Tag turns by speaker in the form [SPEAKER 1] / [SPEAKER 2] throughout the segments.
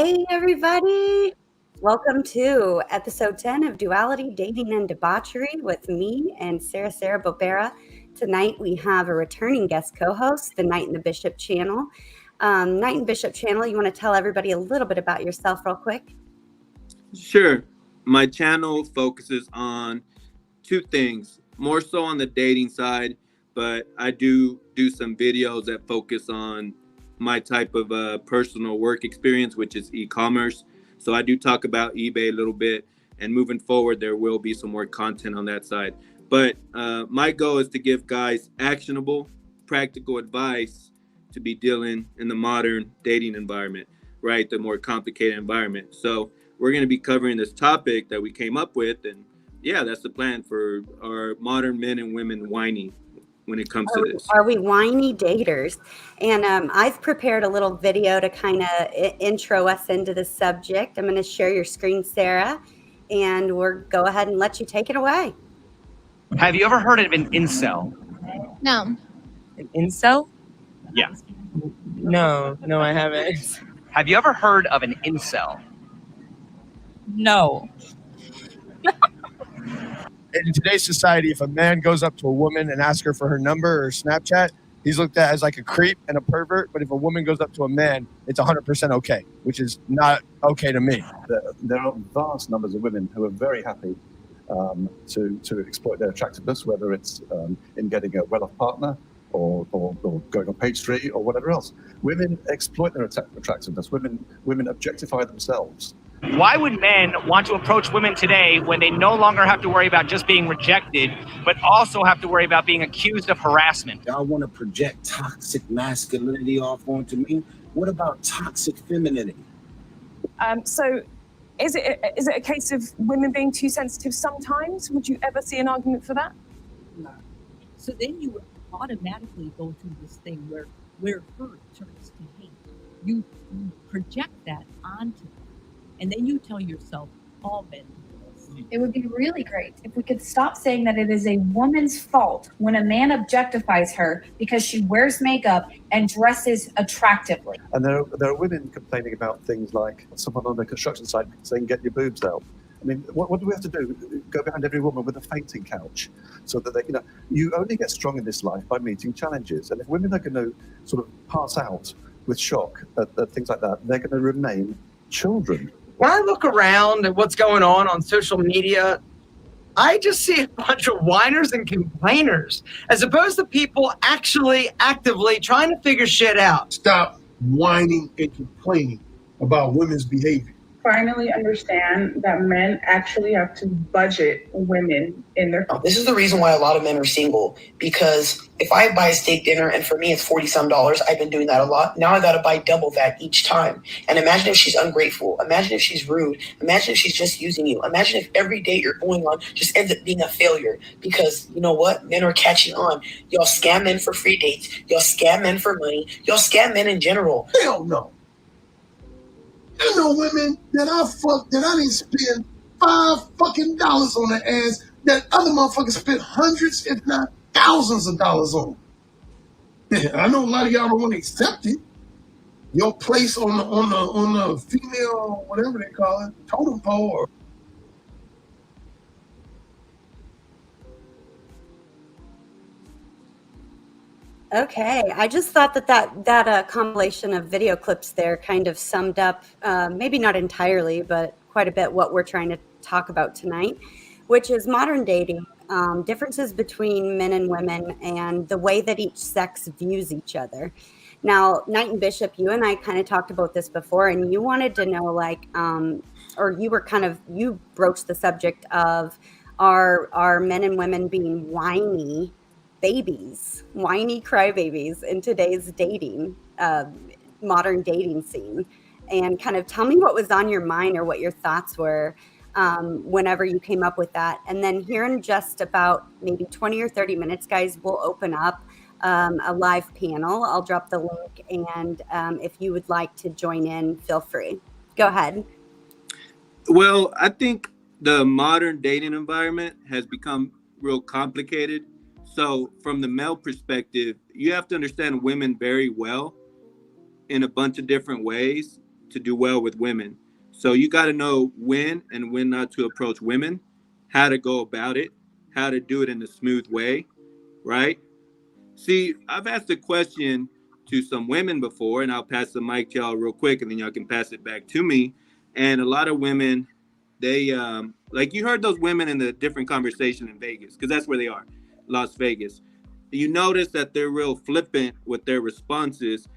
[SPEAKER 1] Hey, everybody. Welcome to episode 10 of Duality, Dating, and Debauchery with me and Sara Bobera. Tonight we have a returning guest co-host, the Knight and the Bishop channel. Knight and Bishop channel, you want to tell everybody a little bit about yourself real quick?
[SPEAKER 2] Sure. My channel focuses on two things, more so on the dating side, but I do some videos that focus on my type of personal work experience, which is e-commerce. So I do talk about eBay a little bit, and moving forward, there will be some more content on that side. But my goal is to give guys actionable, practical advice to be dealing in the modern dating environment, right? The more complicated environment. So we're going to be covering this topic that we came up with, and yeah, that's the plan for our modern men and women whiny when it comes to this.
[SPEAKER 1] Are we whiny daters? And I've prepared a little video to kind of intro us into the subject. I'm going to share your screen, Sara, and we'll go ahead and let you take it away.
[SPEAKER 3] Have you ever heard of an incel?
[SPEAKER 4] No.
[SPEAKER 5] An incel?
[SPEAKER 3] Yeah.
[SPEAKER 5] No, I haven't.
[SPEAKER 3] Have you ever heard of an incel?
[SPEAKER 5] No.
[SPEAKER 6] In today's society, if a man goes up to a woman and asks her for her number or Snapchat, he's looked at as like a creep and a pervert. But if a woman goes up to a man, it's 100% okay, which is not okay to me.
[SPEAKER 7] There are vast numbers of women who are very happy to exploit their attractiveness, whether it's in getting a well-off partner or going on page 3 or whatever else. Women exploit their attractiveness. Women objectify themselves.
[SPEAKER 3] Why would men want to approach women today when they no longer have to worry about just being rejected, but also have to worry about being accused of harassment?
[SPEAKER 8] Y'all want to project toxic masculinity off onto me? What about toxic femininity?
[SPEAKER 9] So is it a case of women being too sensitive sometimes? Would you ever see an argument for that?
[SPEAKER 10] No. So then you automatically go through this thing where hurt turns to hate. You project that onto them. And then you tell yourself, all men do this.
[SPEAKER 4] It would be really great if we could stop saying that it is a woman's fault when a man objectifies her because she wears makeup and dresses attractively.
[SPEAKER 7] And there are women complaining about things like someone on the construction site saying, "Get your boobs out." I mean, what do we have to do? Go behind every woman with a fainting couch, so that they, you only get strong in this life by meeting challenges. And if women are going to sort of pass out with shock at things like that, they're going to remain children.
[SPEAKER 11] When I look around at what's going on social media, I just see a bunch of whiners and complainers, as opposed to people actually actively trying to figure shit out.
[SPEAKER 12] Stop whining and complaining about women's behavior.
[SPEAKER 13] Finally understand that men actually have to budget women in their...
[SPEAKER 14] This is the reason why a lot of men are single, because if I buy a steak dinner and for me it's $40-some, I've been doing that a lot. Now I got to buy double that each time. And imagine if she's ungrateful. Imagine if she's rude. Imagine if she's just using you. Imagine if every date you're going on just ends up being a failure, because you know what? Men are catching on. Y'all scam men for free dates. Y'all scam men for money. Y'all scam men in general.
[SPEAKER 12] Hell no. I know women that I fucked that I didn't spend $5 on their ass that other motherfuckers spent hundreds, if not thousands of dollars on. Yeah, I know a lot of y'all don't want to accept it. Your place on the female, whatever they call it, totem pole. Or...
[SPEAKER 1] Okay, I just thought that compilation of video clips there kind of summed up, maybe not entirely, but quite a bit what we're trying to talk about tonight, which is modern dating, differences between men and women, and the way that each sex views each other. Now, Knight and Bishop, you and I kind of talked about this before, and you wanted to know, or you broached the subject of are men and women being whiny crybabies in today's dating, modern dating scene, and kind of tell me what was on your mind or what your thoughts were whenever you came up with that. And then here in just about maybe 20 or 30 minutes, guys, we'll open up a live panel. I'll drop the link, and if you would like to join in, feel free. Go ahead.
[SPEAKER 2] Well, I think the modern dating environment has become real complicated. So from the male perspective, you have to understand women very well in a bunch of different ways to do well with women. So you got to know when and when not to approach women, how to go about it, how to do it in a smooth way, right? See, I've asked a question to some women before, and I'll pass the mic to y'all real quick, and then y'all can pass it back to me. And a lot of women, they like you heard those women in the different conversation in Vegas, because that's where they are, Las Vegas. You notice that they're real flippant with their responses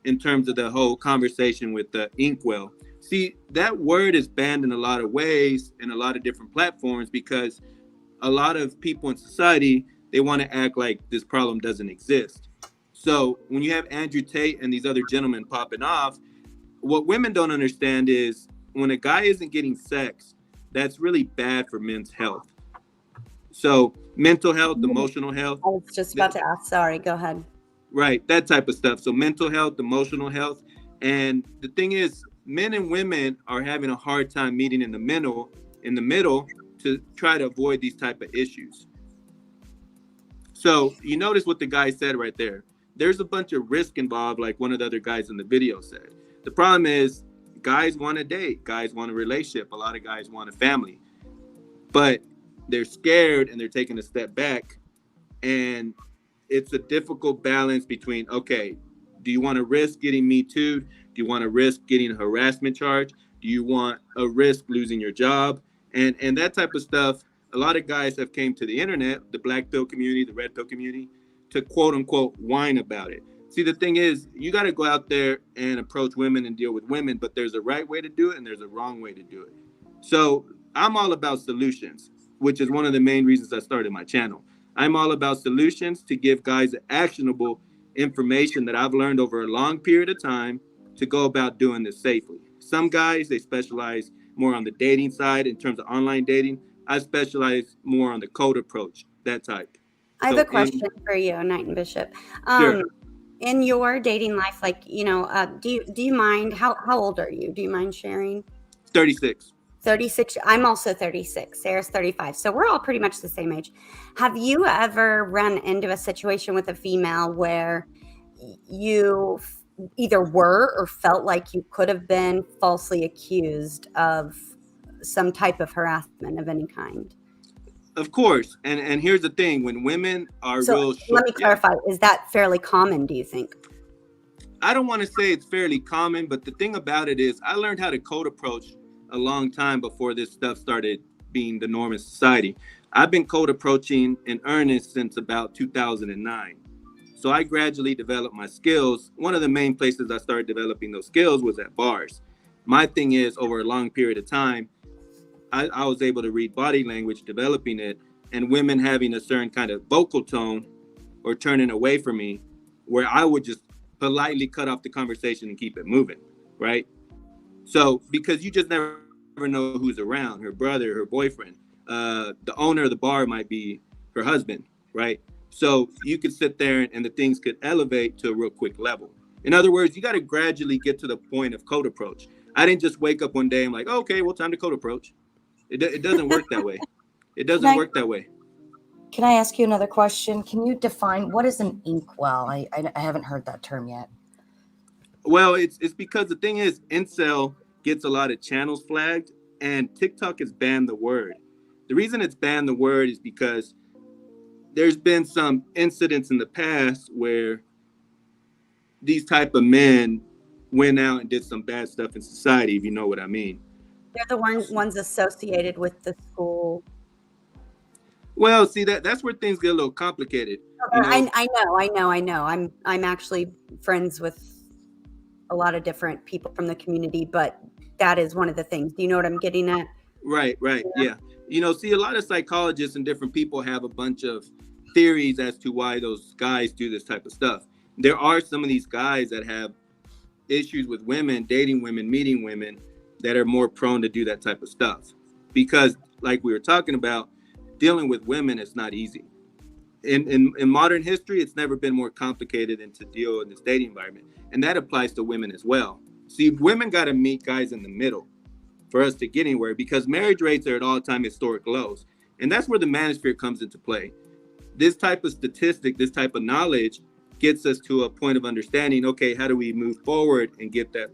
[SPEAKER 2] in terms of the whole conversation with the inkwell. See, that word is banned in a lot of ways in a lot of different platforms because a lot of people in society, they want to act like this problem doesn't exist. So when you have Andrew Tate and these other gentlemen popping off, what women don't understand is when a guy isn't getting sex, that's really bad for men's health. So mental health, emotional health.
[SPEAKER 1] I was just about to ask. Sorry, go ahead.
[SPEAKER 2] Right, that type of stuff. So mental health, emotional health. And the thing is, men and women are having a hard time meeting in the middle to try to avoid these type of issues. So you notice what the guy said right there. There's a bunch of risk involved, like one of the other guys in the video said. The problem is guys want to date, guys want a relationship, a lot of guys want a family, but they're scared and they're taking a step back. And it's a difficult balance between, okay, do you want to risk getting Me Too'd? Do you want to risk getting a harassment charge? Do you want a risk losing your job? And that type of stuff. A lot of guys have came to the internet, the black pill community, the red pill community, to quote unquote whine about it. See, the thing is, you got to go out there and approach women and deal with women, but there's a right way to do it and there's a wrong way to do it. So I'm all about solutions, which is one of the main reasons I started my channel. I'm all about solutions to give guys actionable information that I've learned over a long period of time to go about doing this safely. Some guys, they specialize more on the dating side in terms of online dating. I specialize more on the code approach, that type.
[SPEAKER 1] I have a question for you, Knight and Bishop.
[SPEAKER 2] Sure.
[SPEAKER 1] In your dating life, like, do you mind, how old are you? Do you mind sharing?
[SPEAKER 2] 36.
[SPEAKER 1] 36. I'm also 36. Sarah's 35. So we're all pretty much the same age. Have you ever run into a situation with a female where you either were or felt like you could have been falsely accused of some type of harassment of any kind?
[SPEAKER 2] Of course. And here's the thing, when women are real short,
[SPEAKER 1] let me clarify, is that fairly common, do you think?
[SPEAKER 2] I don't want to say it's fairly common, but the thing about it is I learned how to code approach a long time before this stuff started being the norm in society. I've been code approaching in earnest since about 2009. So I gradually developed my skills. One of the main places I started developing those skills was at bars. My thing is, over a long period of time, I was able to read body language, developing it, and women having a certain kind of vocal tone or turning away from me, where I would just politely cut off the conversation and keep it moving, right? So, because you just never know who's around, her brother, her boyfriend, the owner of the bar might be her husband, right? So you could sit there and the things could elevate to a real quick level. In other words, you got to gradually get to the point of code approach. I didn't just wake up one day and like, okay, well, time to code approach. It doesn't work that way. It doesn't work that way.
[SPEAKER 15] Can I ask you another question? Can you define what is an inkwell? I haven't heard that term yet.
[SPEAKER 2] Well, it's because the thing is, incel gets a lot of channels flagged, and TikTok has banned the word. The reason it's banned the word is because there's been some incidents in the past where these type of men went out and did some bad stuff in society, if you know what I mean.
[SPEAKER 1] They're the ones associated with the school.
[SPEAKER 2] Well, see, that's where things get a little complicated. You know?
[SPEAKER 1] I know. I'm actually friends with a lot of different people from the community, but that is one of the things. Do you know what I'm getting at?
[SPEAKER 2] Right, yeah. See, a lot of psychologists and different people have a bunch of theories as to why those guys do this type of stuff. There are some of these guys that have issues with women, dating women, meeting women, that are more prone to do that type of stuff. Because, like we were talking about, dealing with women is not easy. In modern history, it's never been more complicated than to deal in this dating environment. And that applies to women as well. See, women got to meet guys in the middle for us to get anywhere, because marriage rates are at all-time historic lows. And that's where the manosphere comes into play. This type of statistic, this type of knowledge gets us to a point of understanding, okay, how do we move forward and get that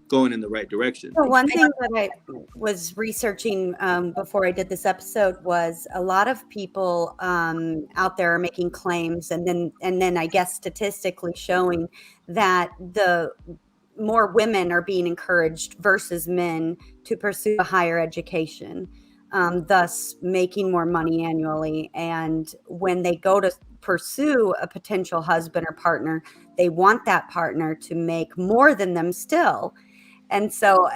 [SPEAKER 2] going in the right direction.
[SPEAKER 1] So one thing that I was researching before I did this episode was a lot of people out there are making claims, and then I guess statistically showing that the more women are being encouraged versus men to pursue a higher education, thus making more money annually. And when they go to pursue a potential husband or partner, they want that partner to make more than them still. And so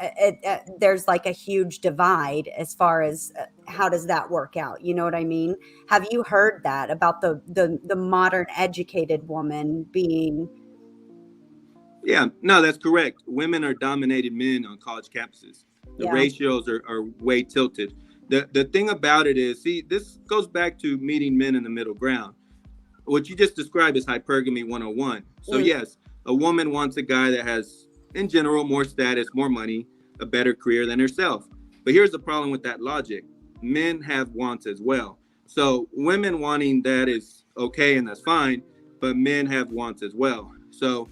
[SPEAKER 1] there's like a huge divide as far as how does that work out? You know what I mean? Have you heard that about the modern educated woman being?
[SPEAKER 2] Yeah, no, that's correct. Women are dominated men on college campuses. The ratios are way tilted. The thing about it is, see, this goes back to meeting men in the middle ground. What you just described is hypergamy 101. So yes, a woman wants a guy that has, in general, more status, more money, a better career than herself. But here's the problem with that logic. Men have wants as well. So women wanting that is okay, and that's fine, but men have wants as well. So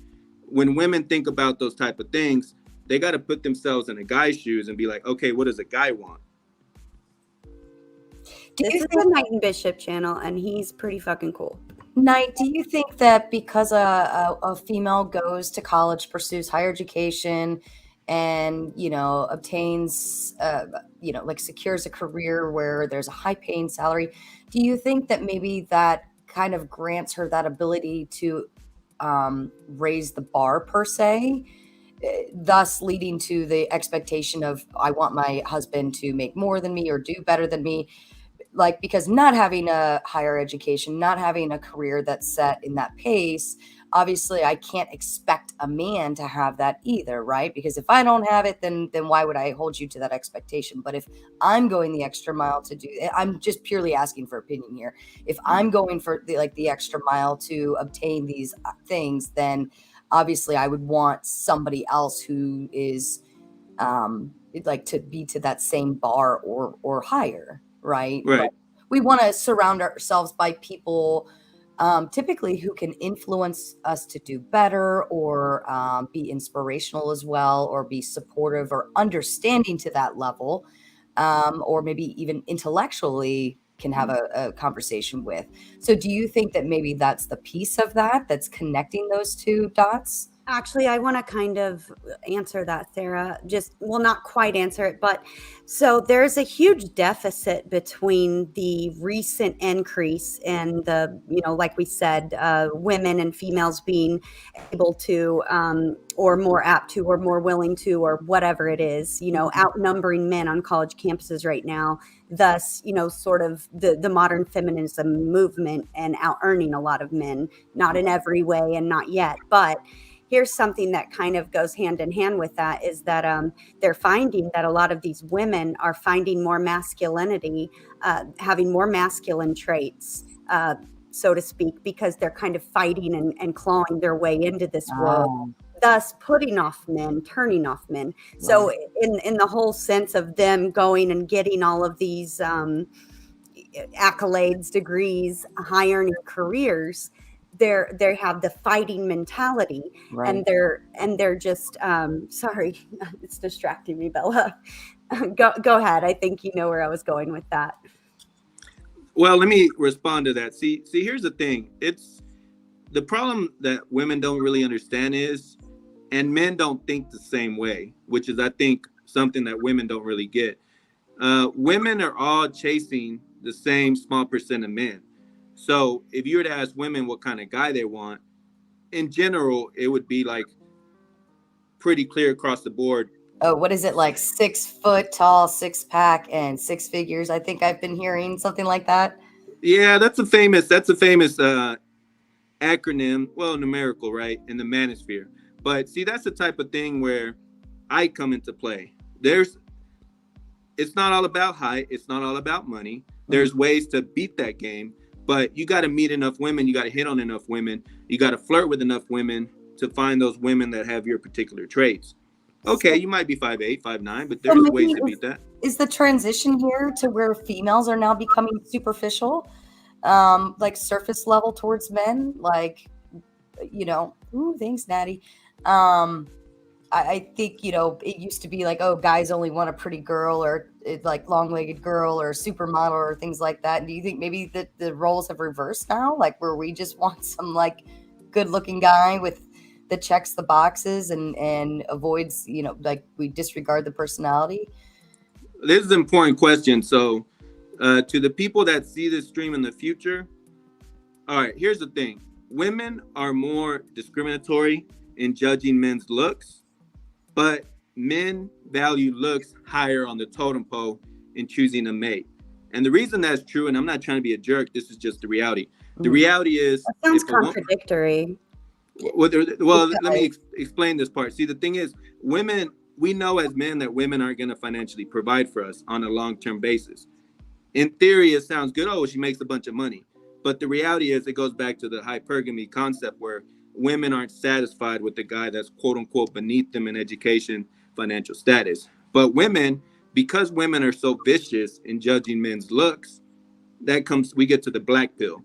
[SPEAKER 2] when women think about those type of things, they got to put themselves in a guy's shoes and be like, okay, what does a guy want?
[SPEAKER 1] This is the Knight and Bishop channel, and he's pretty fucking cool.
[SPEAKER 15] Knight, do you think that because a female goes to college, pursues higher education, and, you know, obtains, you know, like secures a career where there's a high paying salary, do you think that maybe that kind of grants her that ability to raise the bar per se, thus leading to the expectation of, I want my husband to make more than me or do better than me? Like, because not having a higher education, not having a career that's set in that pace, obviously I can't expect a man to have that either, right? Because if I don't have it, then why would I hold you to that expectation? But if I'm going the extra mile to do, I'm just purely asking for opinion here. If I'm going for the extra mile to obtain these things, then obviously I would want somebody else who is like to be to that same bar or higher. Right. But we want to surround ourselves by people typically who can influence us to do better, or be inspirational as well, or be supportive or understanding to that level, or maybe even intellectually can have a conversation with. So do you think that maybe that's the piece of that's connecting those two dots?
[SPEAKER 1] Actually, I want to kind of answer that, Sarah. Well, not quite answer it, but so there's a huge deficit between the recent increase in the, you know, like we said, women and females being able to, or more apt to, or more willing to, or whatever it is, you know, outnumbering men on college campuses right now. Thus, you know, sort of the modern feminism movement and out earning a lot of men, not in every way and not yet, but here's something that kind of goes hand in hand with that, is that they're finding that a lot of these women are finding more masculinity, having more masculine traits, so to speak, because they're kind of fighting and clawing their way into this world, thus putting off men, turning off men. Right. So in the whole sense of them going and getting all of these accolades, degrees, high earning careers, they have the fighting mentality, right. and they're just sorry, it's distracting me, Bella. Go ahead. I think you know where I was going with that.
[SPEAKER 2] Well, let me respond to that. See, here's the thing. It's the problem that women don't really understand is, and men don't think the same way, which is, I think, something that women don't really get. Women are all chasing the same small percent of men. So if you were to ask women what kind of guy they want, in general, it would be like pretty clear across the board.
[SPEAKER 15] Oh, what is it, like 6 foot tall, 6-pack, and 6 figures? I think I've been hearing something like that.
[SPEAKER 2] Yeah, that's a famous acronym, well, numerical, right, in the manosphere. But see, that's the type of thing where I come into play. It's not all about height. It's not all about money. There's ways to beat that game. But you got to meet enough women. You got to hit on enough women. You got to flirt with enough women to find those women that have your particular traits. Okay, you might be 5'8", 5'9", but there's ways to beat that.
[SPEAKER 15] Is the transition here to where females are now becoming superficial, like surface level towards men? Like, you know, ooh, thanks, Natty. I think, you know, it used to be like, oh, guys only want a pretty girl or like long-legged girl or supermodel or things like that. And do you think maybe the roles have reversed now, like where we just want some like good-looking guy with that checks the boxes and avoids, you know, like we disregard the personality?
[SPEAKER 2] This is an important question. So to the people that see this stream in the future, all right, here's the thing. Women are more discriminatory in judging men's looks, but men value looks higher on the totem pole in choosing a mate. And the reason that's true, and I'm not trying to be a jerk, this is just the reality. The reality is...
[SPEAKER 1] That sounds contradictory.
[SPEAKER 2] Well, let me explain this part. See, the thing is, women, we know as men that women aren't going to financially provide for us on a long-term basis. In theory, it sounds good. Oh, she makes a bunch of money. But the reality is, it goes back to the hypergamy concept where women aren't satisfied with the guy that's quote unquote beneath them in education, financial status. But women, because women are so vicious in judging men's looks, we get to the black pill.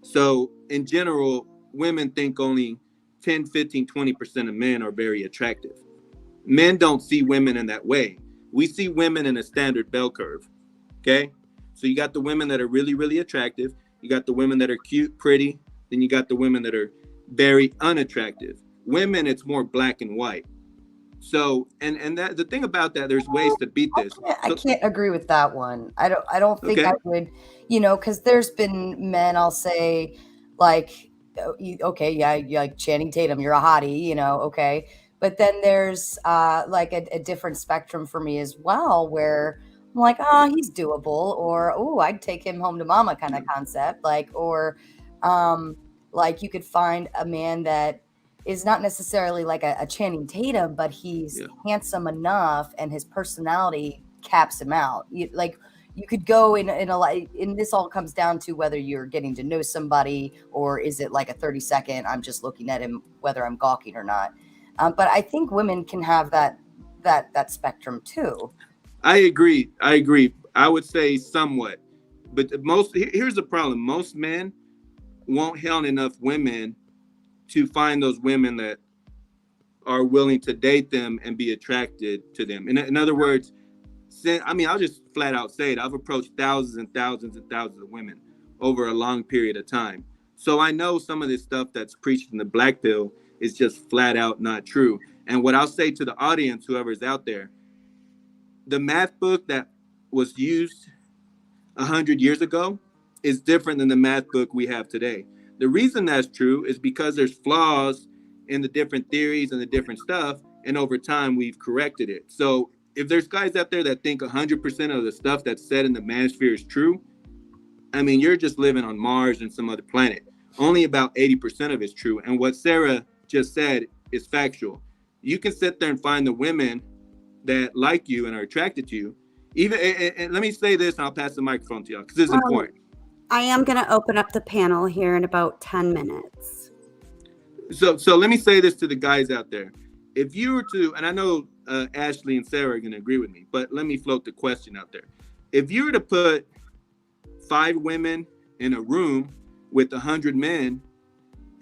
[SPEAKER 2] So in general, women think only 10, 15, 20% of men are very attractive. Men don't see women in that way. We see women in a standard bell curve. Okay. So you got the women that are really, really attractive. You got the women that are cute, pretty. Then you got the women that are very unattractive. Women, it's more black and white. So, and that the thing about that, there's ways to beat this.
[SPEAKER 15] I can't agree with that one. I don't think
[SPEAKER 2] Okay.
[SPEAKER 15] I would, you know, because there's been men, I'll say, like, okay, yeah, you're like Channing Tatum, you're a hottie, you know, okay. But then there's like a different spectrum for me as well, where I'm like, oh, he's doable, or oh, I'd take him home to mama kind of concept, like, or like you could find a man that is not necessarily like a Channing Tatum, but he's handsome enough and his personality caps him out. Like you could go in a like, and this all comes down to whether you're getting to know somebody or is it like a 30-second, I'm just looking at him, whether I'm gawking or not. But I think women can have that spectrum too.
[SPEAKER 2] I agree. I would say somewhat, but here's the problem. Most men won't hound enough women to find those women that are willing to date them and be attracted to them. In other words, I'll just flat out say it. I've approached thousands and thousands and thousands of women over a long period of time. So I know some of this stuff that's preached in the black pill is just flat out not true. And what I'll say to the audience, whoever's out there, the math book that was used 100 years ago is different than the math book we have today. The reason that's true is because there's flaws in the different theories and the different stuff, and over time we've corrected it. So if there's guys out there that think 100% of the stuff that's said in the manosphere is true, I mean, you're just living on Mars and some other planet. Only about 80% of it's true. And what Sara just said is factual. You can sit there and find the women that like you and are attracted to you. Even, and let me say this, and I'll pass the microphone to y'all because this is important.
[SPEAKER 1] I am going to open up the panel here in about 10 minutes.
[SPEAKER 2] So let me say this to the guys out there. If you were to, and I know Ashley and Sara are going to agree with me, but let me float the question out there. If you were to put 5 women in a room with 100 men,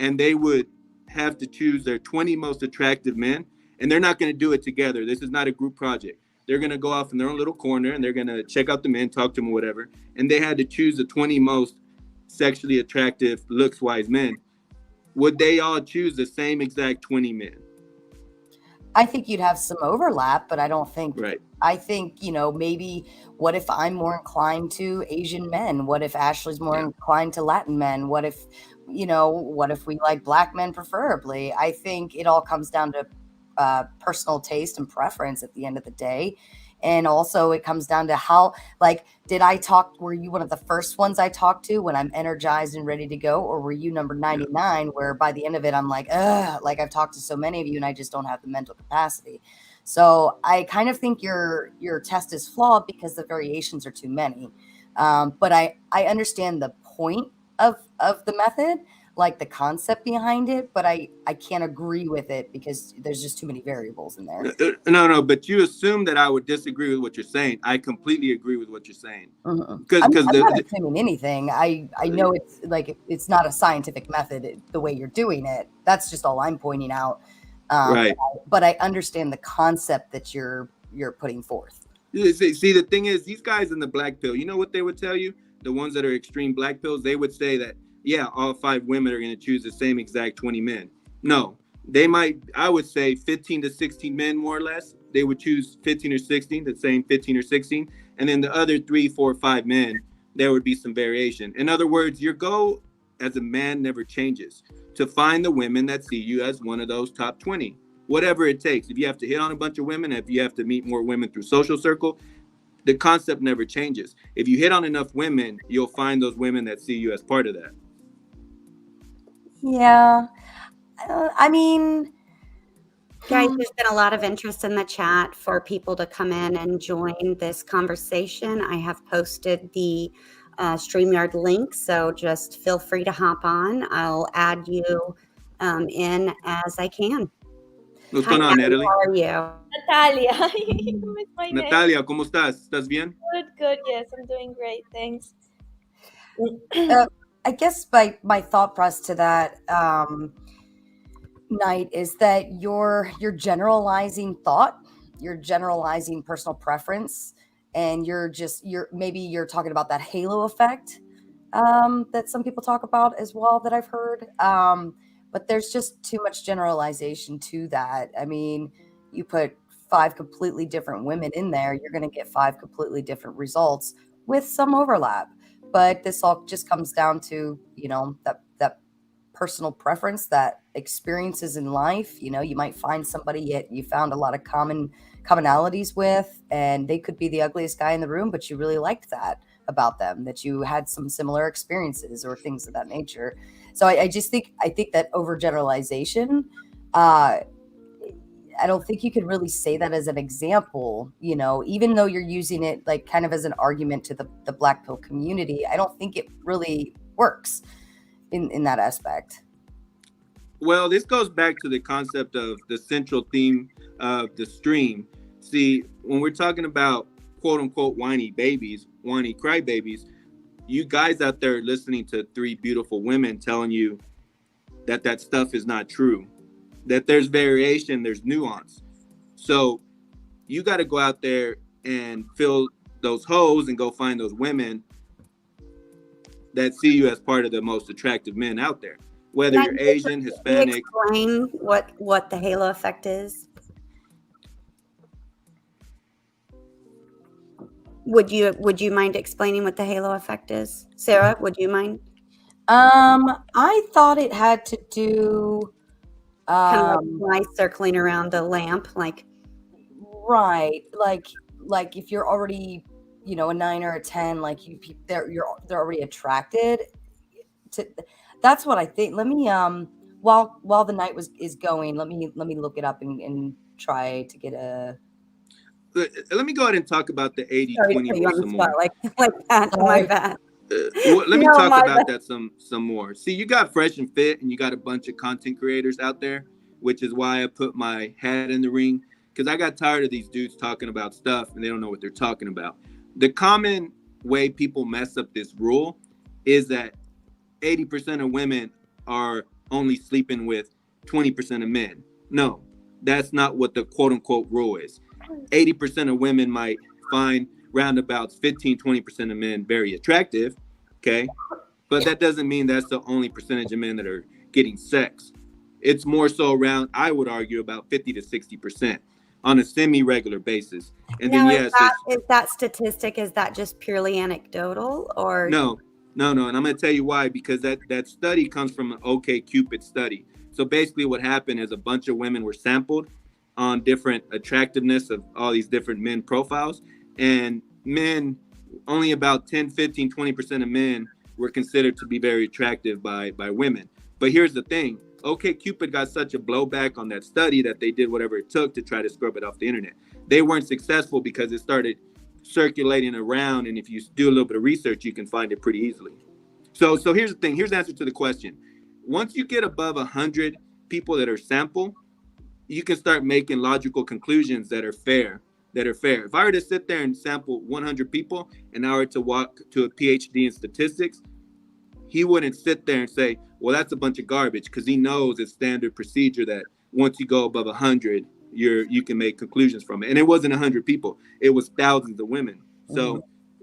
[SPEAKER 2] and they would have to choose their 20 most attractive men, and they're not going to do it together. This is not a group project. They're going to go off in their own little corner and they're going to check out the men, talk to them, whatever. And they had to choose the 20 most sexually attractive, looks-wise men. Would they all choose the same exact 20 men?
[SPEAKER 15] I think you'd have some overlap, but I don't think,
[SPEAKER 2] right.
[SPEAKER 15] I think, you know, maybe what if I'm more inclined to Asian men? What if Ashley's more inclined to Latin men? What if, you know, what if we like black men preferably? I think it all comes down to personal taste and preference at the end of the day. And also it comes down to how, like, were you one of the first ones I talked to when I'm energized and ready to go? Or were you number 99 where by the end of it, I'm like, like I've talked to so many of you and I just don't have the mental capacity. So I kind of think your test is flawed because the variations are too many. But I understand the point of the method, like the concept behind it, but I can't agree with it because there's just too many variables in there.
[SPEAKER 2] No, but you assume that I would disagree with what you're saying. I completely agree with what you're saying.
[SPEAKER 15] Because I'm not assuming anything. I know it's like it's not a scientific method the way you're doing it. That's just all I'm pointing out.
[SPEAKER 2] Right.
[SPEAKER 15] But I understand the concept that you're putting forth.
[SPEAKER 2] See, the thing is, these guys in the black pill, you know what they would tell you? The ones that are extreme black pills, they would say that, yeah, all 5 women are going to choose the same exact 20 men. No, they might, I would say 15 to 16 men, more or less. They would choose 15 or 16, the same 15 or 16. And then the other 3, 4, 5 men, there would be some variation. In other words, your goal as a man never changes. To find the women that see you as one of those top 20. Whatever it takes. If you have to hit on a bunch of women, if you have to meet more women through social circle, the concept never changes. If you hit on enough women, you'll find those women that see you as part of that.
[SPEAKER 15] Yeah. I mean,
[SPEAKER 1] guys, there's been a lot of interest in the chat for people to come in and join this conversation. I have posted the StreamYard link, so just feel free to hop on. I'll add you in as I can.
[SPEAKER 2] What's going on, Natalie?
[SPEAKER 1] How are you?
[SPEAKER 16] Natalia. It's my name.
[SPEAKER 2] Natalia, ¿cómo estás? ¿Estás bien?
[SPEAKER 16] Good. Yes, I'm doing great. Thanks.
[SPEAKER 15] I guess my thought process to that Night is that you're generalizing thought, you're generalizing personal preference, and you're talking about that halo effect that some people talk about as well, that I've heard. But there's just too much generalization to that. I mean, you put 5 completely different women in there, you're going to get 5 completely different results with some overlap. But this all just comes down to, that personal preference, that experiences in life. You might find somebody you found a lot of commonalities with, and they could be the ugliest guy in the room, but you really liked that about them, that you had some similar experiences or things of that nature. So I think that overgeneralization, I don't think you could really say that as an example, even though you're using it like kind of as an argument to the black pill community. I don't think it really works in that aspect.
[SPEAKER 2] Well, this goes back to the concept of the central theme of the stream. See, when we're talking about quote unquote whiny babies, whiny crybabies, you guys out there listening to 3 beautiful women telling you that stuff is not true, that there's variation, there's nuance. So you got to go out there and fill those holes and go find those women that see you as part of the most attractive men out there, whether you're Asian, Hispanic.
[SPEAKER 1] Explain what the halo effect is. Would you mind explaining what the halo effect is? Sarah, would you mind?
[SPEAKER 15] I thought it had to do
[SPEAKER 1] kind of like light circling around a lamp, like
[SPEAKER 15] like if you're already a 9 or a 10, like they're already attracted to. That's what I think. Let me while the night is going, let me look it up and try to get a.
[SPEAKER 2] Let me go ahead and talk about the 80-20 rule some more.
[SPEAKER 1] Like that. My bad.
[SPEAKER 2] Let me talk about that some more. See, you got Fresh and Fit, and you got a bunch of content creators out there, which is why I put my hat in the ring, because I got tired of these dudes talking about stuff and they don't know what they're talking about. The common way people mess up this rule is that 80% of women are only sleeping with 20% of men. No, that's not what the quote unquote rule is. 80% of women might find roundabouts 15-20% of men very attractive, okay? But that doesn't mean that's the only percentage of men that are getting sex. It's more so around, I would argue, about 50 to 60% on a semi-regular basis. And
[SPEAKER 1] now,
[SPEAKER 2] then yes,
[SPEAKER 1] is that statistic, is that just purely anecdotal, or
[SPEAKER 2] no, and I'm going to tell you why, because that study comes from an OkCupid study. So basically what happened is a bunch of women were sampled on different attractiveness of all these different men profiles, and men, only about 10, 15, 20% of men were considered to be very attractive by women. But here's the thing, OkCupid got such a blowback on that study that they did whatever it took to try to scrub it off the internet. They weren't successful because it started circulating around, and if you do a little bit of research, you can find it pretty easily. So here's the thing, here's the answer to the question. Once you get above 100 people that are sample, you can start making logical conclusions that are fair. If I were to sit there and sample 100 people and I were to walk to a PhD in statistics, he wouldn't sit there and say, well, that's a bunch of garbage, because he knows it's standard procedure that once you go above 100, you can make conclusions from it. And it wasn't 100 people; it was thousands of women. So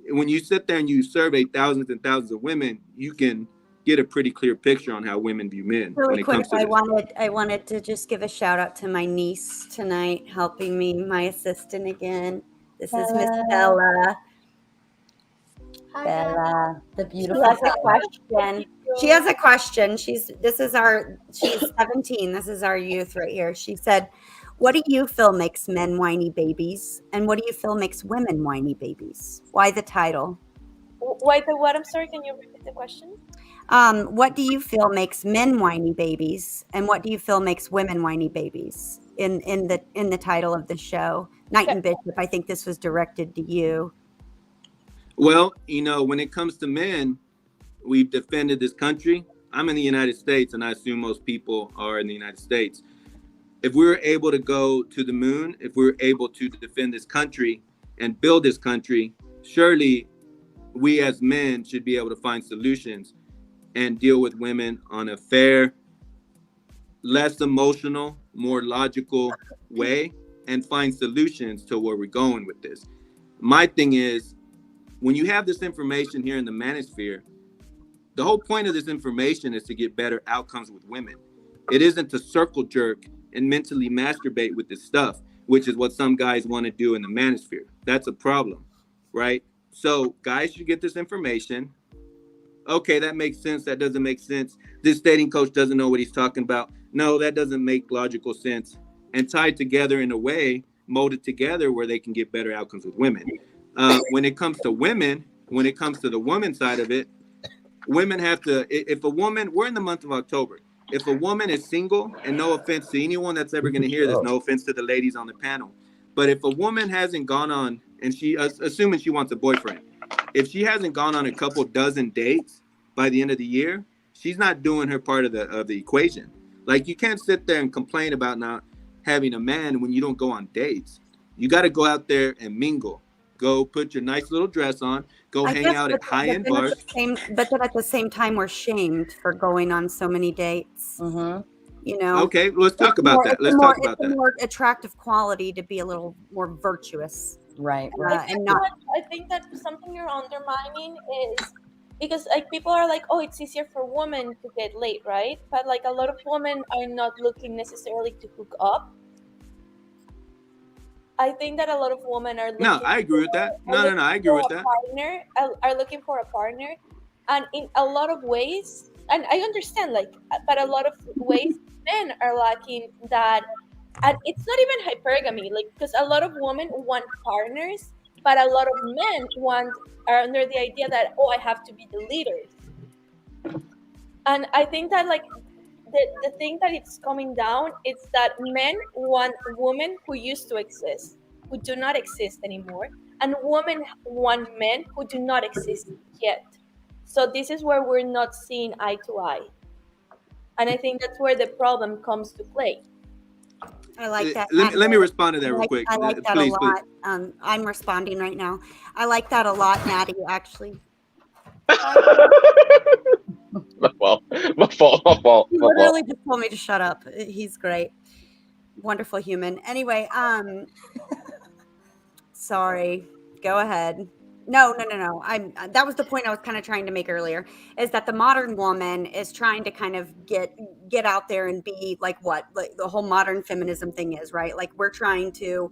[SPEAKER 2] when you sit there and you survey thousands and thousands of women, you can get a pretty clear picture on how women view men when
[SPEAKER 1] Really
[SPEAKER 2] it
[SPEAKER 1] quick,
[SPEAKER 2] comes to
[SPEAKER 1] I
[SPEAKER 2] this.
[SPEAKER 1] wanted to just give a shout out to my niece tonight, helping me, my assistant again. This is Miss Bella.
[SPEAKER 15] Bella, the
[SPEAKER 1] She
[SPEAKER 15] beautiful
[SPEAKER 1] has a
[SPEAKER 15] Bella.
[SPEAKER 1] question. She has a question. She's 17. This is our youth right here. She said, "What do you feel makes men whiny babies, and what do you feel makes women whiny babies? Why the title?
[SPEAKER 16] Why the what? I'm sorry. Can you repeat the question?
[SPEAKER 1] What do you feel makes men whiny babies, and what do you feel makes women whiny babies?" In the title of the show, Knight and Bishop. I think this was directed to you.
[SPEAKER 2] Well, when it comes to men, we've defended this country. I'm in the United States, and I assume most people are in the United States. If we were able to go to the moon, if we were able to defend this country and build this country, surely we as men should be able to find solutions and deal with women on a fair, less emotional, more logical way and find solutions to where we're going with this. My thing is, when you have this information here in the manosphere, the whole point of this information is to get better outcomes with women. It isn't to circle jerk and mentally masturbate with this stuff, which is what some guys want to do in the manosphere. That's a problem, right? So guys should get this information. Okay, that makes sense. That doesn't make sense. This dating coach doesn't know what he's talking about. No, that doesn't make logical sense. And tied together in a way, molded together where they can get better outcomes with women. When it comes to women, when it comes to the woman side of it, women have to, if a woman, we're in the month of October. If a woman is single, and no offense to anyone that's ever going to hear this, no offense to the ladies on the panel, but if a woman hasn't gone on, and she, assuming she wants a boyfriend, if she hasn't gone on a couple dozen dates by the end of the year, she's not doing her part of the equation. Like, you can't sit there and complain about not having a man when you don't go on dates. You got to go out there and mingle. Go put your nice little dress on. Go hang out at high-end bars.
[SPEAKER 1] But then at the same time, we're shamed for going on so many dates. You know.
[SPEAKER 2] Okay, let's talk about that. Let's talk about
[SPEAKER 1] It's a
[SPEAKER 2] that.
[SPEAKER 1] more attractive quality to be a little more virtuous,
[SPEAKER 15] right?
[SPEAKER 1] And not.
[SPEAKER 16] I think that something you're undermining is because like people are like, oh, it's easier for women to get laid, right? But like a lot of women are not looking necessarily to hook up. I think that a lot of women are looking.
[SPEAKER 2] No, I agree with that. No, I agree with that.
[SPEAKER 16] Partner are looking for a partner, and in a lot of ways, and I understand, like, but a lot of ways, men are lacking that, and it's not even hypergamy, like, because a lot of women want partners, but a lot of men are under the idea that, oh, I have to be the leaders, and I think that like. The thing that it's coming down is that men want women who used to exist, who do not exist anymore, and women want men who do not exist yet. So this is where we're not seeing eye to eye. And I think that's where the problem comes to play.
[SPEAKER 1] I like that.
[SPEAKER 2] Let me respond to that real quick.
[SPEAKER 1] I like that
[SPEAKER 2] Please,
[SPEAKER 1] a lot. I'm responding right now. I like that a lot, Natty, actually.
[SPEAKER 17] My fault.
[SPEAKER 1] He literally just told me to shut up. He's great. Wonderful human. Anyway, sorry. Go ahead. No. That was the point I was kind of trying to make earlier, is that the modern woman is trying to kind of get out there and be like what like the whole modern feminism thing is, right? Like, we're trying to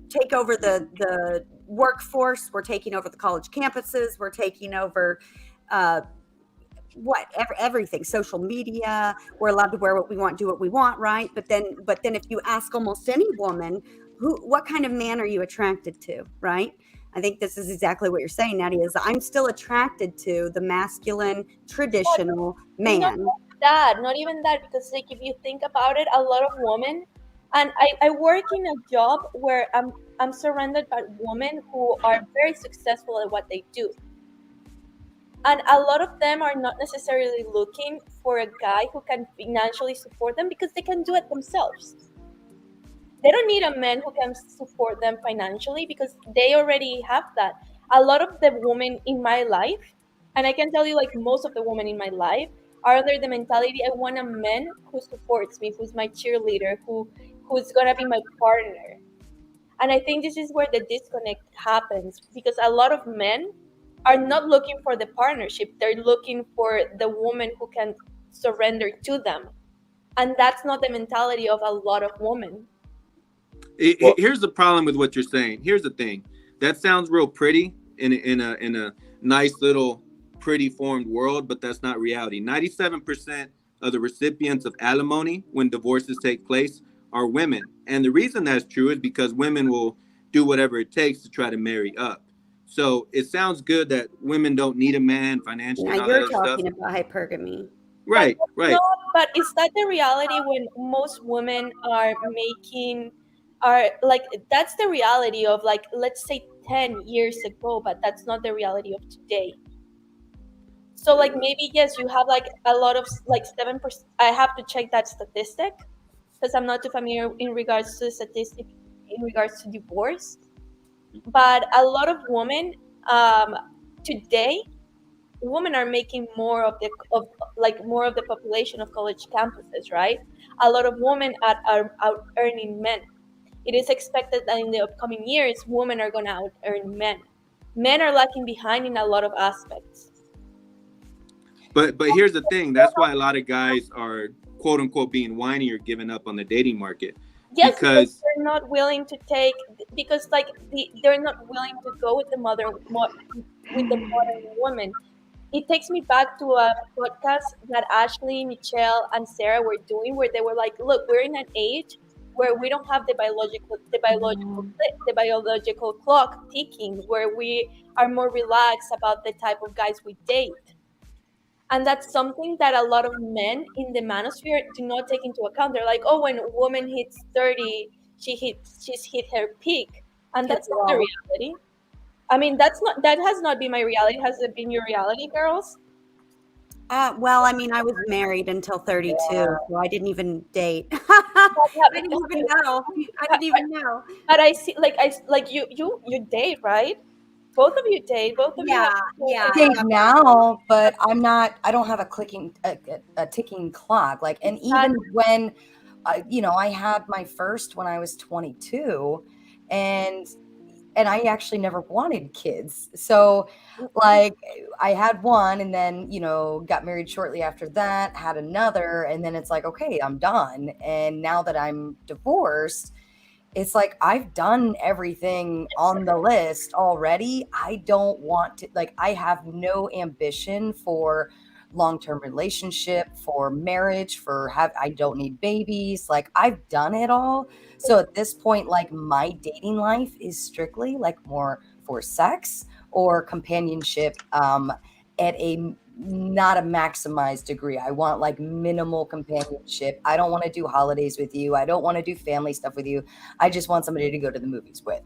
[SPEAKER 1] take over the workforce. We're taking over the college campuses. We're taking over everything, social media. We're allowed to wear what we want, do what we want, right? But then if you ask almost any woman, what kind of man are you attracted to, right? I think this is exactly what you're saying, Natty, is I'm still attracted to the masculine, traditional man.
[SPEAKER 16] Not even that, because like if you think about it, a lot of women, and I work in a job where I'm surrounded by women who are very successful at what they do. And a lot of them are not necessarily looking for a guy who can financially support them because they can do it themselves. They don't need a man who can support them financially because they already have that. A lot of the women in my life, and I can tell you like most of the women in my life, are under the mentality, I want a man who supports me, who's my cheerleader, who's gonna be my partner. And I think this is where the disconnect happens, because a lot of men are not looking for the partnership. They're looking for the woman who can surrender to them. And that's not the mentality of a lot of women.
[SPEAKER 2] Here's the problem with what you're saying. Here's the thing. That sounds real pretty in a nice little pretty formed world, but that's not reality. 97% of the recipients of alimony when divorces take place are women. And the reason that's true is because women will do whatever it takes to try to marry up. So it sounds good that women don't need a man financially and
[SPEAKER 1] Now
[SPEAKER 2] all that
[SPEAKER 1] you're
[SPEAKER 2] other stuff.
[SPEAKER 1] talking about hypergamy.
[SPEAKER 2] Right, right.
[SPEAKER 16] No, but is that the reality when most women are like, that's the reality of, like, let's say 10 years ago, but that's not the reality of today. So like maybe yes, you have like a lot of like 7%. I have to check that statistic because I'm not too familiar in regards to the statistic in regards to divorce. But a lot of women today, women are making more of more of the population of college campuses, right? A lot of women are out earning men. It is expected that in the upcoming years, women are going to out earn men. Men are lagging behind in a lot of aspects.
[SPEAKER 2] But here's the thing. That's why a lot of guys are quote unquote being whiny or giving up on the dating market.
[SPEAKER 16] Yes,
[SPEAKER 2] because
[SPEAKER 16] they're not willing to take, because like they're not willing to go with the modern woman. It takes me back to a podcast that Ashley, Michelle, and Sarah were doing, where they were like, "Look, we're in an age where we don't have the biological clock ticking, where we are more relaxed about the type of guys we date." And that's something that a lot of men in the manosphere do not take into account. They're like, "Oh, when a woman hits 30, she's hit her peak," and that's not the reality. I mean, that has not been my reality. Has it been your reality, girls?
[SPEAKER 1] Well, I mean, I was married until 32, so I didn't even date. I didn't even know. I didn't even know.
[SPEAKER 16] But I see, like you date, right? Both of you date. Both of you.
[SPEAKER 15] I date now, but I don't have a ticking clock. Like, and even when, I had my first when I was 22, and I actually never wanted kids. So like I had one, and then, got married shortly after that, had another, and then it's like, okay, I'm done. And now that I'm divorced, it's like I've done everything on the list already. I don't want to, like, I have no ambition for long-term relationship, for marriage, I don't need babies. Like, I've done it all. So at this point, like, my dating life is strictly like more for sex or companionship, at a not a maximized degree. I want like minimal companionship. I don't want to do holidays with you. I don't want to do family stuff with you. I just want somebody to go to the movies with,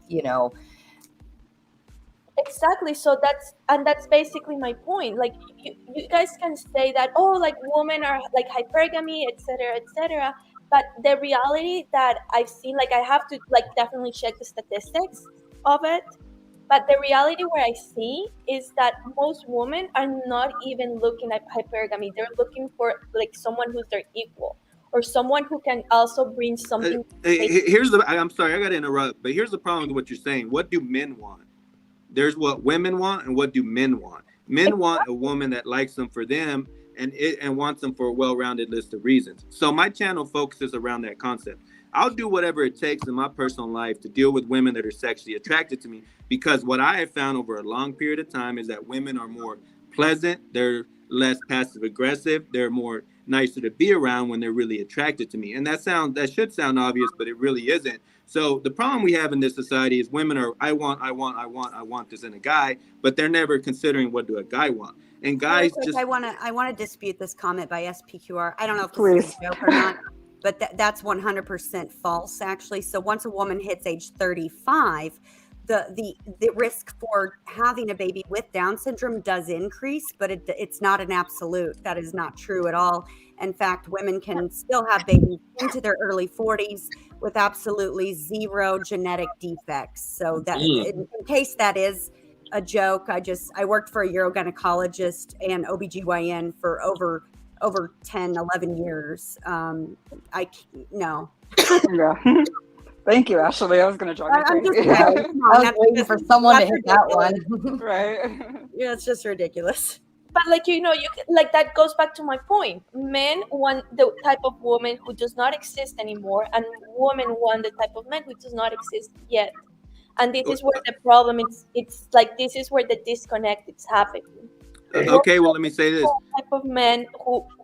[SPEAKER 16] Exactly. So that's basically my point. Like you guys can say that, oh, like women are like hypergamy, etc., etc. But the reality that I've seen, like I have to like definitely check the statistics of it. But the reality where I see is that most women are not even looking at hypergamy. They're looking for like someone who's their equal, or someone who can also bring something.
[SPEAKER 2] I'm sorry, I got to interrupt, but here's the problem with what you're saying. What do men want? There's what women want, and what do men want? Men want a woman that likes them for them and wants them for a well-rounded list of reasons. So my channel focuses around that concept. I'll do whatever it takes in my personal life to deal with women that are sexually attracted to me, because what I have found over a long period of time is that women are more pleasant, they're less passive aggressive, they're more nicer to be around when they're really attracted to me. And that should sound obvious, but it really isn't. So the problem we have in this society is women are, I want this in a guy, but they're never considering what do a guy want. And guys just...
[SPEAKER 1] I want to dispute this comment by SPQR. I don't know if this is a joke or not, but that's 100% false, actually. So once a woman hits age 35, the risk for having a baby with Down syndrome does increase, but it's not an absolute. That is not true at all. In fact, women can still have babies into their early 40s with absolutely zero genetic defects. So that in case that is a joke, I worked for a urogynecologist and OBGYN for over over 10, 11 years. No.
[SPEAKER 18] Yeah. Thank you, Ashley. I was going to drive me
[SPEAKER 1] I'm just
[SPEAKER 18] crazy.
[SPEAKER 1] saying, come on,
[SPEAKER 15] I was waiting for someone to hit that
[SPEAKER 1] ridiculous.
[SPEAKER 15] one.
[SPEAKER 18] Right.
[SPEAKER 1] Yeah, it's just ridiculous.
[SPEAKER 16] But like like that goes back to my point. Men want the type of woman who does not exist anymore, and women want the type of man who does not exist yet. And this is where the problem it's like this is where the disconnect is happening.
[SPEAKER 2] Okay, well, let me say this.
[SPEAKER 16] Type of man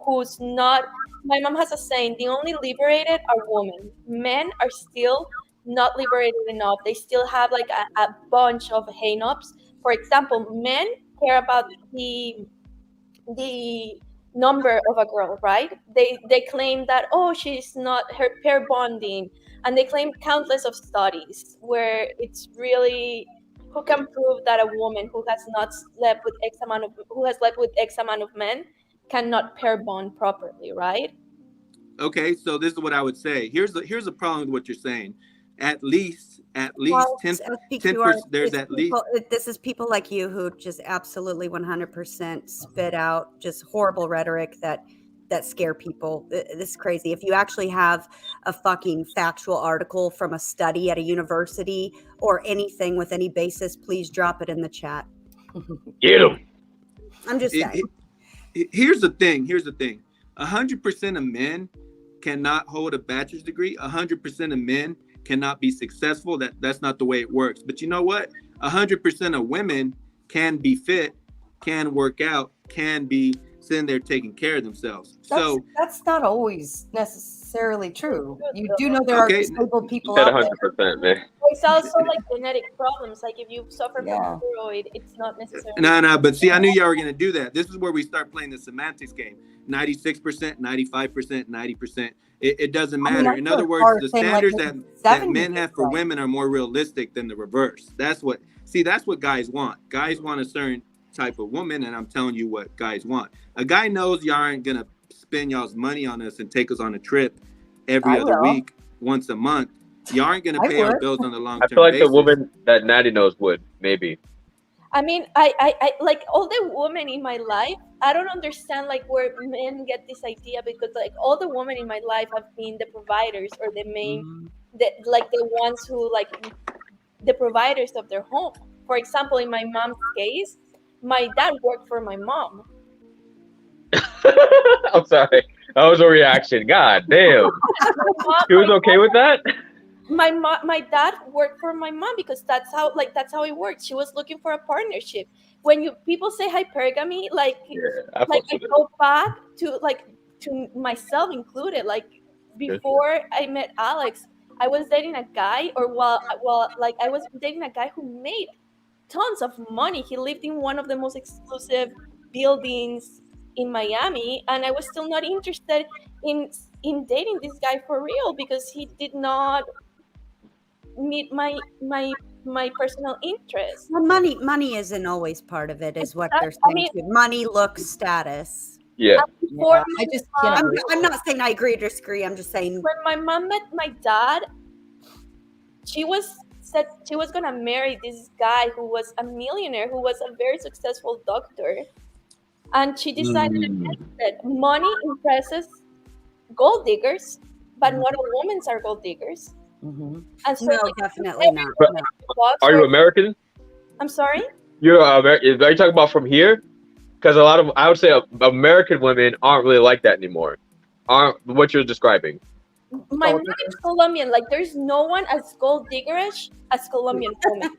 [SPEAKER 16] who's not. My mom has a saying: the only liberated are women. Men are still not liberated enough. They still have like a bunch of hang-ups. For example, men care about the number of a girl, right? They claim that, oh, she's not her pair bonding, and they claim countless of studies where it's really who can prove that a woman who has slept with X amount of men cannot pair bond properly, right?
[SPEAKER 2] Okay, so this is what I would say. Here's a problem with what you're saying. At least
[SPEAKER 1] Well,
[SPEAKER 2] 10%. There's at least.
[SPEAKER 1] This is people like you who just absolutely 100% spit out just horrible rhetoric that scare people. This is crazy. If you actually have a fucking factual article from a study at a university or anything with any basis, please drop it in the chat.
[SPEAKER 17] Get him.
[SPEAKER 1] I'm just saying.
[SPEAKER 2] Here's the thing. 100% of men cannot hold a bachelor's degree. 100% of men cannot be successful. That's not the way it works. But you know what? 100% of women can be fit, can work out, can be sitting there taking care of themselves.
[SPEAKER 15] That's not always necessarily true. You do know there are disabled people out there.
[SPEAKER 17] 100%, man.
[SPEAKER 16] It's also like genetic problems. Like if you suffer from thyroid, it's not necessarily.
[SPEAKER 2] No, but see, I knew y'all were gonna do that. This is where we start playing the semantics game. 96%, 95%, 90%. It doesn't matter. In other words, the standards that men have for women are more realistic than the reverse. That's what guys want. Guys want a certain type of woman, and I'm telling you what guys want. A guy knows y'all aren't gonna spend y'all's money on us and take us on a trip every other week, once a month. Y'all aren't gonna pay our bills on the long term.
[SPEAKER 17] I feel like
[SPEAKER 2] basis.
[SPEAKER 17] the woman that Natty knows would, maybe.
[SPEAKER 16] I mean, I like all the women in my life. I don't understand like where men get this idea, because like all the women in my life have been the providers or the main, the ones who like the providers of their home. For example, in my mom's case, my dad worked for my mom.
[SPEAKER 17] I'm sorry. That was a reaction. God damn. He was okay with that?
[SPEAKER 16] My dad worked for my mom because that's how it works. She was looking for a partnership. When people say hypergamy, I go back to myself included. Like before I met Alex, I was dating a guy, I was dating a guy who made tons of money. He lived in one of the most exclusive buildings in Miami, and I was still not interested in dating this guy for real because he did not meet my personal interest.
[SPEAKER 1] Well, money isn't always part of it, is what they're saying. Money, looks, status.
[SPEAKER 17] Yeah.
[SPEAKER 1] I'm not saying I agree or disagree. I'm just saying
[SPEAKER 16] when my mom met my dad, she said she was gonna marry this guy who was a millionaire, who was a very successful doctor, and she decided that money impresses gold diggers, but not all women are gold diggers.
[SPEAKER 1] Mm-hmm.
[SPEAKER 16] And so,
[SPEAKER 1] no, definitely not. No.
[SPEAKER 17] Are you American?
[SPEAKER 16] I'm sorry?
[SPEAKER 17] You're American. Are you talking about from here? Because I would say American women aren't really like that anymore. Aren't what you're describing?
[SPEAKER 16] My mom is Colombian. Like, there's no one as gold diggerish as Colombian women.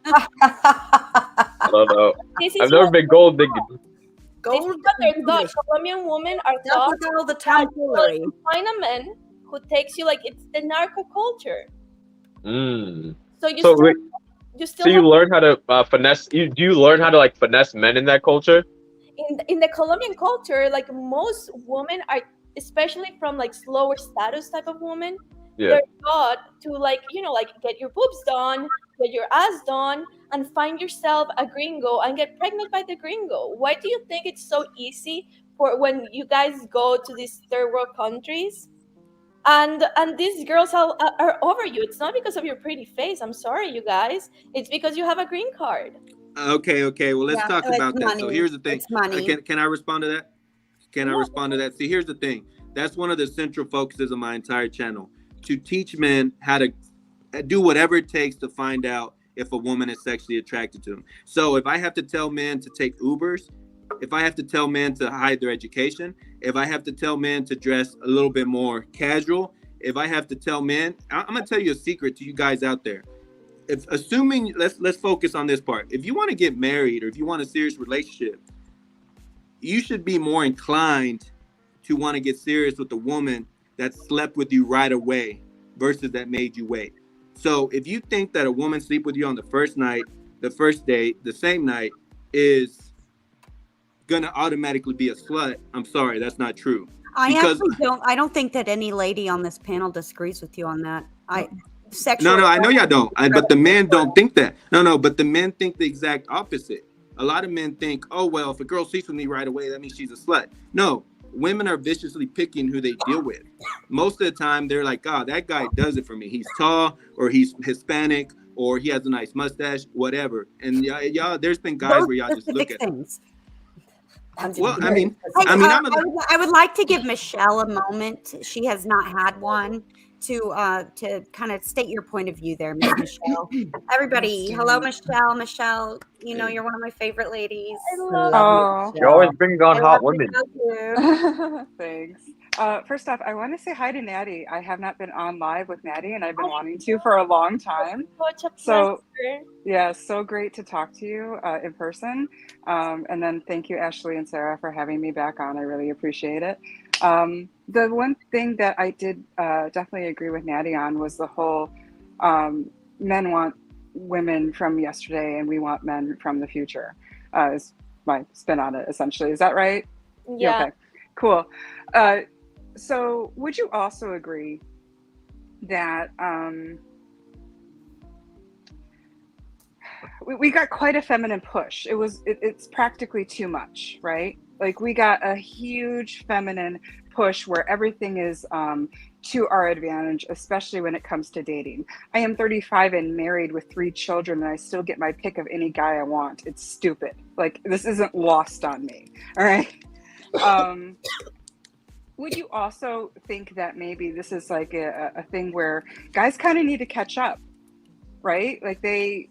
[SPEAKER 17] I don't know. I've never been gold digging.
[SPEAKER 16] Colombian women are thought
[SPEAKER 1] all the time.
[SPEAKER 16] You find a man who takes you, like, it's the narco culture. So you
[SPEAKER 17] learn how to finesse. Do you learn how to like finesse men in that culture?
[SPEAKER 16] In the Colombian culture, like most women are, especially from like lower status type of women, they're taught to like get your boobs done, get your ass done, and find yourself a gringo and get pregnant by the gringo. Why do you think it's so easy for when you guys go to these third world countries? And these girls are over you. It's not because of your pretty face. I'm sorry, you guys. It's because you have a green card.
[SPEAKER 2] Okay. Well, let's talk about that. So here's the thing.
[SPEAKER 1] It's money.
[SPEAKER 2] Can I respond to that? Can I respond to that? See, here's the thing. That's one of the central focuses of my entire channel, to teach men how to do whatever it takes to find out if a woman is sexually attracted to them. So if I have to tell men to take Ubers, if I have to tell men to hide their education, if I have to tell men to dress a little bit more casual, if I have to tell men, I'm gonna tell you a secret to you guys out there. If assuming, let's focus on this part. If you want to get married or if you want a serious relationship, you should be more inclined to want to get serious with a woman that slept with you right away versus that made you wait. So if you think that a woman sleep with you on the first night, the first date, the same night is gonna automatically be a slut, I'm sorry, that's not true.
[SPEAKER 1] I don't think that any lady on this panel disagrees with you on that.
[SPEAKER 2] No, I know y'all don't. But the men don't think that. No, but the men think the exact opposite. A lot of men think, oh, well, if a girl sleeps with me right away, that means she's a slut. No, women are viciously picking who they deal with. Most of the time, they're like, oh, that guy does it for me. He's tall, or he's Hispanic, or he has a nice mustache, whatever. And y'all, there's been guys where y'all just look at
[SPEAKER 1] things.
[SPEAKER 2] Well, I mean,
[SPEAKER 1] I would like to give Michelle a moment. She has not had one to kind of state your point of view there, Miss Michelle. Everybody, hello, Michelle. Michelle, you know you're one of my favorite ladies.
[SPEAKER 9] I love
[SPEAKER 17] Oh. You're always bringing on hot women.
[SPEAKER 18] Thanks. First off, I want to say hi to Natty. I have not been on live with Natty, and I've been wanting to for a long time. So, yeah, so great to talk to you in person. And then thank you, Ashley and Sarah, for having me back on. I really appreciate it. The one thing that I did definitely agree with Natty on was the whole men want women from yesterday and we want men from the future is my spin on it, essentially. Is that right?
[SPEAKER 16] Yeah.
[SPEAKER 18] Okay, cool. So would you also agree that we got quite a feminine push? It's practically too much, right? Like we got a huge feminine push where everything is to our advantage, especially when it comes to dating. I am 35 and married with 3 children, and I still get my pick of any guy I want. It's stupid. Like this isn't lost on me. All right. Would you also think that maybe this is like a thing where guys kind of need to catch up, right? Like they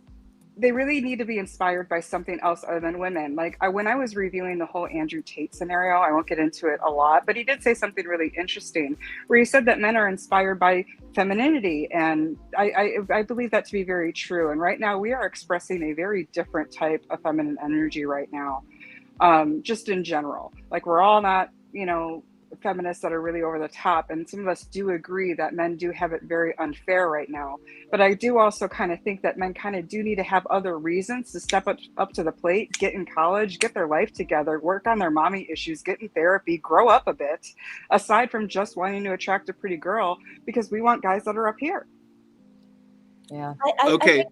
[SPEAKER 18] really need to be inspired by something else other than women. Like when I was reviewing the whole Andrew Tate scenario, I won't get into it a lot, but he did say something really interesting where he said that men are inspired by femininity. And I believe that to be very true. And right now we are expressing a very different type of feminine energy right now, just in general. Like we're all not, feminists that are really over the top, and some of us do agree that men do have it very unfair right now, but I do also kind of think that men kind of do need to have other reasons to step up to the plate, get in college, get their life together, work on their mommy issues, get in therapy, grow up a bit, aside from just wanting to attract a pretty girl, because we want guys that are up here.
[SPEAKER 15] Yeah.
[SPEAKER 2] Okay.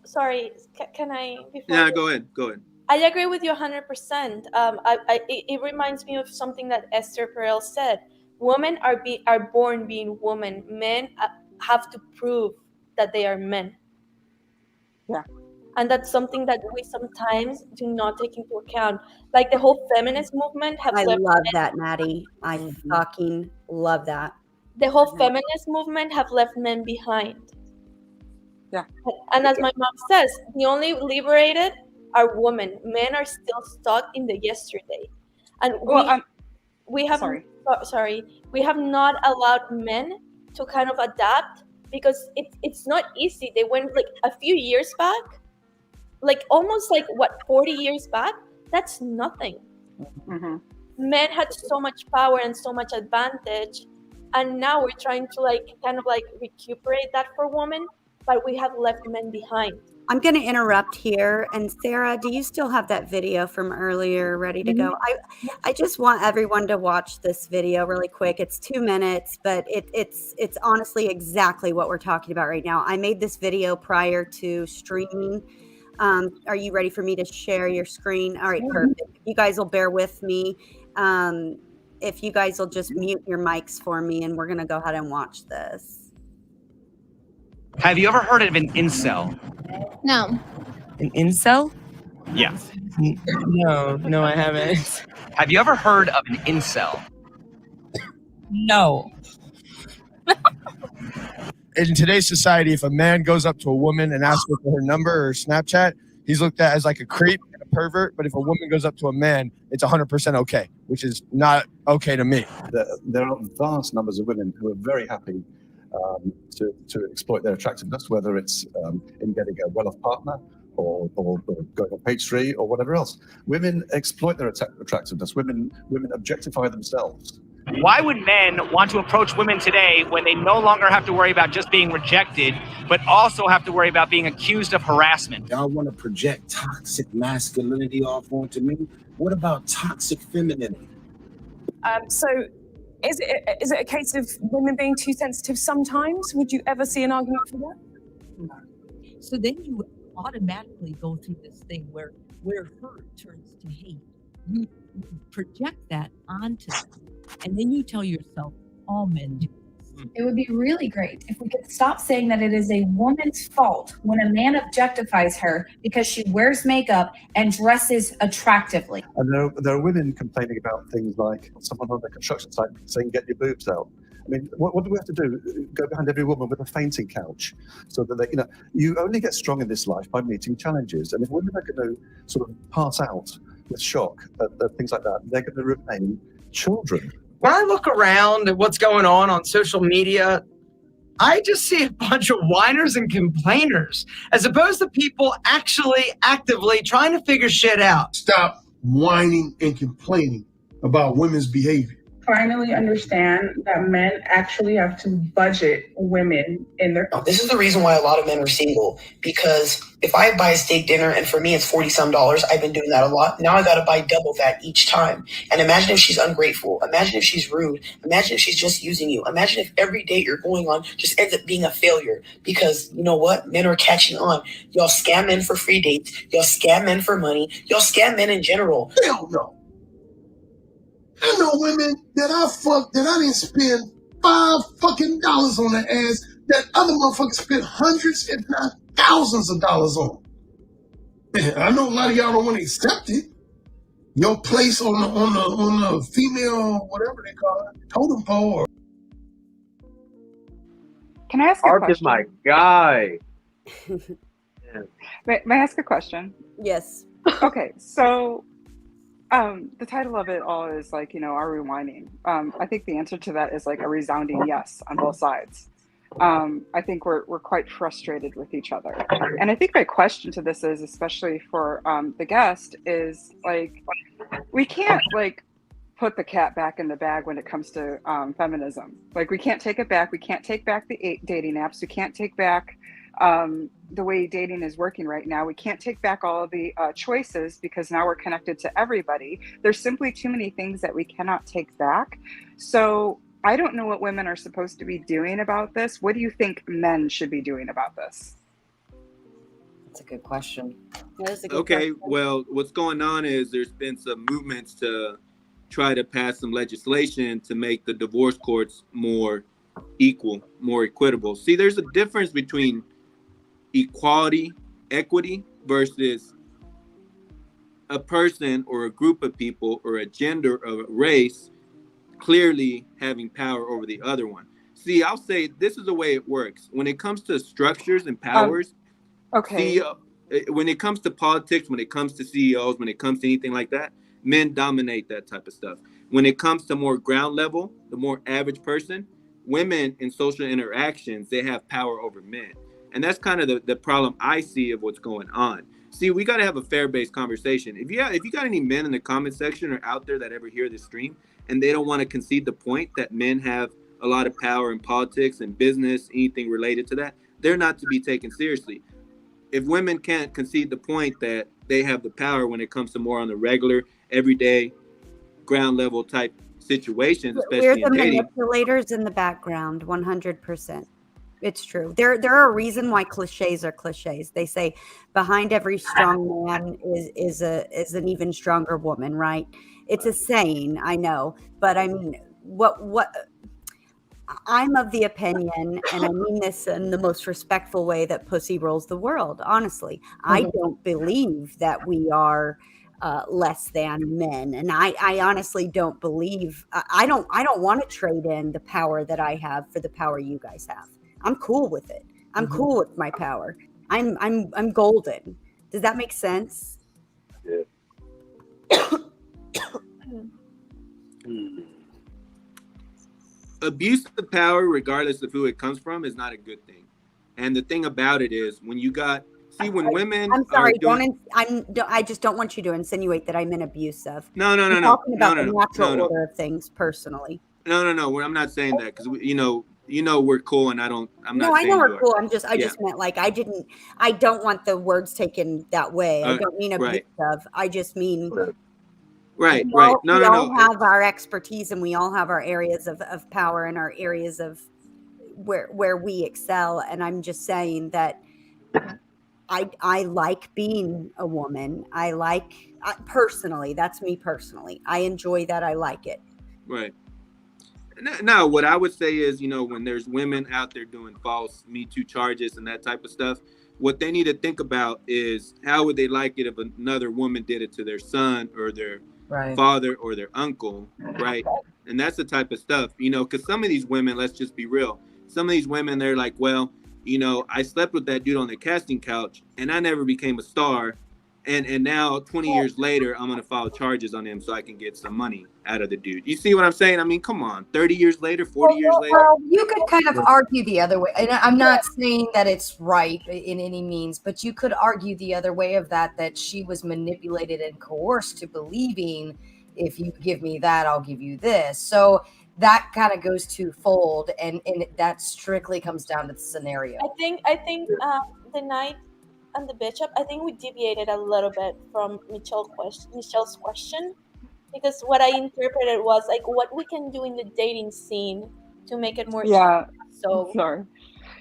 [SPEAKER 16] Sorry, can I?
[SPEAKER 2] Yeah, go ahead.
[SPEAKER 16] I agree with you 100%. It reminds me of something that Esther Perel said. Women are born being women. Men have to prove that they are men.
[SPEAKER 18] Yeah.
[SPEAKER 16] And that's something that we sometimes do not take into account. Like the whole feminist movement
[SPEAKER 1] I love that, Natty. I fucking love that.
[SPEAKER 16] The whole feminist movement have left men behind.
[SPEAKER 18] Yeah.
[SPEAKER 16] And as my mom says, the only liberated are women. Men are still stuck in the yesterday, and we have not allowed men to kind of adapt because it's not easy. They went like a few years back, like almost like 40 years back. That's nothing.
[SPEAKER 18] Mm-hmm.
[SPEAKER 16] Men had so much power and so much advantage, and now we're trying to kind of recuperate that for women, but we have left men behind.
[SPEAKER 1] I'm going to interrupt here. And Sarah, do you still have that video from earlier ready to go? I just want everyone to watch this video really quick. It's 2 minutes, but it's honestly exactly what we're talking about right now. I made this video prior to streaming. Are you ready for me to share your screen? All right, perfect. You guys will bear with me. If you guys will just mute your mics for me, and we're going to go ahead and watch this.
[SPEAKER 3] Have you ever heard of an incel?
[SPEAKER 16] No.
[SPEAKER 5] An incel?
[SPEAKER 3] Yeah.
[SPEAKER 5] No, I haven't.
[SPEAKER 3] Have you ever heard of an incel?
[SPEAKER 10] No.
[SPEAKER 6] In today's society, if a man goes up to a woman and asks her for her number or Snapchat, he's looked at as like a creep and a pervert. But if a woman goes up to a man, it's 100% okay, which is not okay to me.
[SPEAKER 7] There are vast numbers of women who are very happy to exploit their attractiveness, whether it's in getting a well-off partner or going on page 3 or whatever else. Women exploit their attractiveness. Women objectify themselves.
[SPEAKER 3] Why would men want to approach women today when they no longer have to worry about just being rejected, but also have to worry about being accused of harassment?
[SPEAKER 8] Y'all want to project toxic masculinity off onto me? What about toxic femininity?
[SPEAKER 9] So is it a case of women being too sensitive sometimes? Would you ever see an argument for that?
[SPEAKER 10] So then you automatically go through this thing where hurt turns to hate. You project that onto them, and then you tell yourself, all men do this.
[SPEAKER 4] It would be really great if we could stop saying that it is a woman's fault when a man objectifies her because she wears makeup and dresses attractively.
[SPEAKER 7] And there are women complaining about things like someone on the construction site saying, get your boobs out. I mean, what do we have to do? Go behind every woman with a fainting couch so that they, you only get strong in this life by meeting challenges. And if women are going to sort of pass out with shock at things like that, they're going to remain children.
[SPEAKER 11] When I look around at what's going on social media, I just see a bunch of whiners and complainers, as opposed to people actually actively trying to figure shit out.
[SPEAKER 12] Stop whining and complaining about women's behavior.
[SPEAKER 13] Finally understand that men actually have to budget women in their...
[SPEAKER 14] This is the reason why a lot of men are single, because if I buy a steak dinner and for me it's $40-some, I've been doing that a lot. Now I got to buy double that each time. And imagine if she's ungrateful. Imagine if she's rude. Imagine if she's just using you. Imagine if every date you're going on just ends up being a failure, because you know what? Men are catching on. Y'all scam men for free dates. Y'all scam men for money. Y'all scam men in general.
[SPEAKER 12] Hell no. I know women that I fucked that I didn't spend $5 on their ass that other motherfuckers spent hundreds, if not thousands of dollars on. And I know a lot of y'all don't want to accept it. Your place on the female, whatever they call it, totem pole. Or...
[SPEAKER 18] Can I ask a
[SPEAKER 17] Ark
[SPEAKER 18] question?
[SPEAKER 17] is my guy.
[SPEAKER 18] May I ask a question?
[SPEAKER 1] Yes.
[SPEAKER 18] Okay, so the title of it all is like, are we whining? I think the answer to that is like a resounding yes on both sides. I think we're quite frustrated with each other. And I think my question to this is, especially for the guest, is like, we can't like put the cat back in the bag when it comes to feminism. Like, we can't take it back. We can't take back the dating apps. We can't take back the way dating is working right now. We can't take back all of the choices, because now we're connected to everybody. There's simply too many things that we cannot take back. So I don't know what women are supposed to be doing about this. What do you think men should be doing about this?
[SPEAKER 15] That's a good question.
[SPEAKER 2] Okay, well, what's going on is there's been some movements to try to pass some legislation to make the divorce courts more equal, more equitable. See, there's a difference between equality, equity, versus a person or a group of people or a gender or a race clearly having power over the other one. See, I'll say this is the way it works. When it comes to structures and powers,
[SPEAKER 18] okay.
[SPEAKER 2] When it comes to politics, when it comes to CEOs, when it comes to anything like that, men dominate that type of stuff. When it comes to more ground level, the more average person, women in social interactions, they have power over men. And that's kind of the problem I see of what's going on. See, we got to have a fair-based conversation. If you got any men in the comment section or out there that ever hear this stream and they don't want to concede the point that men have a lot of power in politics and business, anything related to that, they're not to be taken seriously. If women can't concede the point that they have the power when it comes to more on the regular, everyday, ground level type situations,
[SPEAKER 1] We're
[SPEAKER 2] especially
[SPEAKER 1] the
[SPEAKER 2] in dating.
[SPEAKER 1] manipulators in the background, 100%. It's true. There are a reason why cliches are cliches. They say behind every strong man is an even stronger woman, right? It's a saying, I know, but I mean, what I'm of the opinion, and I mean this in the most respectful way, that pussy rules the world. Honestly, I don't believe that we are less than men, and I honestly don't believe. I don't want to trade in the power that I have for the power you guys have. I'm cool with it. I'm cool with my power. I'm golden. Does that make sense?
[SPEAKER 17] Yeah.
[SPEAKER 2] Abuse of power, regardless of who it comes from, is not a good thing. And the thing about it is, when you got when women
[SPEAKER 1] I'm sorry.
[SPEAKER 2] are doing,
[SPEAKER 1] I just don't want you to insinuate that I'm in abusive.
[SPEAKER 2] no,
[SPEAKER 1] I'm talking about the natural
[SPEAKER 2] no.
[SPEAKER 1] order of things personally.
[SPEAKER 2] No. I'm not saying that because you know we're cool, and I'm
[SPEAKER 1] No,
[SPEAKER 2] not
[SPEAKER 1] I
[SPEAKER 2] saying
[SPEAKER 1] know
[SPEAKER 2] you
[SPEAKER 1] we're
[SPEAKER 2] are.
[SPEAKER 1] cool. I just meant like I don't want the words taken that way. I don't mean
[SPEAKER 2] Right.
[SPEAKER 1] abusive. I just mean
[SPEAKER 2] Right.
[SPEAKER 1] we all
[SPEAKER 2] No.
[SPEAKER 1] have our expertise, and we all have our areas of power and our areas of where we excel. And I'm just saying that I like being a woman. Personally, that's me personally. I enjoy that. I like it.
[SPEAKER 2] Right. Now, what I would say is, when there's women out there doing false Me Too charges and that type of stuff, what they need to think about is how would they like it if another woman did it to their son or their father or their uncle, right? And that's the type of stuff, because some of these women, let's just be real, some of these women, they're like, well, I slept with that dude on the casting couch and I never became a star. And now 20 years later, I'm going to file charges on him so I can get some money out of the dude. You see what I'm saying? I mean, come on, 30 years later, 40 years later.
[SPEAKER 15] Well, you could kind of argue the other way. And I'm not saying that it's right in any means, but you could argue the other way of that she was manipulated and coerced to believing, if you give me that, I'll give you this. So that kind of goes twofold, and that strictly comes down to the scenario.
[SPEAKER 16] I think the Knight and the Bishop, I think we deviated a little bit from Michelle's question, because what I interpreted was like what we can do in the dating scene to make it more so.
[SPEAKER 18] Sorry.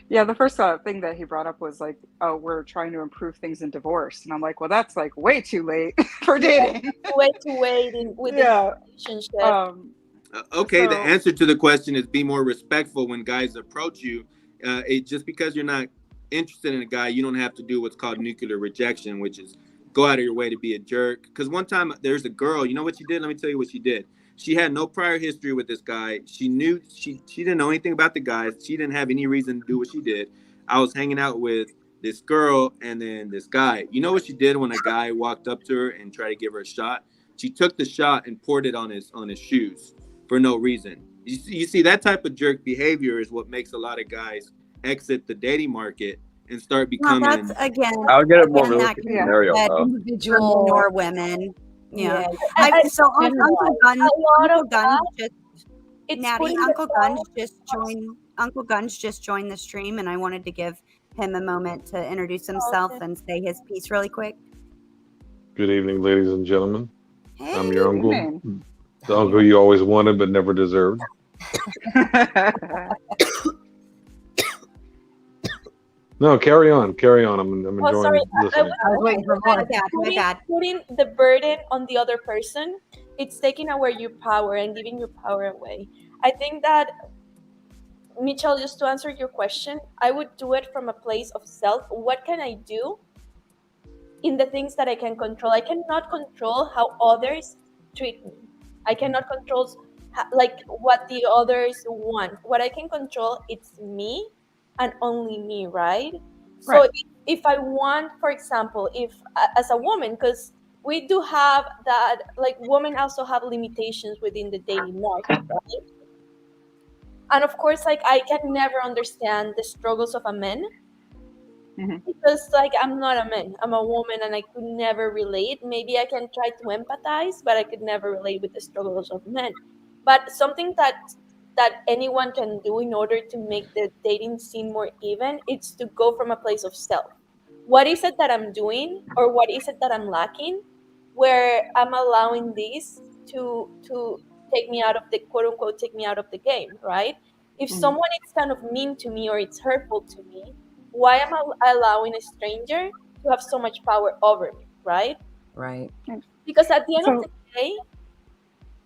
[SPEAKER 18] Yeah, the first thing that he brought up was like, oh, we're trying to improve things in divorce. And I'm like, well, that's like way too late for dating.
[SPEAKER 16] Way too late with the relationship.
[SPEAKER 2] Okay, the answer to the question is be more respectful when guys approach you. Just because you're not interested in a guy, you don't have to do what's called nuclear rejection, which is go out of your way to be a jerk. Because one time there's a girl, you know what she did? Let me tell you what she did. She had no prior history with this guy. She knew she didn't know anything about the guys. She didn't have any reason to do what she did. I was hanging out with this girl and then this guy. You know what she did when a guy walked up to her and tried to give her a shot? She took the shot and poured it on his shoes for no reason. You see, that type of jerk behavior is what makes a lot of guys exit the dating market and start becoming.
[SPEAKER 1] Well, that's again.
[SPEAKER 17] I'll get a more
[SPEAKER 1] that
[SPEAKER 17] realistic scenario.
[SPEAKER 1] individual or women. Yeah.
[SPEAKER 16] Yeah.
[SPEAKER 1] So Uncle Gun just
[SPEAKER 16] it's
[SPEAKER 1] Natty,
[SPEAKER 16] putting
[SPEAKER 1] Uncle
[SPEAKER 16] the
[SPEAKER 1] Gun's just joined. Uncle Gun's just joined the stream, and I wanted to give him a moment to introduce himself and say his piece really quick.
[SPEAKER 19] Good evening, ladies and gentlemen. I'm your uncle,
[SPEAKER 18] evening.
[SPEAKER 19] the uncle you always wanted but never deserved. No, carry on. I'm enjoying listening.
[SPEAKER 16] I was waiting for more. Putting the burden on the other person, it's taking away your power and giving your power away. I think that, Michelle, just to answer your question, I would do it from a place of self. What can I do in the things that I can control? I cannot control how others treat me. I cannot control like what the others want. What I can control, it's me and only me, right? So if I want, for example, if as a woman, because we do have that, like women also have limitations within the dating market, right? And of course, like I can never understand the struggles of a man because like I'm not a man, I'm a woman, and I could never relate. Maybe I can try to empathize, but I could never relate with the struggles of men. But something that anyone can do in order to make the dating scene more even, it's to go from a place of self. What is it that I'm doing, or what is it that I'm lacking, where I'm allowing this to take me out of the quote unquote take me out of the game, right? If someone is kind of mean to me or it's hurtful to me, why am I allowing a stranger to have so much power over me, right?
[SPEAKER 15] Right.
[SPEAKER 16] Because at the end of the day,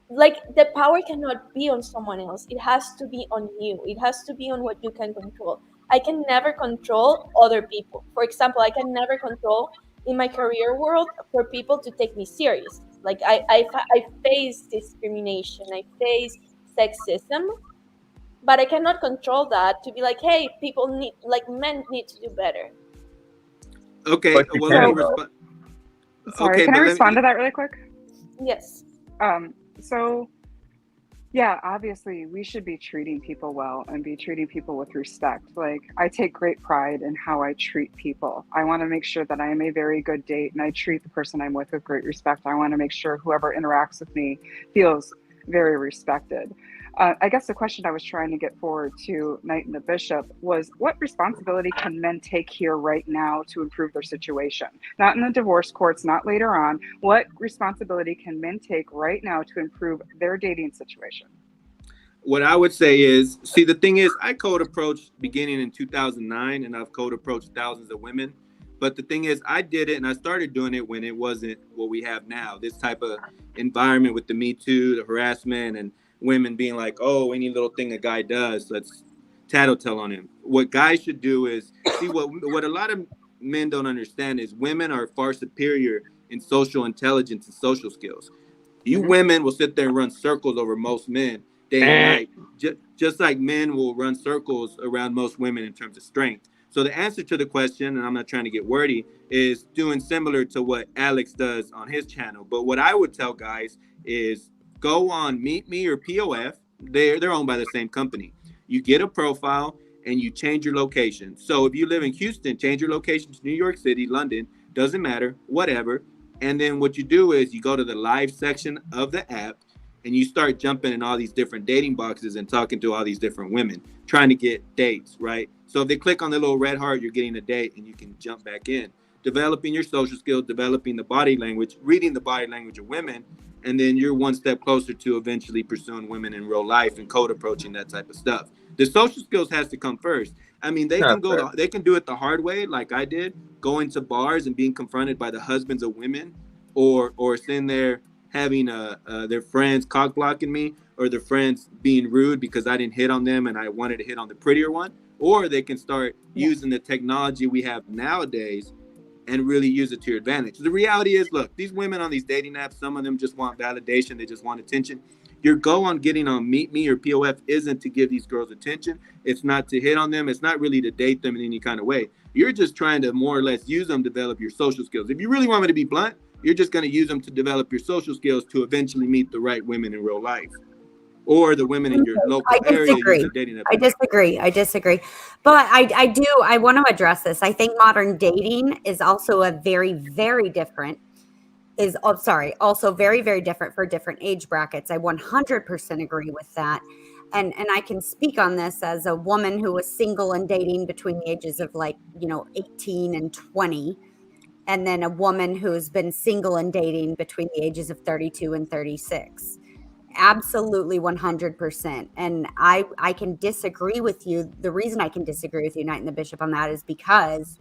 [SPEAKER 16] like the power cannot be on someone else. It has to be on you. It has to be on what you can control. I can never control other people. For example, I can never control in my career world for people to take me serious. Like I face discrimination, I face sexism, but I cannot control that to be like, hey, people need, like, men need to do better.
[SPEAKER 2] Okay,
[SPEAKER 17] But you
[SPEAKER 2] well, let me
[SPEAKER 17] can, though.
[SPEAKER 2] respond.
[SPEAKER 18] Sorry,
[SPEAKER 2] Okay,
[SPEAKER 18] can I
[SPEAKER 2] but
[SPEAKER 18] respond to that really quick?
[SPEAKER 16] Yes.
[SPEAKER 18] So yeah, obviously we should be treating people well and be treating people with respect. Like, I take great pride in how I treat people. I want to make sure that I am a very good date and I treat the person I'm with great respect. I want to make sure whoever interacts with me feels very respected. I guess the question I was trying to get forward to Knight and the Bishop was, what responsibility can men take here right now to improve their situation? Not in the divorce courts, not later on. What responsibility can men take right now to improve their dating situation?
[SPEAKER 2] what I would say is, see, the thing is, I code approached beginning in 2009, and I've code approached thousands of women. But the thing is, I did it, and I started doing it when it wasn't what we have now. This type of environment with the Me Too, the harassment, and women being like, "Oh, any little thing a guy does, let's tattletale on him." What guys should do is see what a lot of men don't understand is women are far superior in social intelligence and social skills. You women will sit there and run circles over most men day and night, just like men will run circles around most women in terms of strength. So the answer to the question, and I'm not trying to get wordy, is doing similar to what Alex does on his channel. But what I would tell guys is go on Meet Me or POF. They're owned by the same company. You get a profile and you change your location. So if you live in Houston, change your location to New York City, London, doesn't matter, whatever. And then what you do is you go to the live section of the app and you start jumping in all these different dating boxes and talking to all these different women, trying to get dates, right? So if they click on the little red heart, you're getting a date and you can jump back in. Developing your social skills, developing the body language, reading the body language of women, and then you're one step closer to eventually pursuing women in real life and code approaching that type of stuff. The social skills has to come first. I mean, they can they can do it the hard way, like I did, going to bars and being confronted by the husbands of women, or sitting there having their friends cock blocking me, or their friends being rude because I didn't hit on them and I wanted to hit on the prettier one. Or they can start using the technology we have nowadays and really use it to your advantage. The reality is, look, these women on these dating apps, some of them just want validation. They just want attention. Your goal on getting on Meet Me or POF isn't to give these girls attention. It's not to hit on them. It's not really to date them in any kind of way. You're just trying to more or less use them to develop your social skills. If you really want me to be blunt, you're just going to use them to develop your social skills to eventually meet the right women in real life, or the women in your local area.
[SPEAKER 1] I disagree. But I want to address this. I think modern dating is also a very, very different also very, very different for different age brackets. I 100% agree with that. And I can speak on this as a woman who was single and dating between the ages of 18 and 20. And then a woman who's been single and dating between the ages of 32 and 36. Absolutely 100%. And I can disagree with you. The reason I can disagree with you, Knight and the Bishop, on that is because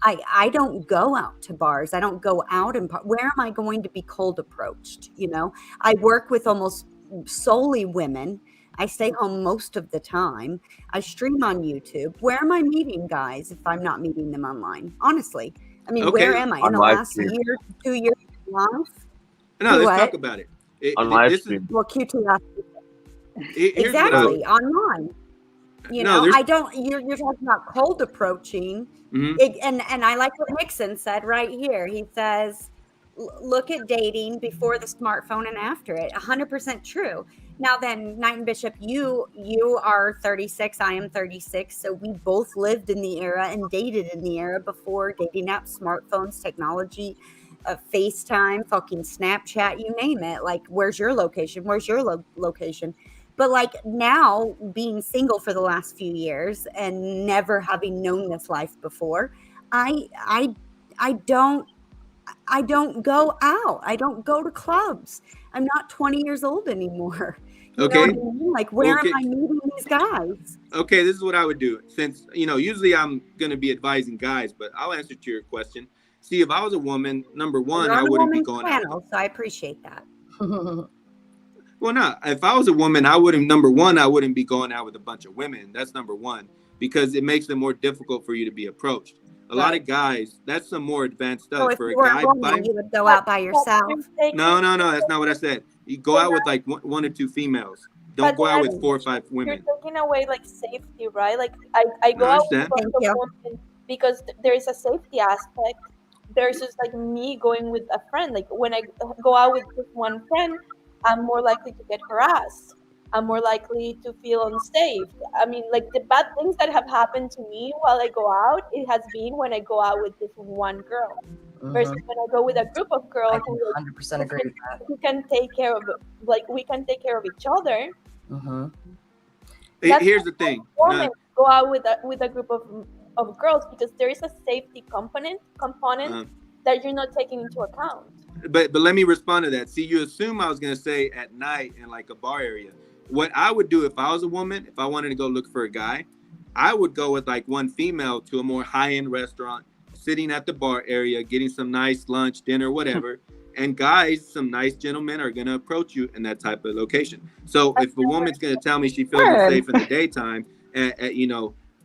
[SPEAKER 1] I don't go out to bars. I don't go out and where am I going to be cold approached? I work with almost solely women. I stay home most of the time. I stream on YouTube. Where am I meeting guys if I'm not meeting them online? Honestly. I mean, where am I? In the last year, 2 years of life?
[SPEAKER 2] No, let's talk about it.
[SPEAKER 17] On live stream.
[SPEAKER 1] Well, Q2 last exactly, online. I don't, you're talking about cold approaching. And I like what Nixon said right here. He says, look at dating before the smartphone and after it. 100% true. Now then, Knight and Bishop, you are 36. I am 36. So we both lived in the era and dated in the era before dating apps, smartphones, technology, FaceTime, fucking Snapchat, you name it. Like, where's your location? Where's your location? But now, being single for the last few years and never having known this life before, I don't go out. I don't go to clubs. I'm not 20 years old anymore. You know what I mean? Where am I meeting these guys?
[SPEAKER 2] Okay, this is what I would do. Since, usually I'm going to be advising guys, but I'll answer to your question. See, if I was a woman, number one, I wouldn't be going
[SPEAKER 1] out. So I appreciate that.
[SPEAKER 2] Well, no. If I was a woman, I wouldn't. Number one, I wouldn't be going out with a bunch of women. That's number one, because it makes it more difficult for you to be approached. A lot of guys, that's some more advanced
[SPEAKER 1] So
[SPEAKER 2] stuff
[SPEAKER 1] if
[SPEAKER 2] for
[SPEAKER 1] you
[SPEAKER 2] a
[SPEAKER 1] were
[SPEAKER 2] guy.
[SPEAKER 1] a woman, you would go out by yourself.
[SPEAKER 2] No, that's not what I said. You go out with like one or two females. Don't go out with 4 or 5
[SPEAKER 16] You're
[SPEAKER 2] women.
[SPEAKER 16] taking away like safety, right? Like I
[SPEAKER 2] No,
[SPEAKER 16] go
[SPEAKER 2] I
[SPEAKER 16] out with
[SPEAKER 2] understand.
[SPEAKER 16] a bunch of women because there is a safety aspect versus like me going with a friend. Like when I go out with just one friend, I'm more likely to get harassed. I'm more likely to feel unsafe. I mean, like the bad things that have happened to me while I go out, it has been when I go out with just one girl. Versus when I go with a group of girls
[SPEAKER 15] I can 100% agree with that.
[SPEAKER 16] who can take care of, like we can take care of each other.
[SPEAKER 2] Here's the thing.
[SPEAKER 16] Women go out with a group of girls because there is a safety component that you're not taking into account.
[SPEAKER 2] But let me respond to that. See, you assume I was gonna say at night in like a bar area. What I would do if I was a woman, if I wanted to go look for a guy, I would go with like one female to a more high-end restaurant, sitting at the bar area, getting some nice lunch, dinner, whatever. And guys, some nice gentlemen are gonna approach you in that type of location. So if a woman's gonna tell me she feels unsafe in the daytime at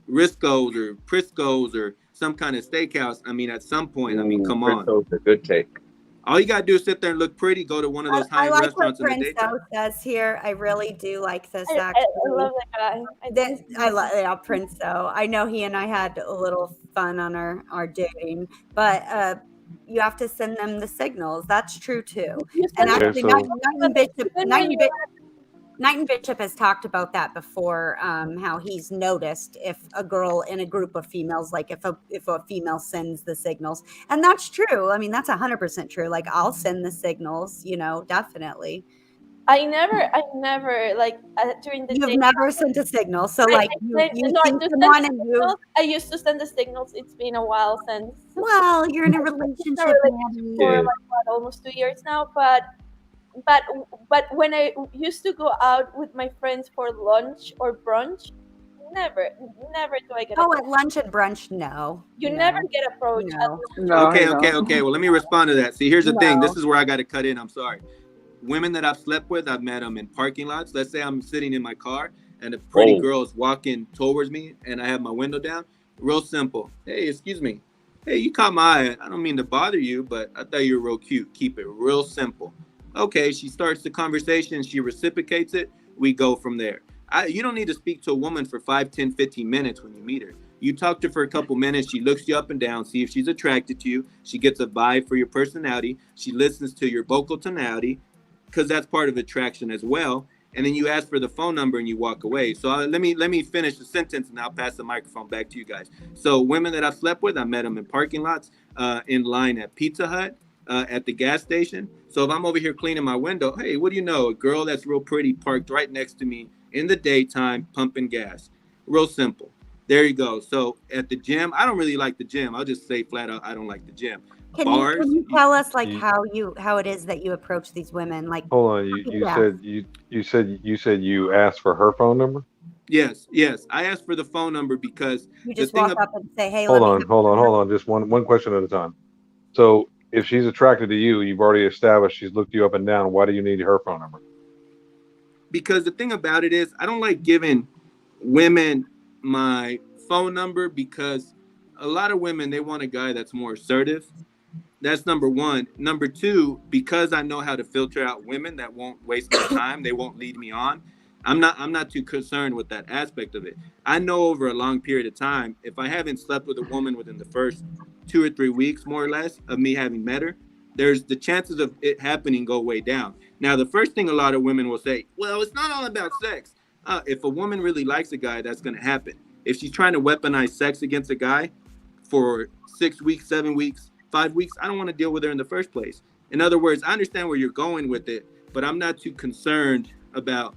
[SPEAKER 2] Risco's or Prisco's or some kind of steakhouse, I mean, at some point, I mean, come on.
[SPEAKER 17] Prisco's a good take.
[SPEAKER 2] All you gotta do is sit there and look pretty. Go to one of those
[SPEAKER 1] I
[SPEAKER 2] high-end
[SPEAKER 1] like
[SPEAKER 2] restaurants
[SPEAKER 1] what
[SPEAKER 2] in the
[SPEAKER 1] Prince
[SPEAKER 2] daytime.
[SPEAKER 1] says here. I really do like this.
[SPEAKER 16] I
[SPEAKER 1] Actually,
[SPEAKER 16] love that guy.
[SPEAKER 1] I love Prince. So I know he and I had a little fun on our dating, but you have to send them the signals. That's true too. And actually, Knight and Bishop has talked about that before. How he's noticed if a girl in a group of females, like if a female sends the signals, and that's true. I mean, that's 100% true. Like I'll send the signals, definitely.
[SPEAKER 16] I never like during the day.
[SPEAKER 1] You've never sent a signal, so like
[SPEAKER 16] I used to send the signals. It's been a while since.
[SPEAKER 1] Well, you're in a relationship
[SPEAKER 16] for like almost 2 years now, but when I used to go out with my friends for lunch or brunch, never do I get.
[SPEAKER 1] At lunch and brunch, no.
[SPEAKER 16] You never get approached.
[SPEAKER 2] Okay. Well, let me respond to that. See, here's the thing. This is where I got to cut in. I'm sorry. Women that I've slept with, I've met them in parking lots. Let's say I'm sitting in my car and a pretty girl is walking towards me and I have my window down. Real simple. Hey, excuse me. Hey, you caught my eye. I don't mean to bother you, but I thought you were real cute. Keep it real simple. Okay, she starts the conversation. She reciprocates it. We go from there. You don't need to speak to a woman for 5, 10, 15 minutes when you meet her. You talk to her for a couple minutes. She looks you up and down, see if she's attracted to you. She gets a vibe for your personality. She listens to your vocal tonality, because that's part of attraction as well. And then you ask for the phone number and you walk away. So let me finish the sentence and I'll pass the microphone back to you guys. So women that I've slept with, I met them in parking lots, in line at Pizza Hut, at the gas station. So if I'm over here cleaning my window, hey, what do you know? A girl that's real pretty parked right next to me in the daytime pumping gas. Real simple. There you go. So at the gym, I don't really like the gym. I'll just say flat out, I don't like the gym.
[SPEAKER 1] Can you tell us like how it is that you approach these women? Like,
[SPEAKER 19] hold on, you said you asked for her phone number?
[SPEAKER 2] Yes. I asked for the phone number because
[SPEAKER 1] you just walk up and say, hey,
[SPEAKER 19] hold on. Just one question at a time. So if she's attracted to you, you've already established she's looked you up and down. Why do you need her phone number?
[SPEAKER 2] Because the thing about it is, I don't like giving women my phone number because a lot of women, they want a guy that's more assertive. That's number one. Number two, because I know how to filter out women that won't waste my time, they won't lead me on. I'm not too concerned with that aspect of it. I know over a long period of time, if I haven't slept with a woman within the first 2 or 3 weeks, more or less, of me having met her, there's the chances of it happening go way down. Now, the first thing a lot of women will say, well, it's not all about sex. If a woman really likes a guy, that's going to happen. If she's trying to weaponize sex against a guy for 6 weeks, 7 weeks, 5 weeks, I don't want to deal with her in the first place. In other words, I understand where you're going with it, but I'm not too concerned about,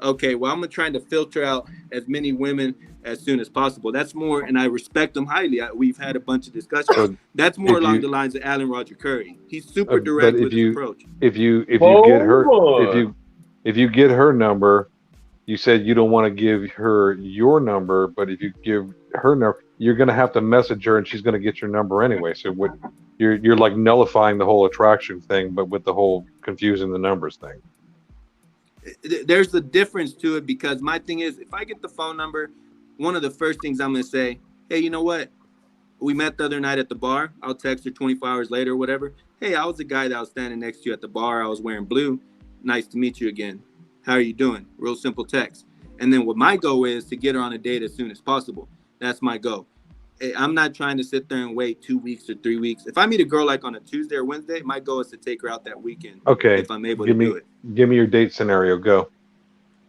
[SPEAKER 2] okay, well, I'm trying to filter out as many women as soon as possible. That's more, and I respect them highly. We've had a bunch of discussions.
[SPEAKER 19] So
[SPEAKER 2] that's more along the lines of Alan Roger Curry. He's super direct with his approach.
[SPEAKER 19] If you get her number, you said you don't want to give her your number, but if you give her number, you're going to have to message her and she's going to get your number anyway. So you're like nullifying the whole attraction thing, but with the whole confusing the numbers thing.
[SPEAKER 2] There's a difference to it, because my thing is, if I get the phone number, one of the first things I'm going to say, hey, you know what? We met the other night at the bar. I'll text her 24 hours later or whatever. Hey, I was the guy that was standing next to you at the bar. I was wearing blue. Nice to meet you again. How are you doing? Real simple text. And then what my goal is to get her on a date as soon as possible. That's my goal. I'm not trying to sit there and wait 2 weeks or 3 weeks. If I meet a girl like on a Tuesday or Wednesday, my goal is to take her out that weekend
[SPEAKER 19] Okay.
[SPEAKER 2] if I'm able to do it.
[SPEAKER 19] Give me your date scenario. Go.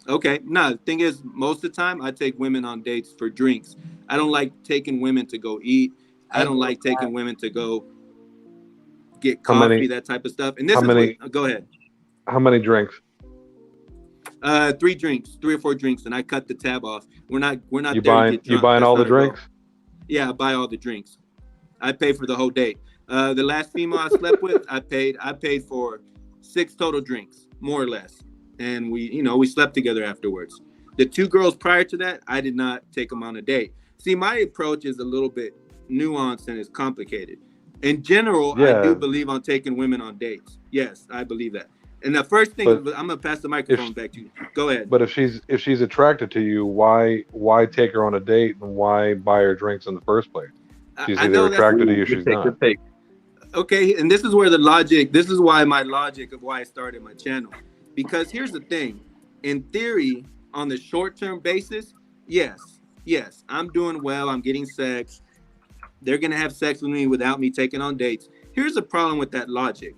[SPEAKER 2] Okay. No, the thing is, most of the time I take women on dates for drinks. I don't like taking women to go eat. I don't like taking women to go get coffee, that type of stuff. And this is what, go ahead.
[SPEAKER 19] How many drinks?
[SPEAKER 2] 3 drinks, 3 or 4 drinks, and I cut the tab off. We're not
[SPEAKER 19] You
[SPEAKER 2] there to
[SPEAKER 19] buying
[SPEAKER 2] get drunk.
[SPEAKER 19] all
[SPEAKER 2] That's
[SPEAKER 19] the
[SPEAKER 2] not our goal.
[SPEAKER 19] drinks?
[SPEAKER 2] Yeah, I buy all the drinks. I pay for the whole date. The last female I slept with, I paid for 6 total drinks, more or less. And we slept together afterwards. The 2 girls prior to that, I did not take them on a date. See, my approach is a little bit nuanced and it's complicated. In general, I do believe on taking women on dates. Yes, I believe that. And the first thing, I'm gonna pass the microphone back to you. Go ahead.
[SPEAKER 19] But if she's attracted to you, why take her on a date and why buy her drinks in the first place? She's either attracted to you or she's not.
[SPEAKER 2] Okay, and this is where this is why my logic of why I started my channel. Because here's the thing. In theory, on the short-term basis, yes, I'm doing well. I'm getting sex. They're going to have sex with me without me taking on dates. Here's the problem with that logic.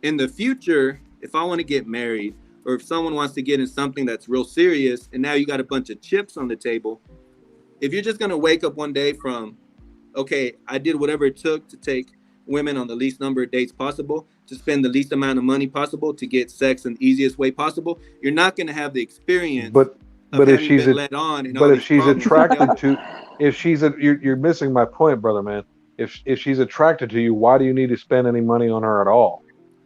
[SPEAKER 2] In the future, if I want to get married, or if someone wants to get in something that's real serious, and now you got a bunch of chips on the table, if you're just going to wake up one day from, okay, I did whatever it took to take women on the least number of dates possible, to spend the least amount of money possible, to get sex in the easiest way possible, you're not going to have the experience
[SPEAKER 19] But if she's
[SPEAKER 2] led on. And
[SPEAKER 19] but if she's attracted to, you're missing my point, brother man. If she's attracted to you, why do you need to spend any money on her at all?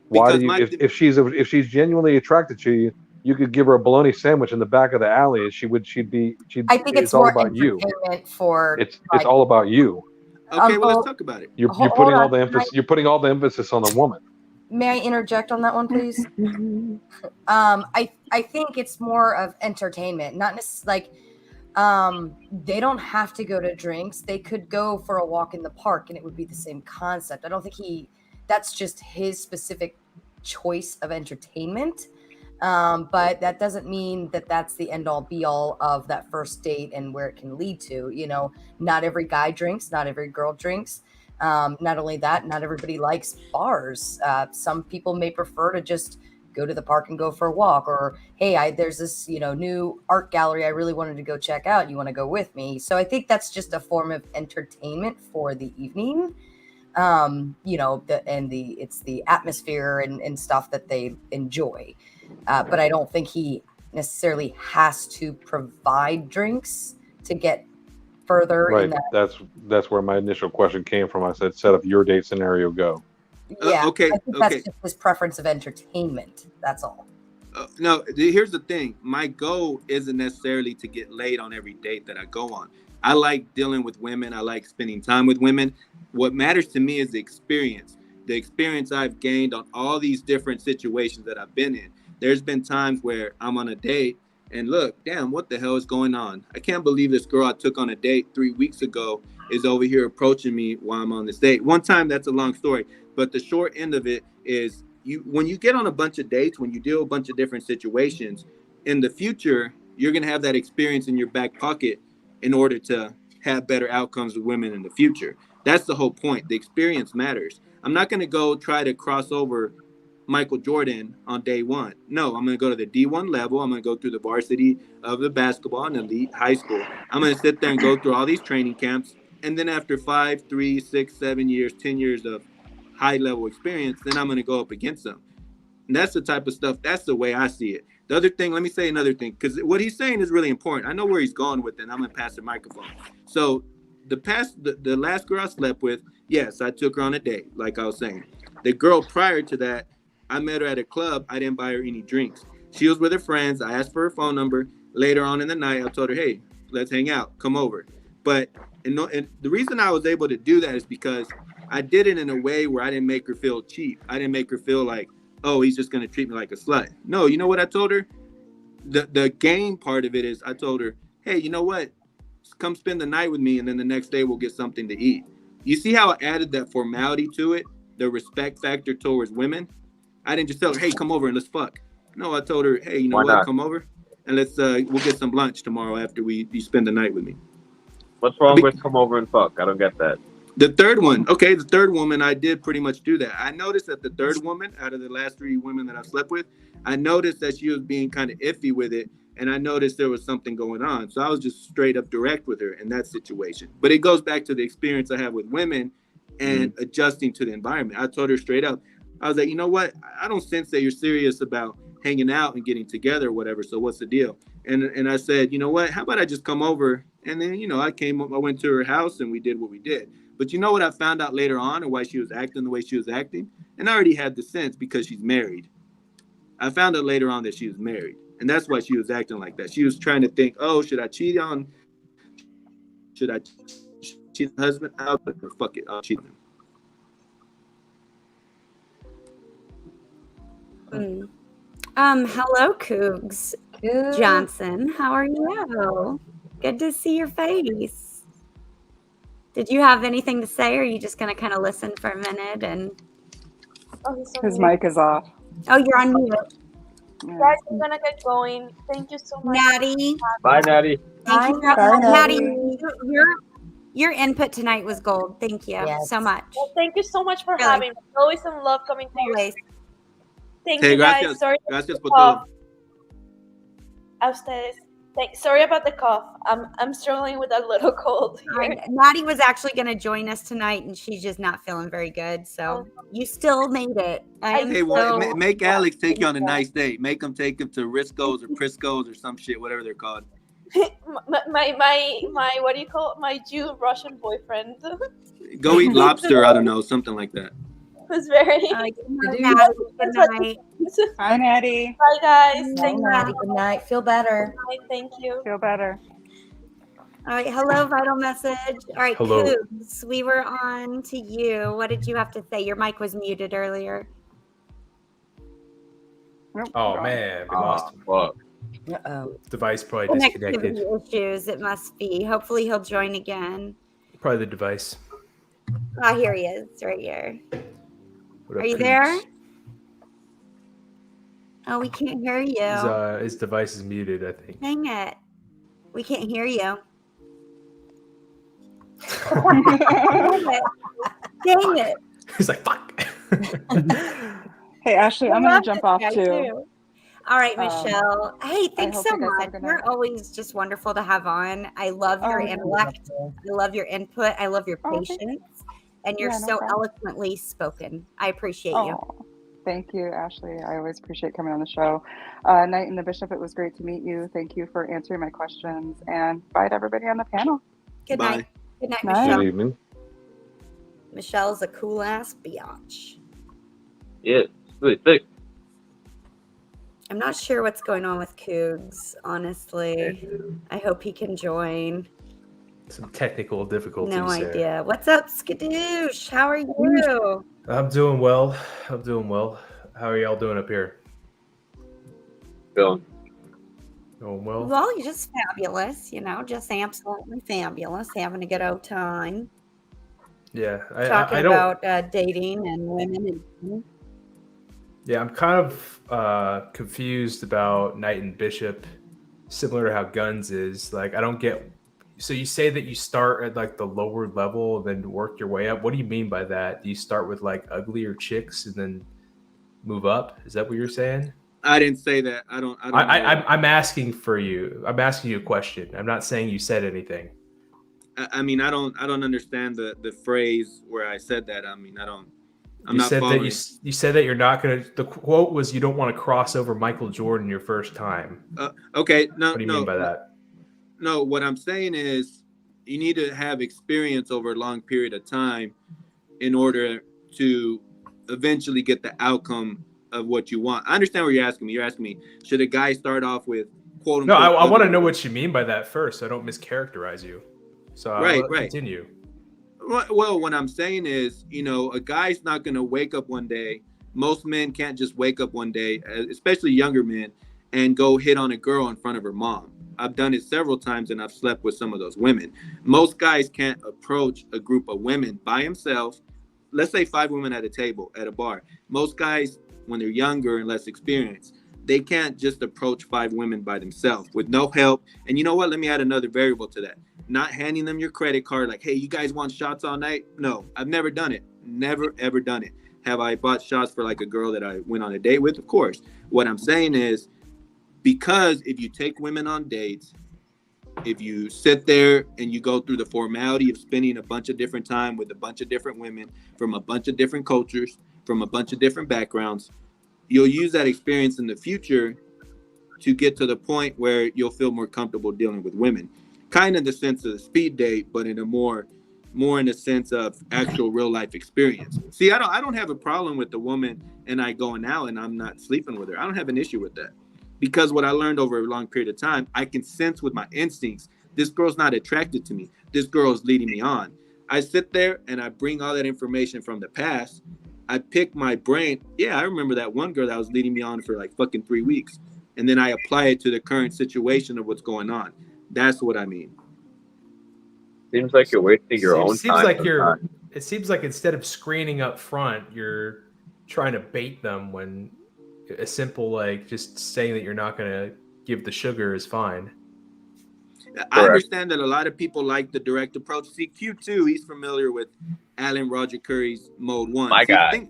[SPEAKER 19] Why do you? If she's genuinely attracted to you, you could give her a bologna sandwich in the back of the alley, and she'd
[SPEAKER 15] I think it's
[SPEAKER 19] all
[SPEAKER 15] more
[SPEAKER 19] about you.
[SPEAKER 15] entertainment for.
[SPEAKER 19] It's all about you.
[SPEAKER 2] Okay, well, let's talk about it.
[SPEAKER 19] You're putting all the emphasis. You're putting all the emphasis on the woman.
[SPEAKER 15] May I interject on that one, please? I think it's more of entertainment, not necessarily they don't have to go to drinks. They could go for a walk in the park, and it would be the same concept. I don't think that's just his specific choice of entertainment. But that doesn't mean that that's the end all be all of that first date and where it can lead to. Not every guy drinks, not every girl drinks. Not only that, not everybody likes bars. Some people may prefer to just go to the park and go for a walk, or hey, there's this new art gallery I really wanted to go check out. You want to go with me? So I think that's just a form of entertainment for the evening. It's the atmosphere and stuff that they enjoy. But I don't think he necessarily has to provide drinks to get further.
[SPEAKER 19] Right.
[SPEAKER 15] In that.
[SPEAKER 19] That's where my initial question came from. I said, set up your date scenario. Go.
[SPEAKER 15] Yeah.
[SPEAKER 2] Okay.
[SPEAKER 15] I think that's just his preference of entertainment. That's all.
[SPEAKER 2] No, here's the thing. My goal isn't necessarily to get laid on every date that I go on. I like dealing with women. I like spending time with women. What matters to me is the experience I've gained on all these different situations that I've been in. There's been times where I'm on a date and look, damn, what the hell is going on? I can't believe this girl I took on a date 3 weeks ago is over here approaching me while I'm on this date. One time, that's a long story, but the short end of it is when you get on a bunch of dates, when you deal with a bunch of different situations, in the future, you're going to have that experience in your back pocket in order to have better outcomes with women in the future. That's the whole point. The experience matters. I'm not going to go try to cross over Michael Jordan on day one. No, I'm going to go to the D1 level. I'm going to go through the varsity of the basketball and elite high school. I'm going to sit there and go through all these training camps. And then after 5, 3, 6, 7 years, 10 years of high level experience, then I'm going to go up against them. And that's the type of stuff. That's the way I see it. The other thing, let me say another thing, because what he's saying is really important. I know where he's going with it, and I'm going to pass the microphone. So the last girl I slept with, yes, I took her on a date, like I was saying. The girl prior to that, I met her at a club. I didn't buy her any drinks. She was with her friends. I asked for her phone number. Later on in the night, I told her, hey, let's hang out. Come over. But and the reason I was able to do that is because I did it in a way where I didn't make her feel cheap. I didn't make her feel like, oh, he's just gonna treat me like a slut. No, you know what I told her? The game part of it is I told her, hey, you know what? Come spend the night with me, and then the next day we'll get something to eat. You see how I added that formality to it, the respect factor towards women? I didn't just tell her, hey, come over and let's fuck. No, I told her, hey, you know
[SPEAKER 17] Why
[SPEAKER 2] what?
[SPEAKER 17] not?
[SPEAKER 2] Come over and we'll get some lunch tomorrow after you spend the night with me.
[SPEAKER 17] What's wrong with come over and fuck? I don't get that.
[SPEAKER 2] The third one, okay, the third woman, I did pretty much do that. I noticed that the third woman, out of the last 3 women that I've slept with, I noticed that she was being kind of iffy with it, and I noticed there was something going on. So I was just straight up direct with her in that situation. But it goes back to the experience I have with women and adjusting to the environment. I told her straight up, I was like, you know what? I don't sense that you're serious about hanging out and getting together or whatever. So what's the deal? And I said, you know what? How about I just come over? And then, I went to her house and we did what we did. But you know what I found out later on and why she was acting the way she was acting? And I already had the sense because she's married. I found out later on that she was married. And that's why she was acting like that. She was trying to think, oh, should I cheat the husband out? Or fuck it, I'll cheat on him.
[SPEAKER 1] Hello, Cougs. Johnson, how are you? Good to see your face. Did you have anything to say, or are you just going to kind of listen for a minute? And
[SPEAKER 18] His mic is off.
[SPEAKER 1] Oh, you're on mute.
[SPEAKER 16] Guys, I'm gonna get going. Thank you so much.
[SPEAKER 1] Natty.
[SPEAKER 17] Bye, Natty.
[SPEAKER 1] Thank you.
[SPEAKER 18] Bye,
[SPEAKER 1] Natty, your input tonight was gold. Thank you so much.
[SPEAKER 16] Well, thank you so much for having me. Always some love coming to you. Thank
[SPEAKER 2] Hey,
[SPEAKER 16] you guys.
[SPEAKER 2] gracias.
[SPEAKER 16] Sorry.
[SPEAKER 2] Gracias por todo.
[SPEAKER 16] A ustedes. Sorry about the cough. I'm struggling with a little cold here.
[SPEAKER 1] Natty was actually going to join us tonight, and she's just not feeling very good. So you still made it.
[SPEAKER 2] Make Alex take you on a nice date. Make him take him to Risco's or Prisco's or some shit, whatever they're called.
[SPEAKER 16] my what do you call it? My Jew Russian boyfriend.
[SPEAKER 2] Go eat lobster. I don't know, something like that.
[SPEAKER 16] Was very.
[SPEAKER 1] Good night.
[SPEAKER 18] Hi, Natty.
[SPEAKER 16] Bye, guys.
[SPEAKER 15] Thank you. Good night. Feel better.
[SPEAKER 16] Bye, thank you.
[SPEAKER 18] Feel better.
[SPEAKER 1] All right. Hello, Vital Message. All right,
[SPEAKER 20] Hello.
[SPEAKER 1] Cougs, we were on to you. What did you have to say? Your mic was muted earlier.
[SPEAKER 20] Oh man, we lost him.
[SPEAKER 1] Uh-oh.
[SPEAKER 20] Device probably disconnected.
[SPEAKER 1] Connectivity issues, it must be. Hopefully he'll join again.
[SPEAKER 20] Probably the device.
[SPEAKER 1] Oh, here he is, right here.
[SPEAKER 20] What up,
[SPEAKER 1] Are you
[SPEAKER 20] Cougs?
[SPEAKER 1] there? Oh, we can't hear you.
[SPEAKER 20] His device is muted, I think.
[SPEAKER 1] Dang it. We can't hear you. Dang it.
[SPEAKER 20] He's like, fuck.
[SPEAKER 18] Hey, Ashley, I'm going to jump off too.
[SPEAKER 1] All right, Michelle. Hey, thanks
[SPEAKER 18] hope
[SPEAKER 1] so
[SPEAKER 18] you guys
[SPEAKER 1] much.
[SPEAKER 18] have a good
[SPEAKER 1] You're
[SPEAKER 18] night.
[SPEAKER 1] always just wonderful to have on. I love your intellect. I love your input. I love your
[SPEAKER 18] thanks.
[SPEAKER 1] patience. And you're
[SPEAKER 18] Yeah, no
[SPEAKER 1] so
[SPEAKER 18] problem.
[SPEAKER 1] eloquently spoken. I appreciate you.
[SPEAKER 18] Thank you, Ashley. I always appreciate coming on the show. Knight and the Bishop, it was great to meet you. Thank you for answering my questions. And bye to everybody on the panel.
[SPEAKER 1] Good night. Good night,
[SPEAKER 18] Night.
[SPEAKER 1] Michelle.
[SPEAKER 19] Good evening.
[SPEAKER 1] Michelle's a cool ass biatch.
[SPEAKER 17] Yeah, it's really thick.
[SPEAKER 1] I'm not sure what's going on with Cougs, honestly. I hope he can join.
[SPEAKER 20] Some technical difficulties
[SPEAKER 1] No
[SPEAKER 20] there.
[SPEAKER 1] idea. What's up, Skadoosh? How are you?
[SPEAKER 20] I'm doing well. How are y'all doing up here?
[SPEAKER 17] Doing
[SPEAKER 20] well.
[SPEAKER 1] Well, you're just fabulous, just absolutely fabulous, having a good old time.
[SPEAKER 20] Yeah,
[SPEAKER 1] Talking
[SPEAKER 20] I don't.
[SPEAKER 1] about dating and women. And
[SPEAKER 20] Yeah, I'm kind of confused about Knight and Bishop, similar to how Guns is. Like, I don't get. So you say that you start at like the lower level, then work your way up. What do you mean by that? Do you start with like uglier chicks and then move up? Is that what you're saying?
[SPEAKER 2] I didn't say that. I don't.
[SPEAKER 20] I'm asking for you. I'm asking you a question. I'm not saying you said anything.
[SPEAKER 2] I mean, I don't understand the phrase where I said that. I mean, I don't. I'm
[SPEAKER 20] You
[SPEAKER 2] not
[SPEAKER 20] said
[SPEAKER 2] following.
[SPEAKER 20] that you said that you're not gonna. The quote was, "You don't want to cross over Michael Jordan your first time."
[SPEAKER 2] Okay, no.
[SPEAKER 20] What do you mean by that?
[SPEAKER 2] No, what I'm saying is you need to have experience over a long period of time in order to eventually get the outcome of what you want. I understand what you're asking me. You're asking me, should a guy start off with quote
[SPEAKER 20] No,
[SPEAKER 2] unquote?
[SPEAKER 20] I want to know what you mean by that first, so I don't mischaracterize you. So
[SPEAKER 2] Right.
[SPEAKER 20] Continue.
[SPEAKER 2] Well, what I'm saying is, a guy's not going to wake up one day Most men can't just wake up one day, especially younger men, and go hit on a girl in front of her mom. I've done it several times, and I've slept with some of those women. Most guys can't approach a group of women by himself. Let's say 5 women at a table at a bar. Most guys, when they're younger and less experienced, they can't just approach 5 women by themselves with no help. And you know what? Let me add another variable to that. Not handing them your credit card like, hey, you guys want shots all night? No, I've never done it. Never, ever done it. Have I bought shots for like a girl that I went on a date with? Of course. What I'm saying is, because if you take women on dates, if you sit there and you go through the formality of spending a bunch of different time with a bunch of different women from a bunch of different cultures, from a bunch of different backgrounds, you'll use that experience in the future to get to the point where you'll feel more comfortable dealing with women. Kind of the sense of the speed date, but in a more in the sense of actual real life experience. See, I don't have a problem with the woman and I going out and I'm not sleeping with her. I don't have an issue with that. Because what I learned over a long period of time, I can sense with my instincts, this girl's not attracted to me. This girl is leading me on. I sit there and I bring all that information from the past. I pick my brain. Yeah, I remember that one girl that was leading me on for like fucking 3 weeks. And then I apply it to the current situation of what's going on. That's what I mean.
[SPEAKER 17] Seems like you're wasting your own
[SPEAKER 20] Seems
[SPEAKER 17] time.
[SPEAKER 20] like it seems like instead of screening up front, you're trying to bait them when a simple, like, just saying that you're not going to give the sugar is fine.
[SPEAKER 2] I understand that a lot of people like the direct approach. See, Q2, he's familiar with Alan Roger Curry's Mode 1.
[SPEAKER 17] My guy.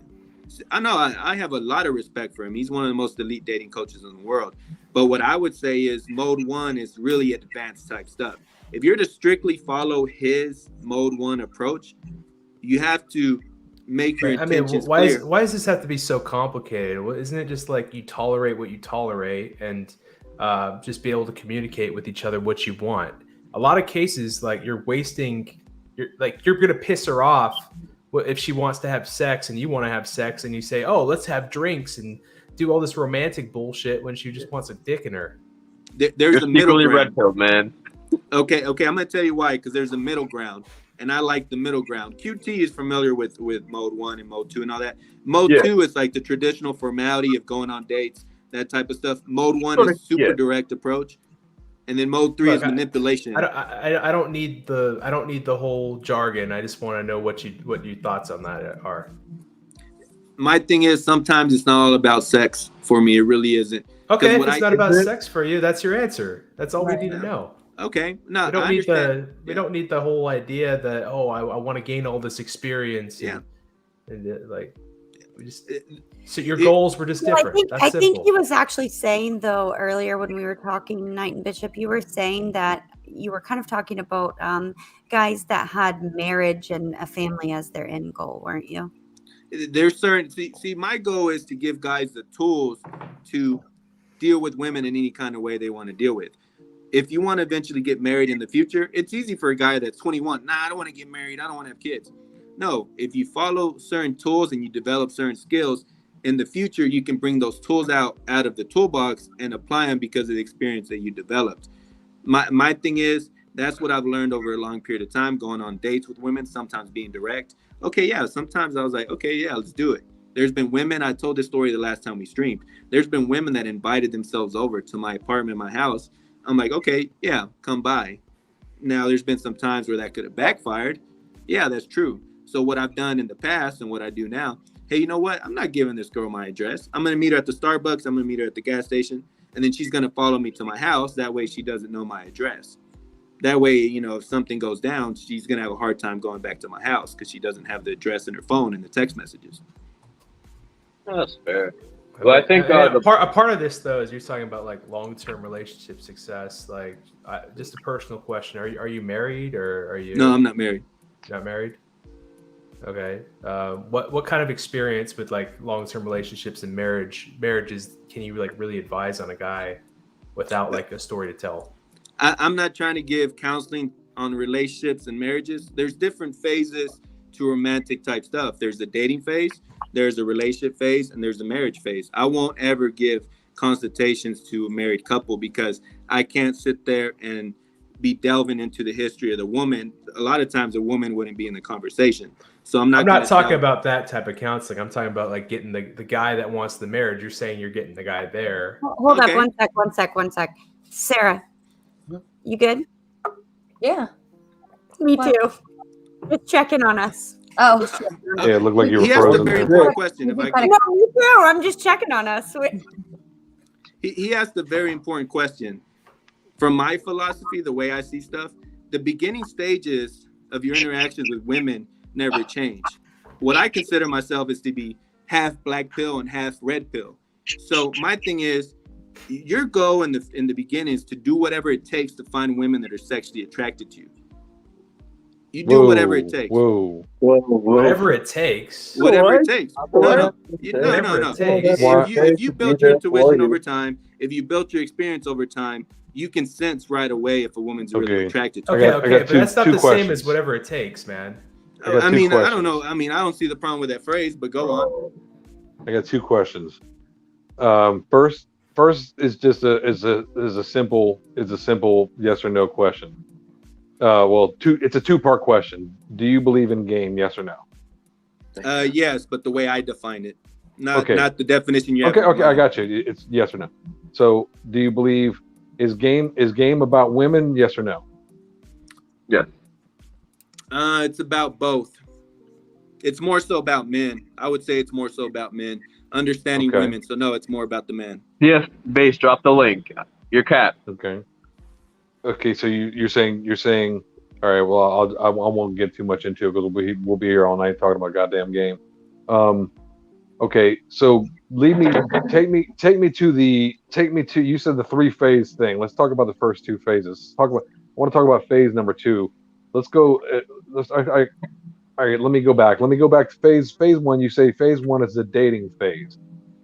[SPEAKER 2] I know I have a lot of respect for him. He's one of the most elite dating coaches in the world. But what I would say is Mode 1 is really advanced type stuff. If you're to strictly follow his Mode 1 approach, you have to make your intentions clear.
[SPEAKER 20] Why does this have to be so complicated? Isn't it just like you tolerate what you tolerate and just be able to communicate with each other what you want? A lot of cases, like you're gonna piss her off if she wants to have sex and you want to have sex, and you say, oh, let's have drinks and do all this romantic bullshit when she just wants a dick in her.
[SPEAKER 2] There's a middle ground.
[SPEAKER 17] Red pill, man.
[SPEAKER 2] Okay, I'm gonna tell you why, because there's a middle ground. And I like the middle ground. QT is familiar with Mode 1 and Mode 2 and all that. Mode 2 is like the traditional formality of going on dates, that type of stuff. Mode 1 is super direct approach. And then Mode 3 is manipulation.
[SPEAKER 20] I don't need the whole jargon. I just want to know what your thoughts on that are.
[SPEAKER 2] My thing is, sometimes it's not all about sex for me. It really isn't.
[SPEAKER 20] Okay, if it's not about sex for you, that's your answer. That's all we need to know.
[SPEAKER 2] Okay, no,
[SPEAKER 20] we don't need the whole idea that I want to gain all this experience.
[SPEAKER 2] Yeah,
[SPEAKER 20] and like we just so your goals were just different.
[SPEAKER 1] I think he was actually saying though earlier when we were talking Knight and Bishop, you were saying that you were kind of talking about guys that had marriage and a family as their end goal, weren't you?
[SPEAKER 2] There's certain see my goal is to give guys the tools to deal with women in any kind of way they want to deal with. If you want to eventually get married in the future, it's easy for a guy that's 21. Nah, I don't want to get married. I don't want to have kids. No, if you follow certain tools and you develop certain skills, in the future, you can bring those tools out of the toolbox and apply them because of the experience that you developed. My thing is, that's what I've learned over a long period of time, going on dates with women, sometimes being direct. Okay, yeah, sometimes I was like, okay, yeah, let's do it. There's been women, I told this story the last time we streamed. There's been women that invited themselves over to my apartment, my house. I'm like, okay, yeah, come by. Now, there's been some times where that could have backfired. Yeah, that's true. So what I've done in the past and what I do now, hey, you know what? I'm not giving this girl my address. I'm going to meet her at the Starbucks. I'm going to meet her at the gas station. And then she's going to follow me to my house. That way she doesn't know my address. That way, you know, if something goes down, she's going to have a hard time going back to my house because she doesn't have the address in her phone and the text messages.
[SPEAKER 17] That's fair. Well, I think
[SPEAKER 20] a part of this though is you're talking about like long-term relationship success. Like, just a personal question: Are you married or are you?
[SPEAKER 2] No, I'm not married.
[SPEAKER 20] Not married. Okay. What kind of experience with like long-term relationships and marriages can you like really advise on a guy without like a story to tell?
[SPEAKER 2] I'm not trying to give counseling on relationships and marriages. There's different phases to romantic type stuff. There's the dating phase, there's a relationship phase, and there's the marriage phase. I won't ever give consultations to a married couple because I can't sit there and be delving into the history of the woman. A lot of times a woman wouldn't be in the conversation. So I'm not
[SPEAKER 20] talking about that type of counseling. I'm talking about like getting the guy that wants the marriage. You're saying you're getting the guy there.
[SPEAKER 1] Hold up, one sec. Sarah, you good?
[SPEAKER 15] Yeah.
[SPEAKER 1] Me too. Just checking on us.
[SPEAKER 15] Oh.
[SPEAKER 19] Yeah, it looked like you were
[SPEAKER 2] He asked a
[SPEAKER 19] frozen.
[SPEAKER 2] very
[SPEAKER 19] there.
[SPEAKER 2] important question. If I could,
[SPEAKER 1] No, me too. I'm just checking on us.
[SPEAKER 2] he asked a very important question. From my philosophy, the way I see stuff, the beginning stages of your interactions with women never change. What I consider myself is to be half black pill and half red pill. So my thing is, your goal in the beginning is to do whatever it takes to find women that are sexually attracted to you. You do whatever it takes.
[SPEAKER 20] Whatever it takes.
[SPEAKER 2] Whatever it takes. No.
[SPEAKER 20] Whatever it takes.
[SPEAKER 2] If you built your intuition over time, if you built your experience over time, you can sense right away if a woman's really attracted to you.
[SPEAKER 20] Okay, but that's not the same as whatever it takes, man.
[SPEAKER 2] I mean, I don't know. I mean, I don't see the problem with that phrase, but go on.
[SPEAKER 19] I got 2 questions. First is just a simple yes or no question. It's a 2-part question. Do you believe in game? Yes or no?
[SPEAKER 2] Yes, but the way I define it, not the definition you have.
[SPEAKER 19] Okay, I got you. It's yes or no. So, do you believe is game about women? Yes or no?
[SPEAKER 17] Yes.
[SPEAKER 2] It's about both. It's more so about men. I would say it's more so about men understanding women. So no, it's more about the man.
[SPEAKER 17] Yes, base. Drop the link. Your cat.
[SPEAKER 19] Okay. So you're saying. All right. Well, I won't get too much into it because we'll be here all night talking about goddamn game. Okay. So take me to. You said the 3-phase thing. Let's talk about the first 2 phases. I want to talk about phase number 2. Let's go. All right, let me go back. Let me go back to phase 1. You say phase 1 is the dating phase.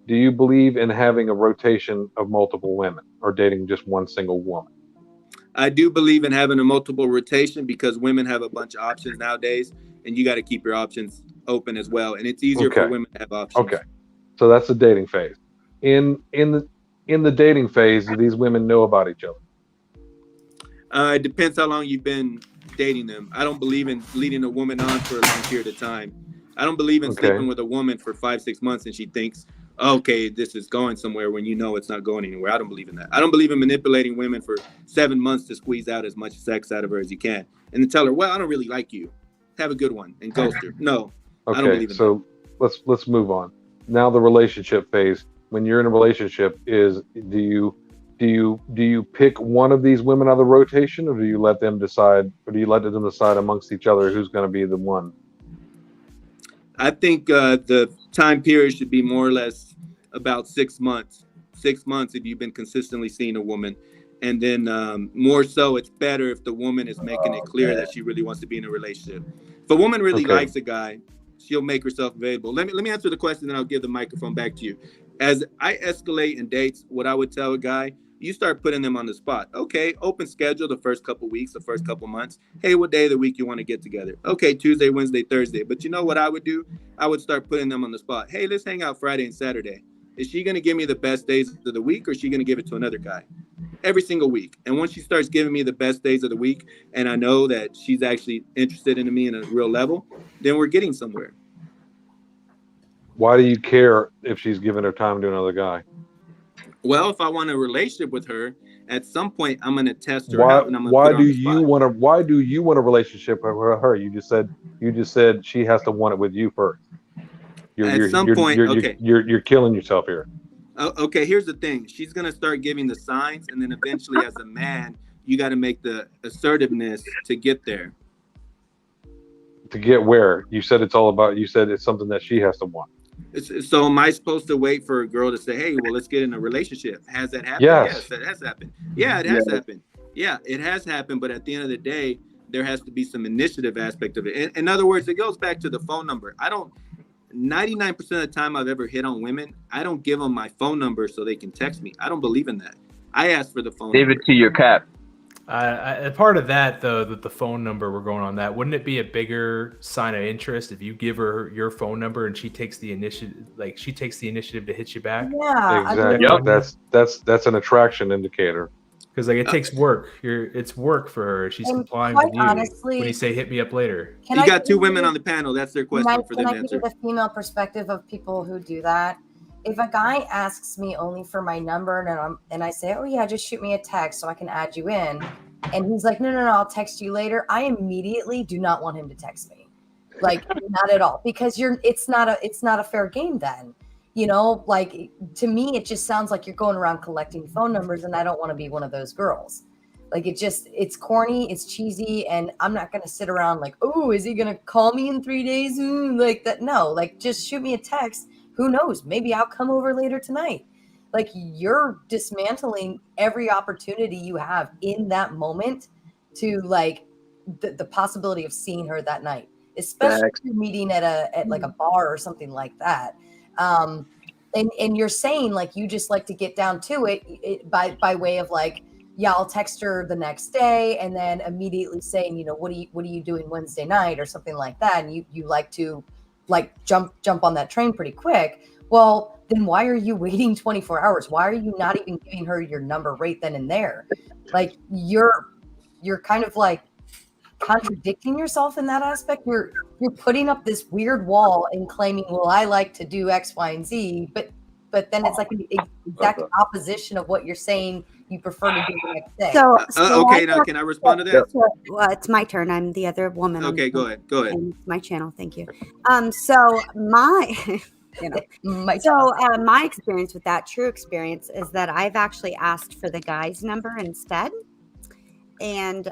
[SPEAKER 19] Do you believe in having a rotation of multiple women or dating just one single woman?
[SPEAKER 2] I do believe in having a multiple rotation because women have a bunch of options nowadays, and you got to keep your options open as well. And it's easier for women to have options.
[SPEAKER 19] Okay, so that's the dating phase. In the dating phase, do these women know about each other?
[SPEAKER 2] It depends how long you've been dating them. I don't believe in leading a woman on for a long period of time. I don't believe in sleeping with a woman for 5-6 months and she thinks, okay, this is going somewhere when you know it's not going anywhere. I don't believe in that. I don't believe in manipulating women for 7 months to squeeze out as much sex out of her as you can and then tell her, well, I don't really like you. Have a good one and ghost her. No, I don't believe in
[SPEAKER 19] so that. Let's move on. Now the relationship phase. When you're in a relationship, do you pick one of these women out of the rotation, or do you let them decide amongst each other who's going to be the one?
[SPEAKER 2] I think the time period should be more or less about 6 months. 6 months if you've been consistently seeing a woman. And then more so, it's better if the woman is making it clear that she really wants to be in a relationship. If a woman really likes a guy, she'll make herself available. Let me answer the question, then I'll give the microphone back to you. As I escalate in dates, what I would tell a guy, you start putting them on the spot. Okay, open schedule the first couple weeks, the first couple months. Hey, what day of the week you want to get together? Okay, Tuesday, Wednesday, Thursday. But you know what I would do? I would start putting them on the spot. Hey, let's hang out Friday and Saturday. Is she going to give me the best days of the week, or is she going to give it to another guy? Every single week. And once she starts giving me the best days of the week, and I know that she's actually interested in me in a real level, then we're getting somewhere.
[SPEAKER 19] Why do you care if she's giving her time to another guy?
[SPEAKER 2] Well, if I want a relationship with her, at some point I'm going to test her out, and I'm going to
[SPEAKER 19] Why do you want a relationship with her? You just said she has to want it with you first. You're killing yourself here.
[SPEAKER 2] Okay, here's the thing. She's going to start giving the signs, and then eventually as a man, you got to make the assertiveness to get there.
[SPEAKER 19] To get where? You said it's something that she has to want.
[SPEAKER 2] So am I supposed to wait for a girl to say, hey, well, let's get in a relationship? Has that happened?
[SPEAKER 19] Yes,
[SPEAKER 2] that has happened. Yeah, it has happened. Yeah, it has happened. But at the end of the day, there has to be some initiative aspect of it. In other words, it goes back to the phone number. 99% of the time I've ever hit on women, I don't give them my phone number so they can text me. I don't believe in that. I ask for the phone number.
[SPEAKER 17] Give it to your cat.
[SPEAKER 20] Part of that, though, that the phone number, we're going on that, wouldn't it be a bigger sign of interest if you give her your phone number and she takes the initiative, to hit you back?
[SPEAKER 15] Yeah,
[SPEAKER 19] exactly. Yep. That's an attraction indicator.
[SPEAKER 20] Because like it takes work. It's work for her. She's
[SPEAKER 15] And
[SPEAKER 20] complying
[SPEAKER 15] quite
[SPEAKER 20] with you
[SPEAKER 15] honestly,
[SPEAKER 20] when you say hit me up later.
[SPEAKER 15] Can
[SPEAKER 2] You
[SPEAKER 15] I
[SPEAKER 2] got
[SPEAKER 15] give
[SPEAKER 2] two women
[SPEAKER 15] you-
[SPEAKER 2] on the panel. That's their
[SPEAKER 15] Can
[SPEAKER 2] question
[SPEAKER 15] I,
[SPEAKER 2] for
[SPEAKER 15] can
[SPEAKER 2] them
[SPEAKER 15] I
[SPEAKER 2] to
[SPEAKER 15] give you
[SPEAKER 2] answer.
[SPEAKER 15] the female perspective of people who do that? If a guy asks me only for my number and I say, oh yeah, just shoot me a text so I can add you in, and he's like, no, I'll text you later, I immediately do not want him to text me. Like, not at all, because it's not a fair game then. You know, like, to me, it just sounds like you're going around collecting phone numbers, and I don't want to be one of those girls. Like, it's corny, it's cheesy, and I'm not going to sit around like, oh, is he going to call me in 3 days? Like that. No, like, just shoot me a text. Who knows? Maybe I'll come over later tonight. Like, you're dismantling every opportunity you have in that moment to, like, the possibility of seeing her that night, especially if you're meeting at like a bar or something like that. And you're saying, like, you just like to get down to it by way of, like, yeah, I'll text her the next day, and then immediately saying, you know, what are you doing Wednesday night or something like that, and you like to, like, jump on that train pretty quick. Well, then why are you waiting 24 hours? Why are you not even giving her your number right then and there? Like, you're kind of like contradicting yourself in that aspect. You're putting up this weird wall and claiming, well, I like to do X, Y, and Z, but then it's like the exact opposition of what you're saying you prefer to do the next day.
[SPEAKER 1] So
[SPEAKER 2] Okay, now can I respond to that?
[SPEAKER 1] Well, it's my turn. I'm the other woman.
[SPEAKER 2] Okay, go ahead.
[SPEAKER 1] And it's my channel. Thank you. So my, my experience with that, true experience, is that I've actually asked for the guy's number instead, and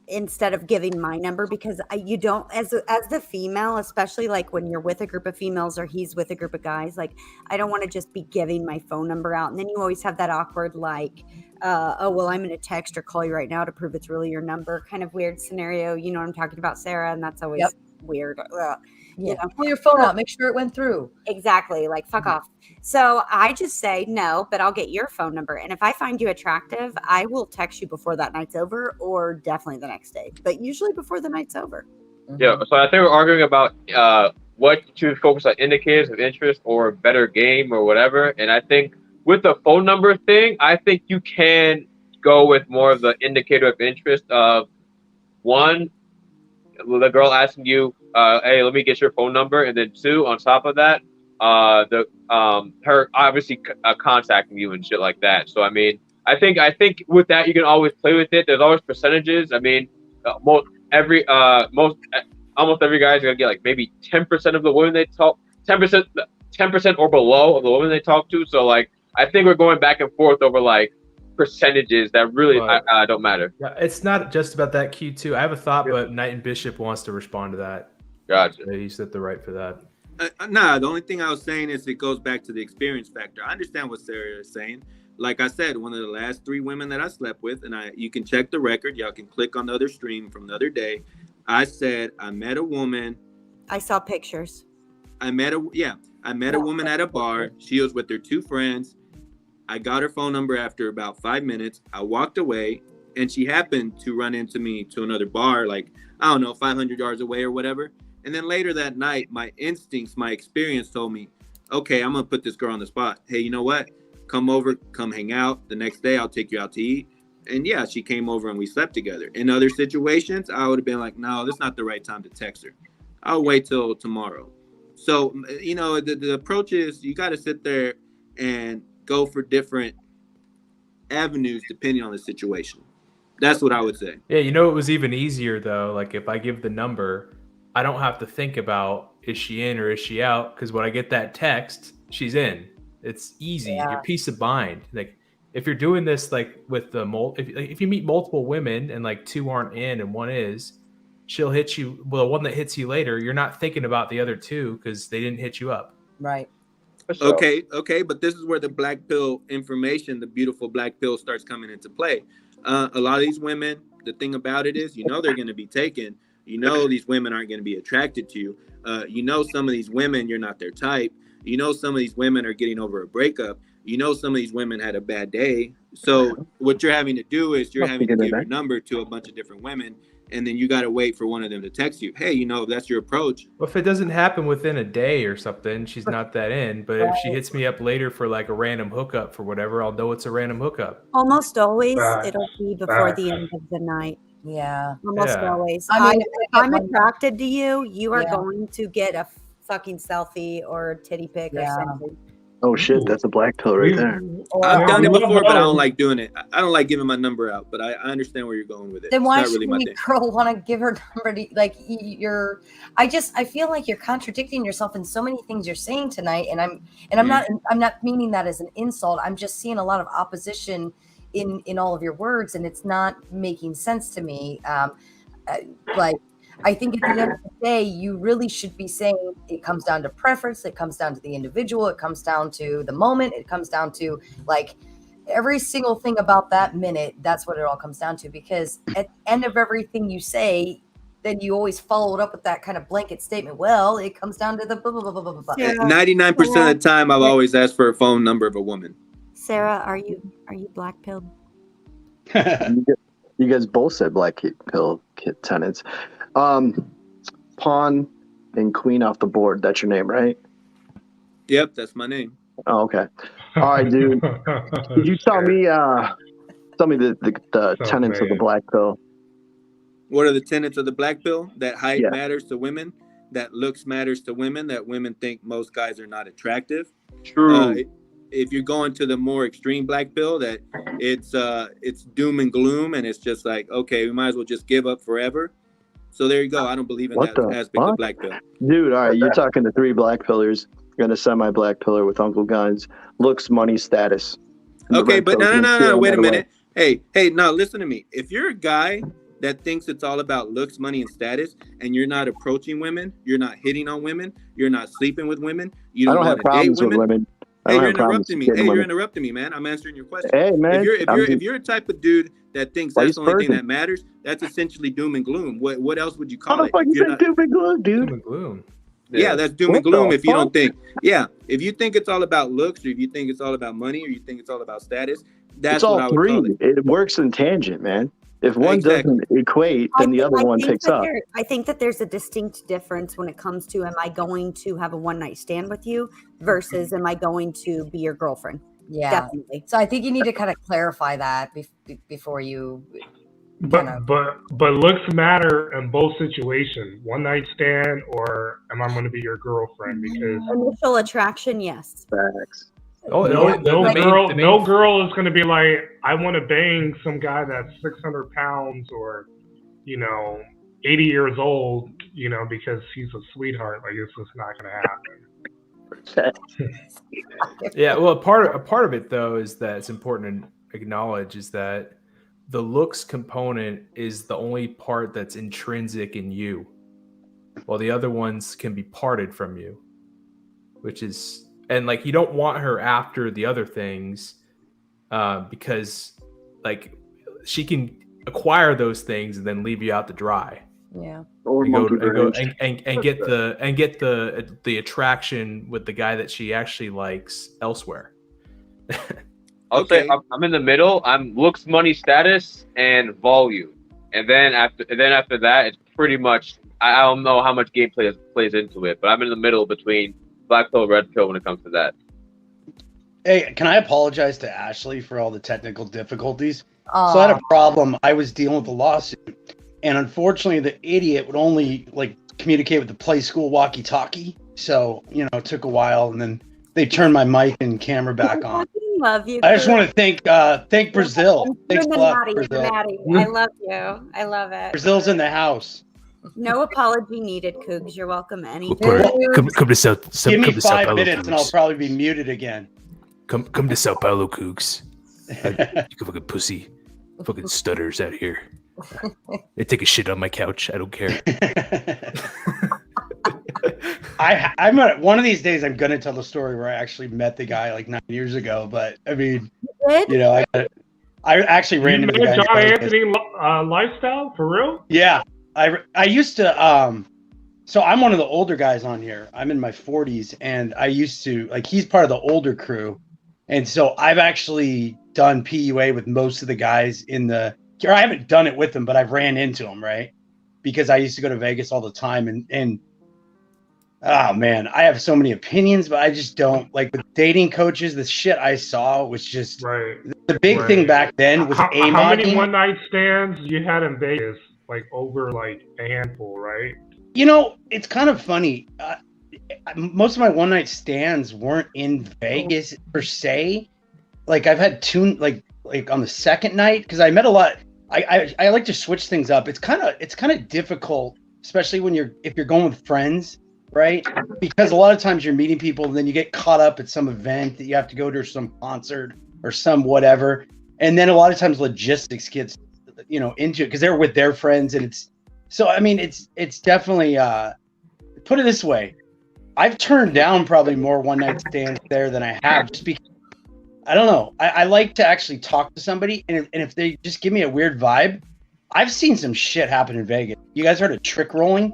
[SPEAKER 1] instead of giving my number, because you don't, as the female, especially like when you're with a group of females or he's with a group of guys, like, I don't want to just be giving my phone number out, and then you always have that awkward, like, oh, well, I'm going to text or call you right now to prove it's really your number kind of weird scenario. You know what I'm talking about, Sarah? And that's always weird.
[SPEAKER 15] Yeah, pull your phone out, make sure it went through.
[SPEAKER 1] Exactly, like, fuck off. So I just say no, but I'll get your phone number, and if I find you attractive, I will text you before that night's over, or definitely the next day, but usually before the night's over.
[SPEAKER 17] Yeah, so I think we're arguing about what to focus on, indicators of interest or better game or whatever. And I think with the phone number thing, I think you can go with more of the indicator of interest of, one, the girl asking you, hey, let me get your phone number, and then two, on top of that, her obviously contacting you and shit like that. So I mean, I think with that you can always play with it. There's always percentages. I mean, almost every guy's gonna get like maybe 10% of the women they talk, 10% or below of the women they talk to. So like, I think we're going back and forth over like percentages that really don't matter.
[SPEAKER 20] Yeah, it's not just about that Q2. I have a thought, but Knight and Bishop wants to respond to that.
[SPEAKER 17] Gotcha.
[SPEAKER 20] So he's at the right for that.
[SPEAKER 2] Nah, the only thing I was saying is it goes back to the experience factor. I understand what Sarah is saying. Like I said, one of the last 3 women that I slept with, and you can check the record. Y'all can click on the other stream from the other day. I said I met a woman.
[SPEAKER 1] I saw pictures.
[SPEAKER 2] I met a woman at a bar. She was with her 2 friends. I got her phone number after about 5 minutes. I walked away, and she happened to run into me to another bar, like, I don't know, 500 yards away or whatever. And then later that night, my instincts, my experience told me, okay, I'm going to put this girl on the spot. Hey, you know what? Come over, come hang out. The next day, I'll take you out to eat. And yeah, she came over and we slept together. In other situations, I would have been like, no, this is not the right time to text her. I'll wait till tomorrow. So, you know, the approach is you got to sit there and go for different avenues depending on the situation. That's what I would say.
[SPEAKER 20] Yeah, you know, it was even easier though. Like if I give the number, I don't have to think about is she in or is she out, because when I get that text, she's in. It's easy.
[SPEAKER 15] Yeah.
[SPEAKER 20] Your peace of mind. Like if you're doing this like with the if you meet multiple women and like 2 aren't in and 1 is, she'll hit you. Well, the one that hits you later, you're not thinking about the other 2 because they didn't hit you up.
[SPEAKER 15] Right.
[SPEAKER 2] Okay, but this is where the black pill information, the beautiful black pill, starts coming into play. A lot of these women, the thing about it is, you know, they're going to be taken. You know, these women aren't going to be attracted to you. You know, some of these women, you're not their type. You know, some of these women are getting over a breakup. You know, some of these women had a bad day. So what you're having to do is you're
[SPEAKER 21] Must be
[SPEAKER 2] having to
[SPEAKER 21] good
[SPEAKER 2] give
[SPEAKER 21] at
[SPEAKER 2] your number to a bunch of different women, and then you got to wait for one of them to text you. Hey, you know, if that's your approach.
[SPEAKER 20] Well, if it doesn't happen within a day or something, she's not that in. But if she hits me up later for like a random hookup for whatever, I'll know it's a random hookup.
[SPEAKER 1] Almost always,
[SPEAKER 20] Facts.
[SPEAKER 1] it'll be before the
[SPEAKER 20] Facts.
[SPEAKER 1] end of the night.
[SPEAKER 15] Yeah.
[SPEAKER 1] Almost
[SPEAKER 20] Yeah.
[SPEAKER 1] always.
[SPEAKER 15] I mean,
[SPEAKER 1] If I'm attracted to you, you are
[SPEAKER 15] Yeah.
[SPEAKER 1] going to get a fucking selfie or titty pic or
[SPEAKER 15] Yeah.
[SPEAKER 1] something.
[SPEAKER 21] Oh shit, that's a black pill right there.
[SPEAKER 2] I've done it before, but I don't like doing it. I don't like giving my number out, but I understand where you're going with it.
[SPEAKER 15] Then
[SPEAKER 2] It's
[SPEAKER 15] why
[SPEAKER 2] not
[SPEAKER 15] should
[SPEAKER 2] really my
[SPEAKER 15] any
[SPEAKER 2] thing.
[SPEAKER 15] girl want to give her number to, like, you're, I feel like you're contradicting yourself in so many things you're saying tonight. And I'm not meaning that as an insult. I'm just seeing a lot of opposition in all of your words, and it's not making sense to me. Like, I think at the end of the day, you really should be saying it comes down to preference. It comes down to the individual. It comes down to the moment. It comes down to like every single thing about that minute. That's what it all comes down to, because at the end of everything you say, then you always follow it up with that kind of blanket statement. Well, it comes down to the blah, blah, blah, blah, blah, blah.
[SPEAKER 2] 99% of the time, I've always asked for a phone number of a woman.
[SPEAKER 1] Sarah, are you black pilled?
[SPEAKER 21] You guys both said black pill tenants. Pawn and queen off the board. That's your name, right?
[SPEAKER 2] Yep, that's my name.
[SPEAKER 21] Oh, okay. All right, dude. Could you tell me the tenets of the black pill?
[SPEAKER 2] What are the tenets of the black pill? That height
[SPEAKER 21] Yeah.
[SPEAKER 2] matters to women, that looks matters to women, that women think most guys are not attractive.
[SPEAKER 17] True.
[SPEAKER 2] If you're going to the more extreme black pill, that it's doom and gloom, and it's just like, okay, we might as well just give up forever. So there you go. I don't believe in
[SPEAKER 21] What
[SPEAKER 2] that
[SPEAKER 21] the
[SPEAKER 2] aspect of
[SPEAKER 21] fuck?
[SPEAKER 2] black pill.
[SPEAKER 21] Dude, all right, you're talking to three black pillars. You're gonna semi-black pillar with Uncle Guns. Looks, money, status. And the
[SPEAKER 2] Okay,
[SPEAKER 21] red
[SPEAKER 2] but
[SPEAKER 21] pill's gonna steal
[SPEAKER 2] wait a
[SPEAKER 21] that away.
[SPEAKER 2] minute. Hey, no, listen to me. If you're a guy that thinks it's all about looks, money, and status, and you're not approaching women, you're not hitting on women, you're not sleeping with women, you
[SPEAKER 21] I
[SPEAKER 2] don't
[SPEAKER 21] don't have
[SPEAKER 2] want to date
[SPEAKER 21] problems with
[SPEAKER 2] women.
[SPEAKER 21] women. I
[SPEAKER 2] Hey,
[SPEAKER 21] don't
[SPEAKER 2] you're
[SPEAKER 21] have problems
[SPEAKER 2] interrupting me.
[SPEAKER 21] getting
[SPEAKER 2] Hey, you're
[SPEAKER 21] women.
[SPEAKER 2] interrupting me, man. I'm answering your question.
[SPEAKER 21] Hey, man,
[SPEAKER 2] If you're a type of dude that thinks
[SPEAKER 21] Why
[SPEAKER 2] that's
[SPEAKER 21] you
[SPEAKER 2] the only thing
[SPEAKER 21] spurting?
[SPEAKER 2] that matters, that's essentially doom and gloom. What else would you call
[SPEAKER 21] How the
[SPEAKER 2] it?
[SPEAKER 21] fuck
[SPEAKER 2] If
[SPEAKER 21] you
[SPEAKER 2] you're
[SPEAKER 21] been
[SPEAKER 2] not-
[SPEAKER 21] doom and gloom, dude?
[SPEAKER 20] Doom and gloom.
[SPEAKER 2] Yeah, that's doom and
[SPEAKER 21] What
[SPEAKER 2] gloom
[SPEAKER 21] the
[SPEAKER 2] if you don't
[SPEAKER 21] fuck?
[SPEAKER 2] think. Yeah, if you think it's all about looks, or if you think it's all about money, or you think it's all about status, that's
[SPEAKER 21] It's all
[SPEAKER 2] what I would call
[SPEAKER 21] three.
[SPEAKER 2] it.
[SPEAKER 21] It works in tangent, man. If one
[SPEAKER 2] Exactly.
[SPEAKER 21] doesn't equate, then the other one picks up.
[SPEAKER 1] I think that there's a distinct difference when it comes to, am I going to have a one night stand with you versus am I going to be your girlfriend?
[SPEAKER 15] Yeah.
[SPEAKER 1] Definitely.
[SPEAKER 15] So I think you need to kind of clarify that before you.
[SPEAKER 22] But looks matter in both situations. One night stand, or am I going to be your girlfriend? Because
[SPEAKER 1] Initial attraction, yes.
[SPEAKER 21] Facts.
[SPEAKER 22] no girl is going to be like, I want to bang some guy that's 600 pounds or, 80 years old, because he's a sweetheart. Like, it's just not going to happen.
[SPEAKER 20] Yeah, well, a part of it though is that it's important to acknowledge is that the looks component is the only part that's intrinsic in you, while the other ones can be parted from you, which is, and like, you don't want her after the other things because like she can acquire those things and then leave you out to dry.
[SPEAKER 15] Yeah.
[SPEAKER 21] Or
[SPEAKER 20] and
[SPEAKER 21] monkey
[SPEAKER 20] go
[SPEAKER 21] brains.
[SPEAKER 20] and get the attraction with the guy that she actually likes elsewhere.
[SPEAKER 17] I'll say I'm in the middle. I'm looks, money, status, and volume, and then after that, it's pretty much I don't know how much gameplay plays into it, but I'm in the middle between black pill, red pill when it comes to that.
[SPEAKER 23] Hey, can I apologize to Ashley for all the technical difficulties?
[SPEAKER 15] Aw.
[SPEAKER 23] So I had a problem. I was dealing with a lawsuit, and unfortunately, the idiot would only communicate with the play school walkie-talkie. So it took a while, and then they turned my mic and camera back on.
[SPEAKER 1] Love you.
[SPEAKER 23] I just want to thank Brazil. Thanks a lot, Brazil.
[SPEAKER 1] I love you. I love it.
[SPEAKER 23] Brazil's in the house.
[SPEAKER 1] No apology needed, Cougs. You're welcome anytime.
[SPEAKER 20] Come to South.
[SPEAKER 23] Give me
[SPEAKER 20] come to Sao
[SPEAKER 23] 5
[SPEAKER 20] Paulo,
[SPEAKER 23] minutes, and I'll
[SPEAKER 20] Cougs.
[SPEAKER 23] probably be muted again.
[SPEAKER 20] Come to Sao Paulo, Cougs. You fucking pussy, fucking stutters out here. They take a shit on my couch. I don't care.
[SPEAKER 23] I'm one of these days. I'm gonna tell the story where I actually met the guy 9 years ago. But I mean, I actually ran into the guy.
[SPEAKER 22] John Anthony lifestyle for real?
[SPEAKER 23] Yeah, I used to. So I'm one of the older guys on here. I'm in my 40s, and I used to he's part of the older crew, And so I've actually done PUA with most of the guys or I haven't done it with them, but I've ran into them, right? Because I used to go to Vegas all the time, and oh man, I have so many opinions, but I just don't like with dating coaches. The shit I saw was just the big thing back then was
[SPEAKER 22] how many one night stands you had in Vegas? Like over like a handful, right?
[SPEAKER 23] You know, it's kind of funny. Most of my one night stands weren't in Vegas per se. Like I've had two, like on the second night, because I met a lot. I like to switch things up. It's kind of difficult, especially if you're going with friends, right? Because a lot of times you're meeting people and then you get caught up at some event that you have to go to, or some concert or some whatever, and then a lot of times logistics gets into it because they're with their friends, and it's definitely put it this way. I've turned down probably more one night stands there than I have, just because I don't know. I like to actually talk to somebody, and if they just give me a weird vibe, I've seen some shit happen in Vegas. You guys heard of trick rolling?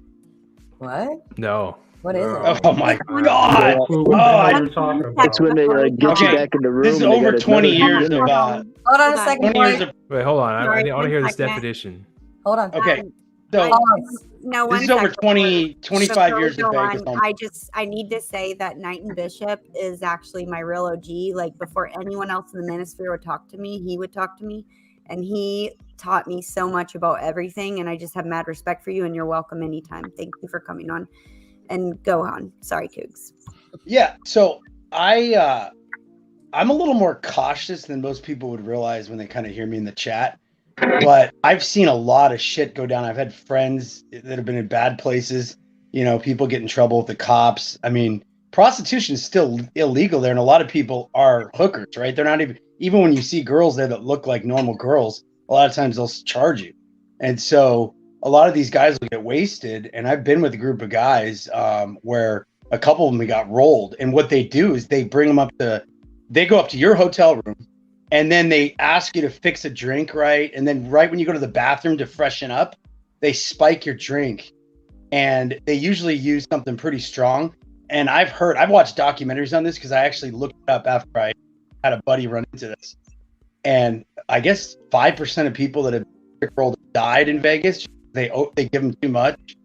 [SPEAKER 15] What?
[SPEAKER 20] No.
[SPEAKER 15] What is it?
[SPEAKER 23] Oh my god!
[SPEAKER 21] That's when they get you back in the room.
[SPEAKER 23] This is
[SPEAKER 21] and they
[SPEAKER 23] over
[SPEAKER 21] got
[SPEAKER 23] 20
[SPEAKER 21] another
[SPEAKER 23] years
[SPEAKER 21] dude in
[SPEAKER 23] of.
[SPEAKER 21] there.
[SPEAKER 15] Hold on a second.
[SPEAKER 20] Wait, hold on. I want to hear this
[SPEAKER 1] 1 second.
[SPEAKER 20] definition.
[SPEAKER 15] Hold on.
[SPEAKER 23] Okay. So
[SPEAKER 1] No,
[SPEAKER 23] this is over 25 years of Vegas.
[SPEAKER 1] I need to say that Knighton Bishop is actually my real OG. Like before anyone else in the manosphere would talk to me, he would talk to me, and he taught me so much about everything. And I just have mad respect for you, and you're welcome anytime. Thank you for coming on, and go on. Sorry, Cougs.
[SPEAKER 23] Yeah. So I'm a little more cautious than most people would realize when they kind of hear me in the chat. But I've seen a lot of shit go down. I've had friends that have been in bad places, people get in trouble with the cops. I mean, prostitution is still illegal there, and a lot of people are hookers, right? They're not even when you see girls there that look like normal girls, a lot of times they'll charge you. And so a lot of these guys will get wasted, and I've been with a group of guys where a couple of them got rolled, and what they do is they bring them they go up to your hotel room, and then they ask you to fix a drink, right? And then right when you go to the bathroom to freshen up, they spike your drink. And they usually use something pretty strong. And I've watched documentaries on this because I actually looked it up after I had a buddy run into this. And I guess 5% of people that have died in Vegas, they give them too much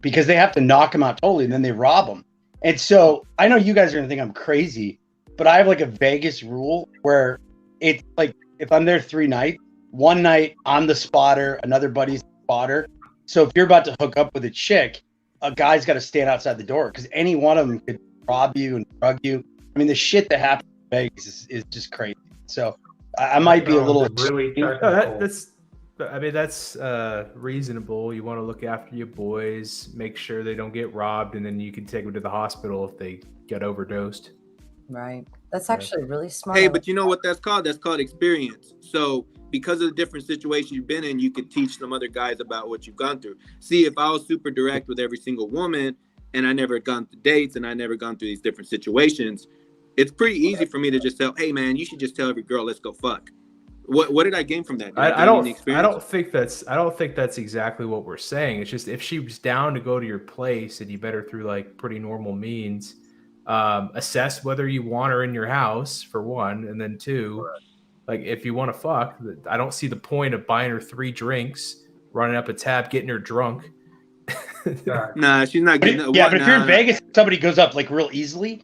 [SPEAKER 23] because they have to knock them out totally, and then they rob them. And so I know you guys are going to think I'm crazy, but I have like a Vegas rule where it's like if I'm there 3 nights, one night I'm the spotter, another buddy's the spotter. So if you're about to hook up with a chick, a guy's got to stand outside the door because any one of them could rob you and drug you. I mean, the shit that happens in Vegas is just crazy. So I might be a little
[SPEAKER 22] really
[SPEAKER 20] that's reasonable. You want to look after your boys, make sure they don't get robbed, and then you can take them to the hospital if they get overdosed.
[SPEAKER 15] Right. That's actually really smart.
[SPEAKER 2] Hey, but you know what that's called? That's called experience. So because of the different situations you've been in, you could teach some other guys about what you've gone through. See, if I was super direct with every single woman and I never gone through dates and I never gone through these different situations, it's pretty easy for me to just tell, hey man, you should just tell every girl, let's go fuck. What did I gain from that?
[SPEAKER 20] I don't think that's exactly what we're saying. It's just if she was down to go to your place, and you better through like pretty normal means, assess whether you want her in your house for one, and then two, like if you want to fuck, I don't see the point of buying her 3 drinks, running up a tab, getting her drunk.
[SPEAKER 2] Nah, she's not getting.
[SPEAKER 23] Yeah, but if you're in Vegas, somebody goes up like real easily.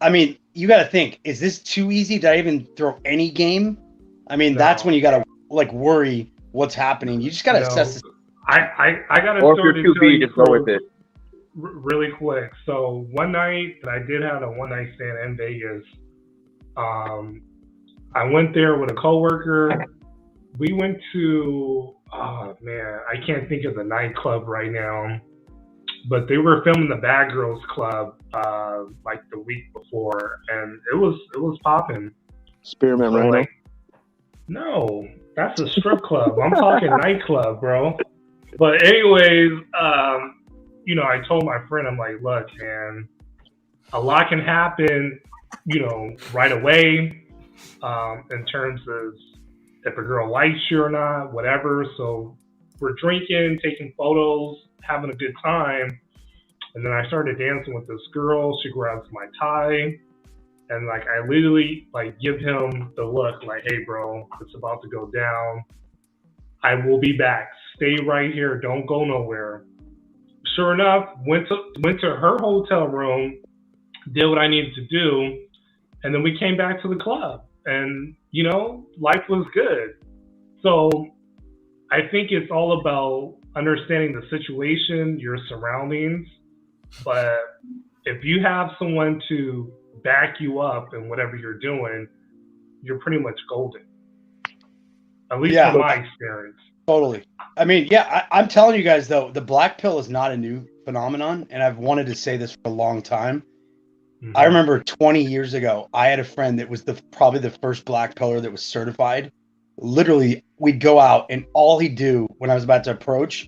[SPEAKER 23] I mean, you got to think: is this too easy? Did I even throw any game? I mean, that's when you got to like worry what's happening. You just got to assess this.
[SPEAKER 22] I got a
[SPEAKER 17] Or if
[SPEAKER 22] story
[SPEAKER 17] you're
[SPEAKER 22] to
[SPEAKER 17] too
[SPEAKER 22] tell
[SPEAKER 17] big,
[SPEAKER 22] you
[SPEAKER 17] just go with it.
[SPEAKER 22] really quick. So one night that I did have a one night stand in Vegas, I went there with a coworker. We went to, oh man, I can't think of the nightclub right now, but they were filming the Bad Girls Club like the week before, and it was popping.
[SPEAKER 21] Spearmint
[SPEAKER 22] So,
[SPEAKER 21] Rhino.
[SPEAKER 22] like, no, that's a strip club. I'm talking nightclub, bro. But anyways, I told my friend, I'm like, look, man, a lot can happen, right away, in terms of if a girl likes you or not, whatever. So we're drinking, taking photos, having a good time. And then I started dancing with this girl. She grabs my tie. And like I literally like give him the look like, hey bro, it's about to go down. I will be back. Stay right here. Don't go nowhere. Sure enough, went to her hotel room, did what I needed to do, and then we came back to the club. And, you know, life was good. So I think it's all about understanding the situation, your surroundings. But if you have someone to back you up in whatever you're doing, you're pretty much golden. At least from my experience.
[SPEAKER 23] Totally. I mean, yeah, I'm telling you guys, though, the black pill is not a new phenomenon, and I've wanted to say this for a long time. I remember 20 years ago, I had a friend that was probably the first black pillar that was certified. Literally, we'd go out, and all he'd do when I was about to approach,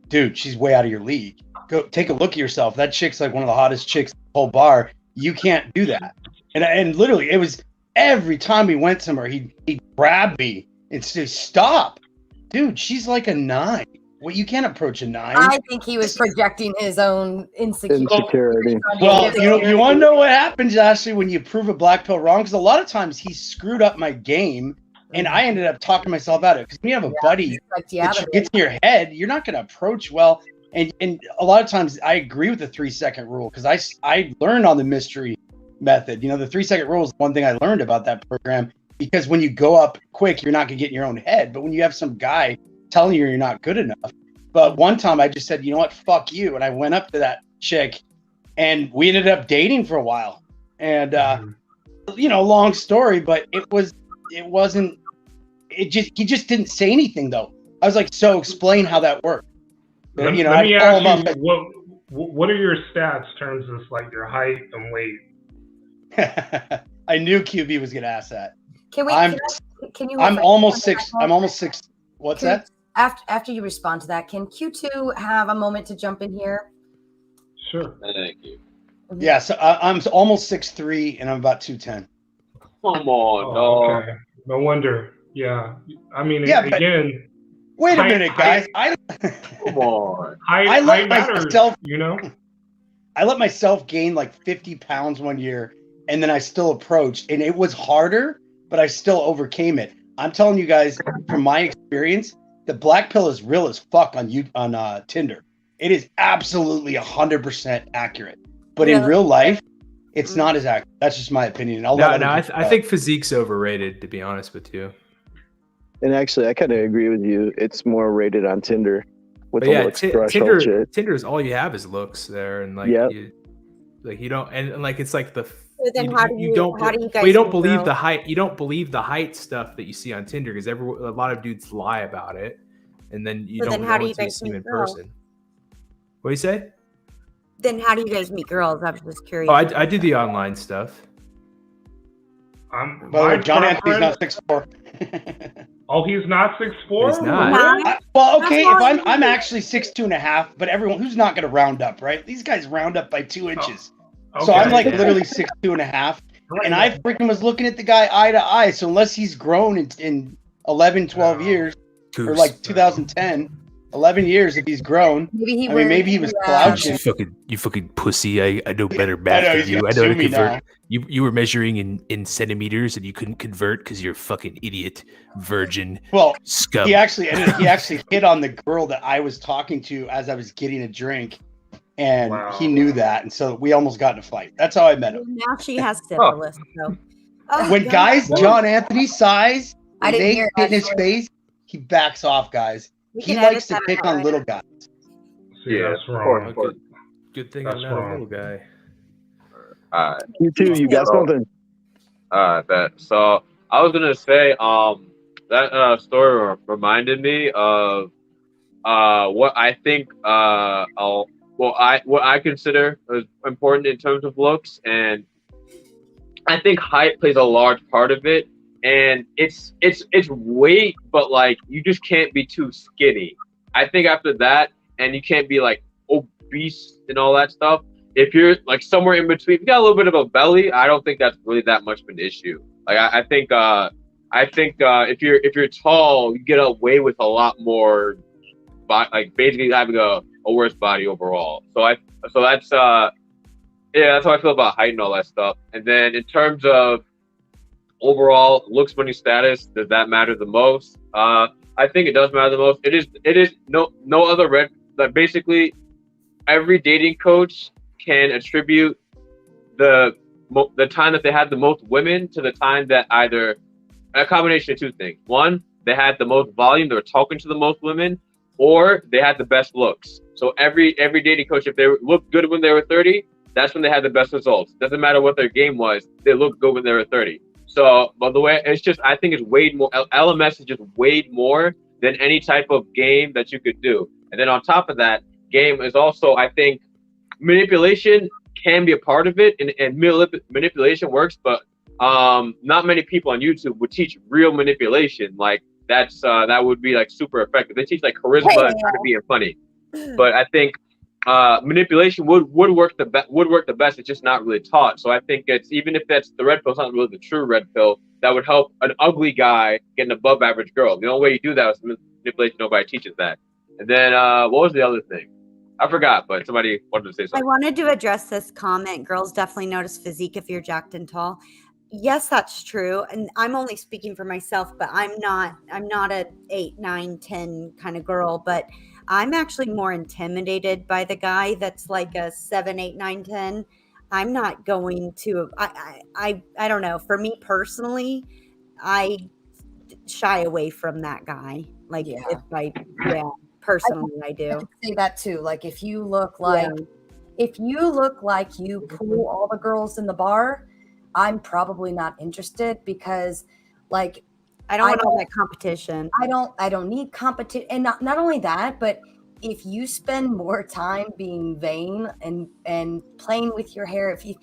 [SPEAKER 23] dude, she's way out of your league. Go take a look at yourself. That chick's like one of the hottest chicks in the whole bar. You can't do that. And literally, it was every time we went somewhere, he'd grab me and say, stop. Dude, she's like a 9. Well, you can't approach a 9.
[SPEAKER 15] I think he was projecting his own insecurity.
[SPEAKER 23] Well, you want to know what happens, Ashley, when you prove a black pill wrong? Because a lot of times he screwed up my game, and I ended up talking myself out of it. Because when you have a buddy that gets in your head, you're not going to approach well. And a lot of times I agree with the 3-second rule, because I learned on the mystery method. You know, the 3-second rule is one thing I learned about that program. Because when you go up quick, you're not going to get in your own head. But when you have some guy telling you you're not good enough. But one time I just said, you know what, fuck you. And I went up to that chick and we ended up dating for a while. And, you know, long story, but he just didn't say anything though. I was like, so explain how that worked.
[SPEAKER 22] Let me ask you, what are your stats in terms of like your height and weight?
[SPEAKER 23] I knew QB was going to ask that.
[SPEAKER 15] Can you?
[SPEAKER 23] I'm almost 6. I'm almost 6. What's that?
[SPEAKER 15] After you respond to that, can Q2 have a moment to jump in here?
[SPEAKER 22] Sure.
[SPEAKER 17] Thank you.
[SPEAKER 23] Yeah, so I'm almost 6'3", and I'm about 210.
[SPEAKER 17] Come on, dog.
[SPEAKER 22] Okay. No wonder. Yeah. I mean,
[SPEAKER 23] Yeah,
[SPEAKER 22] again.
[SPEAKER 23] Wait a minute, guys.
[SPEAKER 17] Come on.
[SPEAKER 23] I let myself,
[SPEAKER 22] you know.
[SPEAKER 23] I let myself gain like 50 pounds one year, and then I still approached, and it was harder, but I still overcame it. I'm telling you guys, from my experience, the black pill is real as fuck on Tinder. It is absolutely 100% accurate, but in real life, it's not as accurate. That's just my opinion.
[SPEAKER 20] I think physique's overrated, to be honest with you.
[SPEAKER 21] And actually, I kind of agree with you. It's more rated on Tinder with the looks threshold shit.
[SPEAKER 20] Tinder is all you have is looks there, and like you don't, and like it's like the.
[SPEAKER 1] So then how do you guys?
[SPEAKER 20] You don't believe the height. You don't believe the height stuff that you see on Tinder because a lot of dudes lie about it, and then you don't know until you see them in person. What do you say?
[SPEAKER 1] Then how do you guys meet girls? I'm just curious.
[SPEAKER 20] Oh, I do the online stuff.
[SPEAKER 23] By the way, John Anthony's not 6'4".
[SPEAKER 22] Oh, he's not 6'4"?
[SPEAKER 20] He's not.
[SPEAKER 23] Well, okay, if I'm actually 6'2.5", but everyone who's not going to round up, right? These guys round up by 2 inches. So I'm like literally 6'2.5", and I freaking was looking at the guy eye to eye. So unless he's grown in 11, 12 years, or like 2010, 11 years if he's grown. Maybe he was slouching.
[SPEAKER 20] You fucking pussy! I know better math than you. I know how to convert. You were measuring in centimeters and you couldn't convert because you're a fucking idiot, virgin.
[SPEAKER 23] Well,
[SPEAKER 20] scum.
[SPEAKER 23] He actually hit on the girl that I was talking to as I was getting a drink, and he knew that, and so we almost got in a fight. That's how I met him.
[SPEAKER 1] Now she has syphilis. So.
[SPEAKER 23] When guys John Anthony size,
[SPEAKER 1] I didn't
[SPEAKER 23] they
[SPEAKER 1] hear
[SPEAKER 23] get in
[SPEAKER 1] that
[SPEAKER 23] his
[SPEAKER 1] short.
[SPEAKER 23] face, he backs off, guys. He likes to pick on little guys.
[SPEAKER 22] Yeah, that's wrong.
[SPEAKER 20] Good thing I'm not a little guy.
[SPEAKER 21] You too. You got something.
[SPEAKER 17] So I was gonna say, that story reminded me of what I think what I consider is important in terms of looks, and I think height plays a large part of it. And it's weight, but like you just can't be too skinny. I think after that, and you can't be like obese and all that stuff. If you're like somewhere in between, if you got a little bit of a belly, I don't think that's really that much of an issue. Like I think if you're tall, you get away with a lot more, like basically having a worse body overall. So that's Yeah, that's how I feel about height and all that stuff. And then in terms of overall looks, money, status, does that matter the most? I think it does matter the most. It is no other red. Like basically, every dating coach can attribute the time that they had the most women to the time that either a combination of two things. One, they had the most volume, they were talking to the most women, or they had the best looks. So every dating coach, if they looked good when they were 30, that's when they had the best results. Doesn't matter what their game was, they looked good when they were 30. So, by the way, it's just, I think it's weighed more. LMS is just weighed more than any type of game that you could do. And then on top of that, game is also, I think, manipulation can be a part of it, and manipulation works, but not many people on YouTube would teach real manipulation. Like that would be like super effective. They teach like charisma and trying to be funny, but I think manipulation would work the best. It's just not really taught. So I think it's, even if that's the red pill, it's not really the true red pill that would help an ugly guy get an above average girl. The only way you do that is manipulation. Nobody teaches that. And then what was the other thing? I forgot, but somebody wanted to say something.
[SPEAKER 1] I wanted to address this comment. Girls definitely notice physique if you're jacked and tall. Yes, that's true. And I'm only speaking for myself, but I'm not a 8, 9, 10 kind of girl, but I'm actually more intimidated by the guy that's like a 7, 8, 9, 10. I'm not going to, I don't know. For me personally, I shy away from that guy. Like personally, I do.
[SPEAKER 15] I could say that too. Like if you look like you pull all the girls in the bar, I'm probably not interested, because like
[SPEAKER 1] I don't want all that competition.
[SPEAKER 15] I don't need competition. And not only that, but if you spend more time being vain and playing with your hair, if you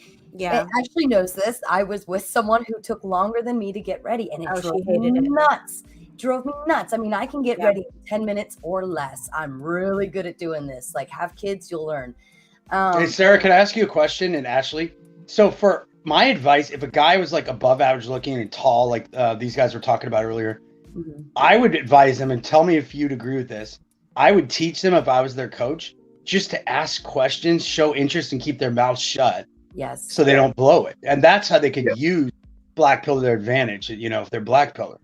[SPEAKER 15] Ashley knows this, I was with someone who took longer than me to get ready, and it drove me nuts. Drove me nuts. I mean, I can get ready in 10 minutes or less. I'm really good at doing this. Like, have kids, you'll learn.
[SPEAKER 23] Hey, Sarah, can I ask you a question? And Ashley, so for my advice, if a guy was like above average looking and tall, like these guys were talking about earlier, I would advise them, and tell me if you'd agree with this. I would teach them, if I was their coach, just to ask questions, show interest, and keep their mouth shut.
[SPEAKER 15] Yes.
[SPEAKER 23] So they don't blow it. And that's how they could use black pill to their advantage, if they're black pillar.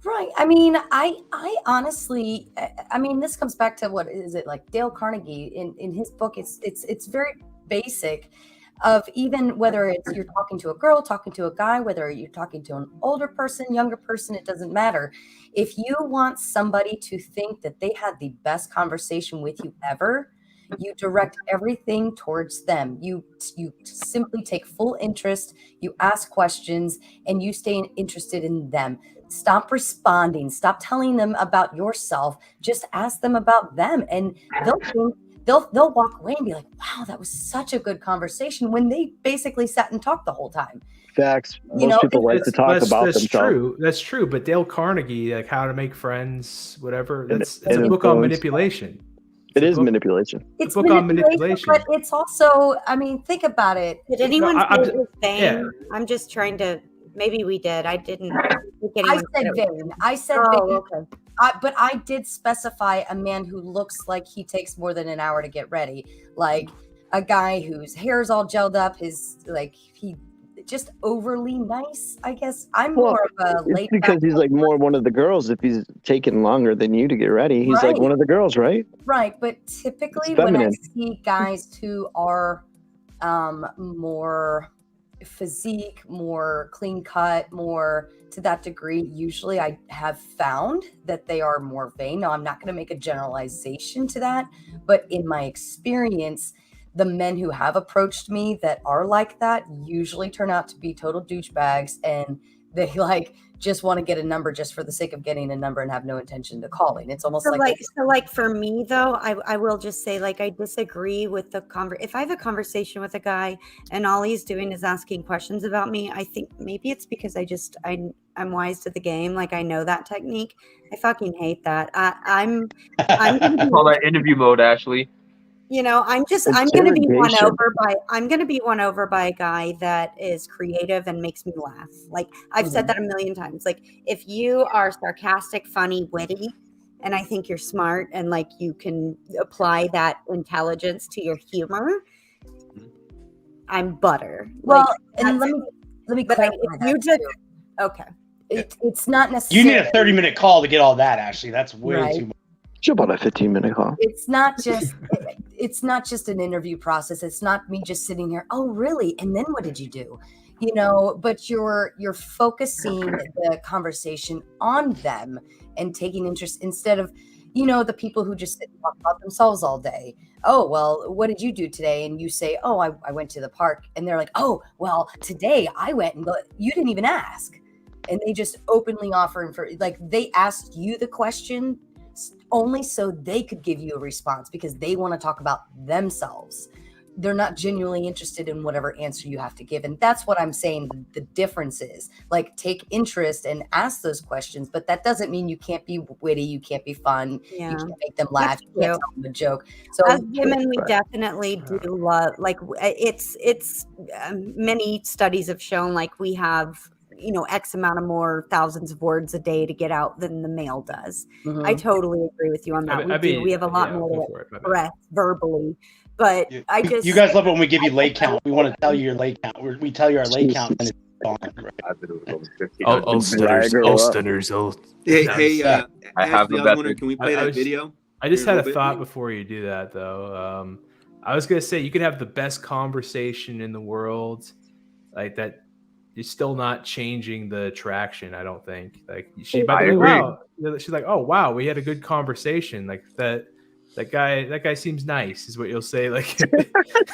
[SPEAKER 15] Right. I mean, I honestly, I mean, this comes back to what is it, like Dale Carnegie in his book. It's very basic, of even whether it's you're talking to a girl, talking to a guy, whether you're talking to an older person, younger person, it doesn't matter. If you want somebody to think that they had the best conversation with you ever, you direct everything towards them. You simply take full interest, you ask questions, and you stay interested in them. Stop responding. Stop telling them about yourself. Just ask them about them, and they'll walk away and be like, "Wow, that was such a good conversation," when they basically sat and talked the whole time.
[SPEAKER 21] Facts. Most people like to talk about
[SPEAKER 20] that's
[SPEAKER 21] themselves.
[SPEAKER 20] True. That's true. But Dale Carnegie, like How to Make Friends, whatever. It's a
[SPEAKER 21] and
[SPEAKER 20] book on manipulation.
[SPEAKER 21] It is manipulation.
[SPEAKER 15] It's
[SPEAKER 20] a book on manipulation.
[SPEAKER 15] But it's also, I mean, think about it.
[SPEAKER 1] Did anyone say it was vain?
[SPEAKER 20] yeah.
[SPEAKER 1] I'm just trying to. Maybe we did. I didn't.
[SPEAKER 15] I said vain. I said vain.
[SPEAKER 1] Okay.
[SPEAKER 15] But I did specify a man who looks like he takes more than an hour to get ready, like a guy whose hair is all gelled up, his he just overly nice. I guess I'm more of a late.
[SPEAKER 21] Because he's like more one of the girls. If he's taking longer than you to get ready, he's like one of the girls, right?
[SPEAKER 15] Right, but typically when I see guys who are more physique, more clean cut, more to that degree, usually I have found that they are more vain. Now, I'm not going to make a generalization to that, but in my experience, the men who have approached me that are like that usually turn out to be total douchebags, and they just want to get a number just for the sake of getting a number and have no intention to calling. It's almost
[SPEAKER 1] like for me though, I will just say, like, I disagree with the if I have a conversation with a guy and all he's doing is asking questions about me, I think maybe it's because I'm wise to the game. Like, I know that technique. I fucking hate that. I'm
[SPEAKER 17] call that interview mode, Ashley.
[SPEAKER 1] I'm going to be won over by a guy that is creative and makes me laugh. Like, I've said that a million times. Like, if you are sarcastic, funny, witty, and I think you're smart and like you can apply that intelligence to your humor, I'm butter.
[SPEAKER 15] Well,
[SPEAKER 1] Like,
[SPEAKER 15] and
[SPEAKER 1] that's-
[SPEAKER 15] let me
[SPEAKER 1] but
[SPEAKER 15] clarify
[SPEAKER 1] if
[SPEAKER 15] that
[SPEAKER 1] you just
[SPEAKER 15] too.
[SPEAKER 1] okay.
[SPEAKER 15] It's not
[SPEAKER 23] You
[SPEAKER 15] necessarily
[SPEAKER 23] need a 30-minute call to get all that, Ashley. That's way
[SPEAKER 15] Right.
[SPEAKER 23] too much.
[SPEAKER 21] Jump on a 15-minute call.
[SPEAKER 15] it's not just an interview process. It's not me just sitting here, oh really, and then what did you do, but you're focusing the conversation on them and taking interest instead of the people who just sit and talk about themselves all day. Oh well, what did you do today? And you say, oh, I went to the park, and they're like, oh well, today I went, and you didn't even ask. And they just openly offer like they asked you the question only so they could give you a response because they want to talk about themselves. They're not genuinely interested in whatever answer you have to give. And that's what I'm saying the difference is. Like, take interest and ask those questions, but that doesn't mean you can't be witty, you can't be fun, you can't make them laugh, you can't tell them a joke. So
[SPEAKER 1] as women, we definitely do love, like, it's many studies have shown, like, we have X amount of more thousands of words a day to get out than the male does.
[SPEAKER 15] Mhm.
[SPEAKER 1] I totally agree with you on that. We have a lot more breath verbally, but I just
[SPEAKER 23] You guys love it when we give you lay count. We want to tell you your lay count. We tell you our lay count, and it's gone.
[SPEAKER 3] All stunners.
[SPEAKER 2] Hey,
[SPEAKER 17] I have
[SPEAKER 2] Ashley,
[SPEAKER 17] the
[SPEAKER 2] I was wondering, can we play that video?
[SPEAKER 20] I just
[SPEAKER 2] here
[SPEAKER 20] had
[SPEAKER 2] a
[SPEAKER 20] a
[SPEAKER 2] little bit?
[SPEAKER 20] thought before you do that, though. I was gonna say you could have the best conversation in the world, like that. You're still not changing the attraction. I don't think. Like she might be like, wow. She's like, oh wow, we had a good conversation. Like that guy seems nice, is what you'll say. Like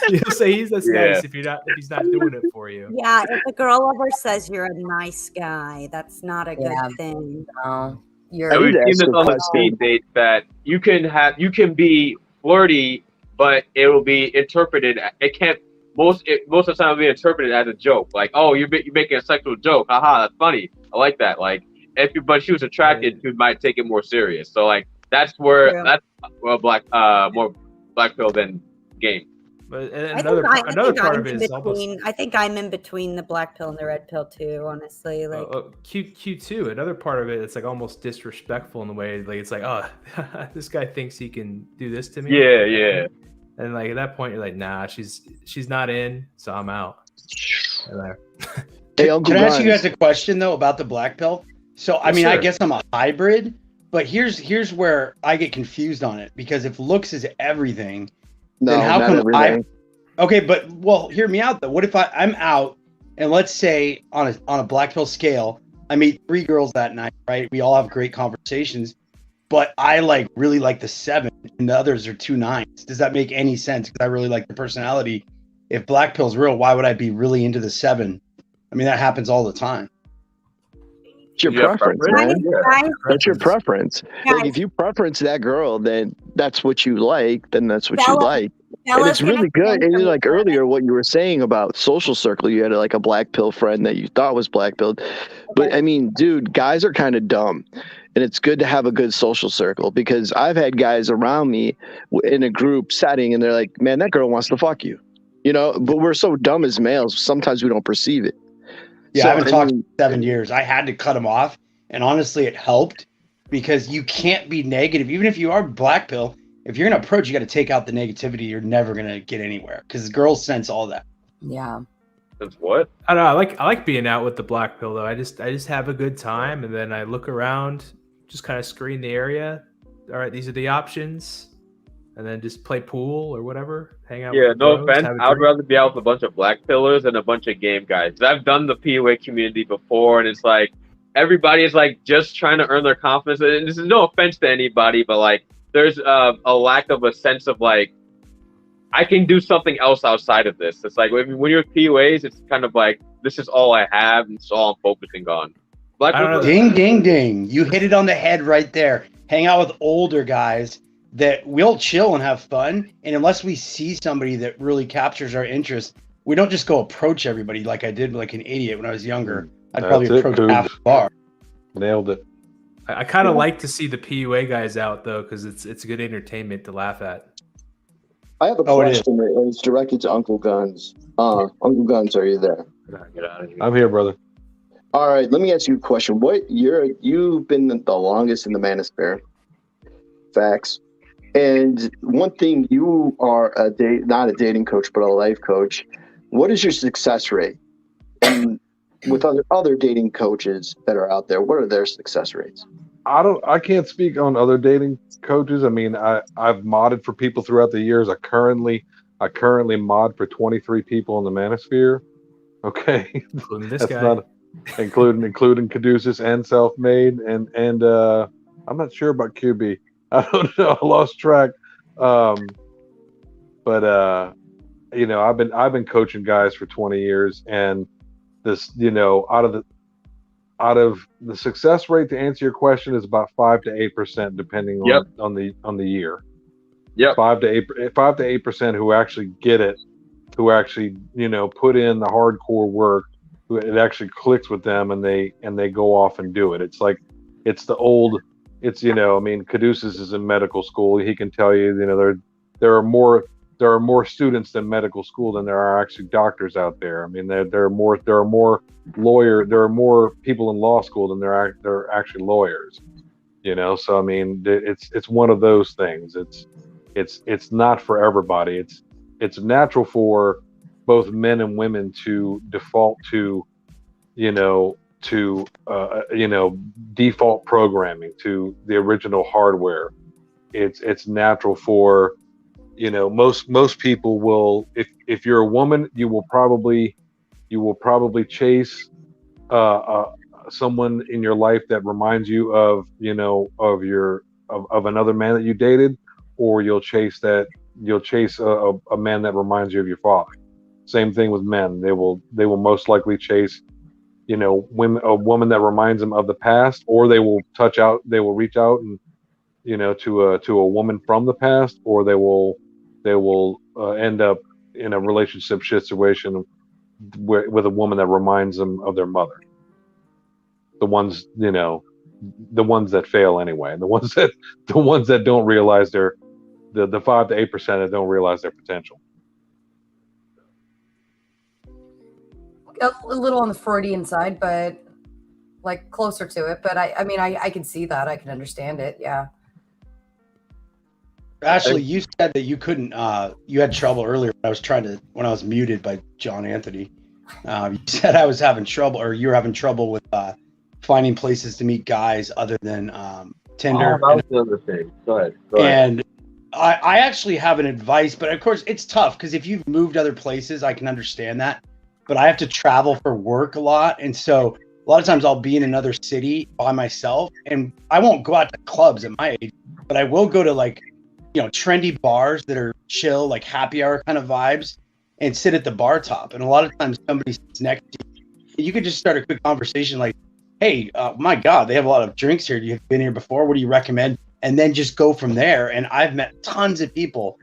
[SPEAKER 20] you'll say that's nice if he's not doing it for you.
[SPEAKER 1] Yeah, if a girl ever says you're a nice guy, that's not a good thing.
[SPEAKER 15] No,
[SPEAKER 17] And we've seen this on the speed dates that you can be flirty, but it will be interpreted. It can't. Most of the time, it'll be interpreted as a joke. Like, oh, you're making a sexual joke. Haha, that's funny. I like that. Like, but she was attracted, she might take it more serious. So, like, that's where that's more black pill than game.
[SPEAKER 20] But
[SPEAKER 1] I
[SPEAKER 20] another part
[SPEAKER 1] I'm
[SPEAKER 20] of it
[SPEAKER 1] in
[SPEAKER 20] is almost
[SPEAKER 1] between. I think I'm in between the black pill and the red pill too. Honestly, like
[SPEAKER 20] Q2. Another part of it, it's like almost disrespectful in the way, like it's like, oh, this guy thinks he can do this to me.
[SPEAKER 17] Yeah.
[SPEAKER 20] And like at that point, you're like, nah, she's not in, so I'm out.
[SPEAKER 21] Hey, Uncle
[SPEAKER 23] Can I ask you
[SPEAKER 21] Guns.
[SPEAKER 23] guys a question though about the black pill? So I mean, I guess I'm a hybrid, but here's where I get confused on it, because if looks is everything, then how
[SPEAKER 21] not
[SPEAKER 23] come
[SPEAKER 21] everything.
[SPEAKER 23] Okay, but well, hear me out though. What if I'm out and let's say on a black pill scale, I meet 3 girls that night, right? We all have great conversations, but I really like the 7 and the others are 2 9s. Does that make any sense? Because I really like the personality. If black pill's real, why would I be really into the 7? I mean, that happens all the time.
[SPEAKER 21] It's your preference, man. That's your preference. Like, if you preference that girl, then that's what you like. Then that's what you like. And it's really good. And like earlier, what you were saying about social circle, you had like a black pill friend that you thought was black pilled. But I mean, dude, guys are kind of dumb. And it's good to have a good social circle, because I've had guys around me in a group setting and they're like, man, that girl wants to fuck you. But we're so dumb as males. Sometimes we don't perceive it.
[SPEAKER 23] Yeah,
[SPEAKER 21] So,
[SPEAKER 23] I haven't talked in 7 years. I had to cut him off. And honestly, it helped, because you can't be negative. Even if you are black pill, if you're going to approach, you got to take out the negativity. You're never going to get anywhere, because girls sense all that.
[SPEAKER 15] Yeah.
[SPEAKER 17] That's what?
[SPEAKER 20] I don't know. I like being out with the black pill though. I just have a good time, and then I look around, just kind of screen the area. All right, these are the options, and then just play pool or whatever. Hang out.
[SPEAKER 17] Yeah,
[SPEAKER 20] with
[SPEAKER 17] no
[SPEAKER 20] bros,
[SPEAKER 17] offense.
[SPEAKER 20] have a
[SPEAKER 17] I would
[SPEAKER 20] drink.
[SPEAKER 17] rather be out with a bunch of black pillars than a bunch of game guys. 'Cause I've done the PUA community before, and it's like everybody is like just trying to earn their confidence. And this is no offense to anybody, but like there's a lack of a sense of like, I can do something else outside of this. It's like when you're with PUAs, it's kind of like, this is all I have, and it's all I'm focusing on. Black people,
[SPEAKER 23] Ding, ding, ding. You hit it on the head right there. Hang out with older guys that will chill and have fun. And unless we see somebody that really captures our interest, we don't just go approach everybody like I did like an idiot when I was younger. I'd probably approach half the bar.
[SPEAKER 19] Nailed it.
[SPEAKER 20] I kind of like to see the PUA guys out though, because it's good entertainment to laugh at.
[SPEAKER 21] I have a question, and it's directed to Uncle Guns. Uncle Guns, are you there?
[SPEAKER 17] Get out of here.
[SPEAKER 19] I'm here, brother.
[SPEAKER 21] All right, let me ask you a question. You've been the longest in the manosphere. Facts. And one thing, you are not a dating coach, but a life coach. what is your success rate? And with other dating coaches that are out there, what are their success rates?
[SPEAKER 19] I can't speak on other dating coaches. I mean, I've modded for people throughout the years. I currently mod for 23 people in the manosphere. Okay.
[SPEAKER 20] Including this
[SPEAKER 19] That's
[SPEAKER 20] guy.
[SPEAKER 19] not including Caduceus and Self-Made and I'm not sure about QB. I don't know. I lost track. But you know, I've been coaching guys for 20 years, and this, you know, out of the success rate, to answer your question, is about 5 to 8%, depending on the year.
[SPEAKER 17] Yep.
[SPEAKER 19] 5 to 8% who actually get it, who actually, you know, put in the hardcore work, who it actually clicks with them, and they go off and do it. It's like, it's, you know, I mean, Caduceus is in medical school. He can tell you, you know, there are more students than medical school than there are actually doctors out there. I mean, there are more people in law school than there are actually lawyers. You know, so I mean, it's one of those things. It's not for everybody. It's natural for both men and women to default to, default programming, to the original hardware. It's natural for, you know, most people will, if you're a woman, you will probably chase someone in your life that reminds you of, you know, of another man that you dated, or you'll chase a man that reminds you of your father. Same thing with men. They will most likely chase, you know, a woman that reminds them of the past, or they will reach out and, you know, to a woman from the past, or they will end up in a relationship situation with a woman that reminds them of their mother. The ones that fail anyway, and the ones that don't realize the 5 to 8% that don't realize their potential.
[SPEAKER 15] A little on the Freudian side, but like closer to it. But I mean, I can see that. I can understand it. Yeah.
[SPEAKER 23] Ashley, you said that you couldn't. You had trouble earlier when I was muted by John Anthony. You said I was having trouble, or you were having trouble with finding places to meet guys other than Tinder.
[SPEAKER 17] Oh, that was the other thing. Go ahead.
[SPEAKER 23] And I actually have an advice, but of course it's tough because if you've moved other places, I can understand that. But I have to travel for work a lot, and so a lot of times I'll be in another city by myself, and I won't go out to clubs at my age, but I will go to, like, you know, trendy bars that are chill, like happy hour kind of vibes, and sit at the bar top. And a lot of times somebody sits next to you. You could just start a quick conversation like, hey, my God, they have a lot of drinks here. You've been here before. What do you recommend? And then just go from there. And I've met tons of people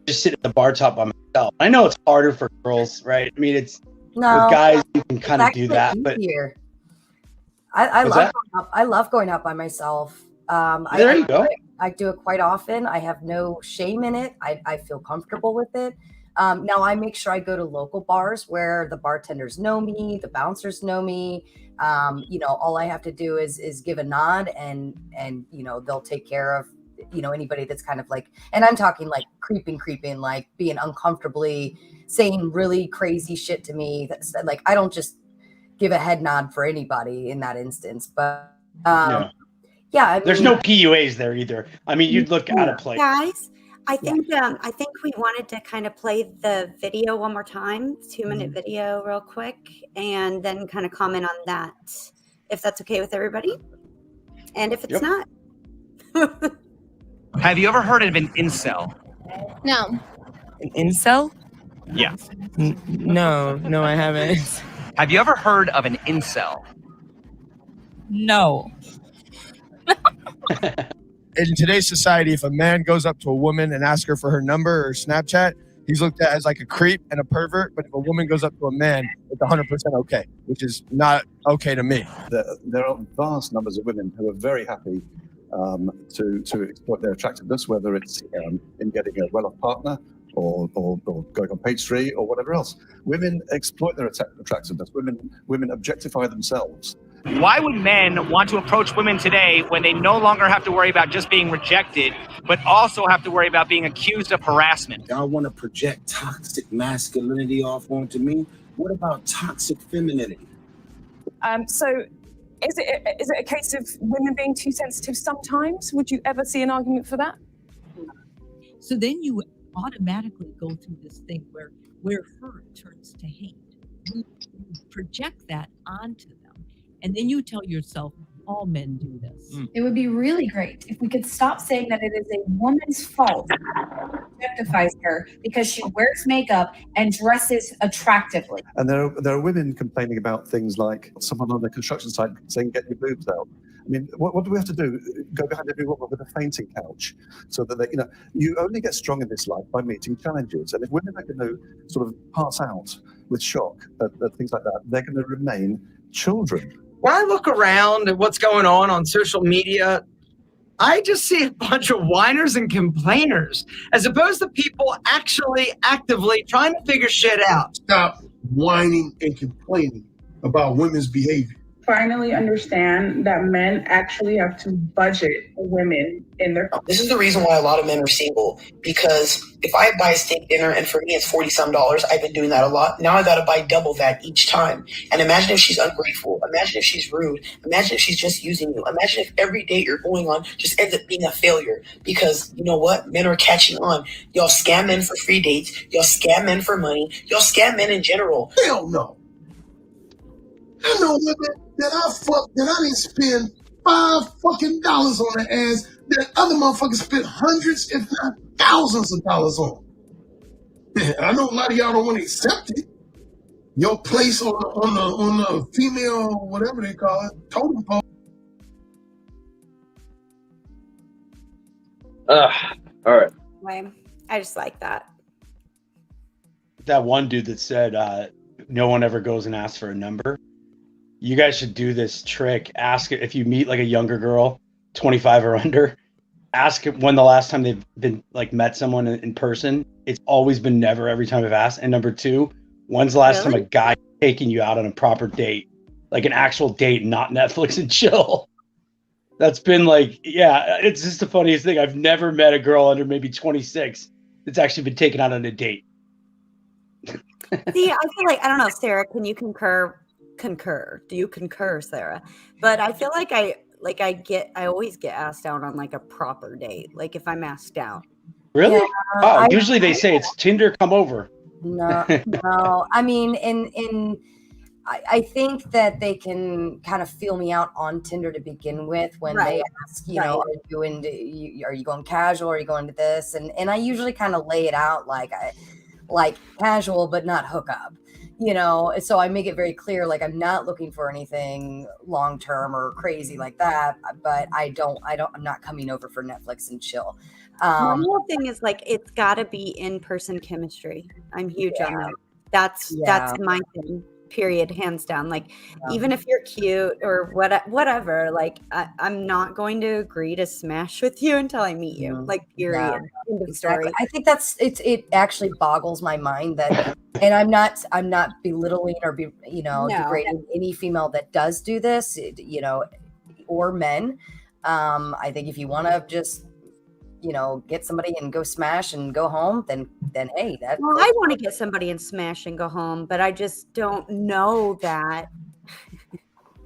[SPEAKER 23] just sit at the bar top by myself. I know it's harder for girls, right? I mean, with guys, you can kind of do that.
[SPEAKER 15] Easier. But I love going out by myself.
[SPEAKER 23] There you go.
[SPEAKER 15] I do it quite often. I have no shame in it. I feel comfortable with it. Now I make sure I go to local bars where the bartenders know me, the bouncers know me. You know, all I have to do is give a nod, and you know, they'll take care of, you know, anybody that's kind of like, and I'm talking like creeping, like being uncomfortably saying really crazy shit to me. That's like, I don't just give a head nod for anybody in that instance, but yeah, I mean,
[SPEAKER 23] there's no PUAs there either. I mean, you'd look out of place.
[SPEAKER 1] Guys, I think we wanted to kind of play the video one more time, 2-minute video real quick, and then kind of comment on that, if that's okay with everybody. And if it's not.
[SPEAKER 5] Have you ever heard of an incel?
[SPEAKER 6] No.
[SPEAKER 5] An incel? Yeah.
[SPEAKER 6] No, I haven't.
[SPEAKER 5] Have you ever heard of an incel?
[SPEAKER 6] No.
[SPEAKER 8] In today's society, if a man goes up to a woman and asks her for her number or Snapchat, he's looked at as like a creep and a pervert. But if a woman goes up to a man, it's 100% okay, which is not okay to me.
[SPEAKER 7] There are vast numbers of women who are very happy to exploit their attractiveness, whether it's in getting a well-off partner or going on page 3 or whatever else. Women exploit their attractiveness. Women objectify themselves.
[SPEAKER 5] Why would men want to approach women today when they no longer have to worry about just being rejected, but also have to worry about being accused of harassment?
[SPEAKER 4] Y'all want to project toxic masculinity off onto me? What about toxic femininity?
[SPEAKER 9] So is it a case of women being too sensitive sometimes? Would you ever see an argument for that?
[SPEAKER 10] So then you automatically go through this thing where hurt turns to hate. You project that onto them, and then you tell yourself, all men do this.
[SPEAKER 24] It would be really great if we could stop saying that it is a woman's fault that objectifies her because she wears makeup and dresses attractively.
[SPEAKER 7] And there are women complaining about things like someone on the construction site saying, get your boobs out. I mean, what do we have to do? Go behind every woman with a fainting couch so that they, you only get strong in this life by meeting challenges. And if women are going to sort of pass out with shock at things like that, they're going to remain children.
[SPEAKER 11] When I look around at what's going on social media, I just see a bunch of whiners and complainers as opposed to people actually actively trying to figure shit out.
[SPEAKER 12] Stop whining and complaining about women's behavior.
[SPEAKER 13] Finally understand that men actually have to budget women in their.
[SPEAKER 14] This is the reason why a lot of men are single, because if I buy a steak dinner and for me it's $40-some, I've been doing that a lot. Now I got to buy double that each time. And imagine if she's ungrateful. Imagine if she's rude. Imagine if she's just using you. Imagine if every date you're going on just ends up being a failure. Because you know what? Men are catching on. Y'all scam men for free dates. Y'all scam men for money. Y'all scam men in general.
[SPEAKER 12] Hell no. I know women that I didn't spend $5 on their ass that other motherfuckers spent hundreds, if not thousands of dollars on. I know a lot of y'all don't want to accept it. Your place on the female, whatever they call it, totem pole.
[SPEAKER 17] All right.
[SPEAKER 1] I just like that.
[SPEAKER 23] That one dude that said no one ever goes and asks for a number. You guys should do this trick. Ask if you meet like a younger girl, 25 or under, ask when the last time they've been met someone in person. It's always been never every time I've asked. And number two, when's the last time a guy taking you out on a proper date, like an actual date, not Netflix and chill? That's been it's just the funniest thing. I've never met a girl under maybe 26 that's actually been taken out on a date.
[SPEAKER 1] See, I feel like, I don't know, Sarah, can you concur? Do you concur, Sarah? But I feel like I always get asked out on like a proper date, like if I'm asked out.
[SPEAKER 23] Really? Usually they say it's Tinder, come over.
[SPEAKER 15] No. I mean, I think that they can kind of feel me out on Tinder to begin with when they ask, are you going casual? Are you going to this? And I usually kind of lay it out like casual, but not hookup. So I make it very clear, like I'm not looking for anything long-term or crazy like that, but I'm not coming over for Netflix and chill.
[SPEAKER 1] My whole thing is like, it's gotta be in-person chemistry. I'm huge on that. That's my thing, period, hands down. Like, even if you're cute or whatever, like I'm not going to agree to smash with you until I meet you, like period. End of story.
[SPEAKER 15] I think it actually boggles my mind that, and I'm not belittling or degrading any female that does do this, or men. I think if you want to just get somebody and go smash and go home, then hey, I
[SPEAKER 1] want to get somebody and smash and go home, but I just don't know that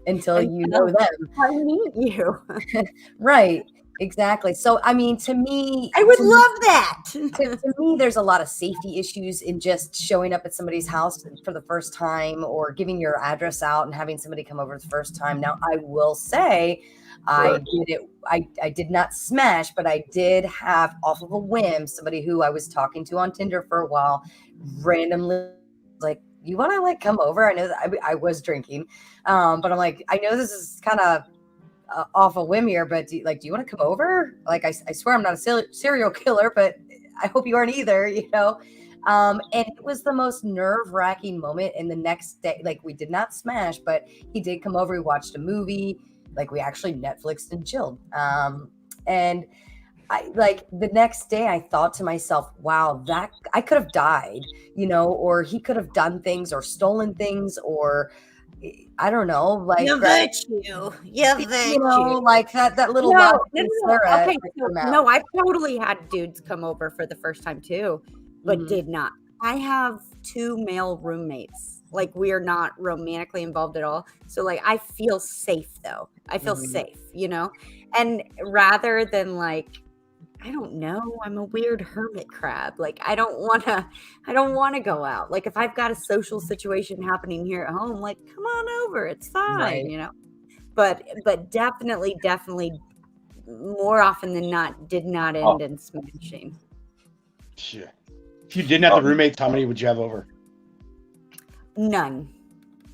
[SPEAKER 15] until you know them.
[SPEAKER 1] I meet you.
[SPEAKER 15] Right. Exactly. So, I mean, to me,
[SPEAKER 1] I would love that.
[SPEAKER 15] to me, there's a lot of safety issues in just showing up at somebody's house for the first time or giving your address out and having somebody come over the first time. Now, I will say, I did not smash, but I did have, off of a whim, somebody who I was talking to on Tinder for a while, randomly like, you want to come over? I know that I was drinking, but I'm like, I know this is kind of off a whim here, but do you want to come over? Like, I swear I'm not a serial killer, but I hope you aren't either, and it was the most nerve-wracking moment. And the next day, we did not smash, but he did come over. We watched a movie. We actually Netflixed and chilled. And I the next day I thought to myself, wow, that I could have died, or he could have done things or stolen things or, I don't know, like
[SPEAKER 1] Your virtue. Your virtue.
[SPEAKER 15] You know, like that little
[SPEAKER 1] No,
[SPEAKER 15] laugh
[SPEAKER 1] no,
[SPEAKER 15] from
[SPEAKER 1] no,
[SPEAKER 15] Sara
[SPEAKER 1] okay,
[SPEAKER 15] at
[SPEAKER 1] so,
[SPEAKER 15] her mouth.
[SPEAKER 1] no, I've totally had dudes come over for the first time too, but
[SPEAKER 15] Mhm.
[SPEAKER 1] did not. I have 2 male roommates. Like, we are not romantically involved at all. So, like, I feel safe though. I feel safe, you know? And rather than like, I don't know, I'm a weird hermit crab. Like, I don't wanna go out. Like, if I've got a social situation happening here at home, like, come on over. It's fine,
[SPEAKER 15] Right.
[SPEAKER 1] you know? But definitely more often than not did not end in smashing.
[SPEAKER 23] Sure. If you didn't have the roommates, how many would you have over?
[SPEAKER 1] None.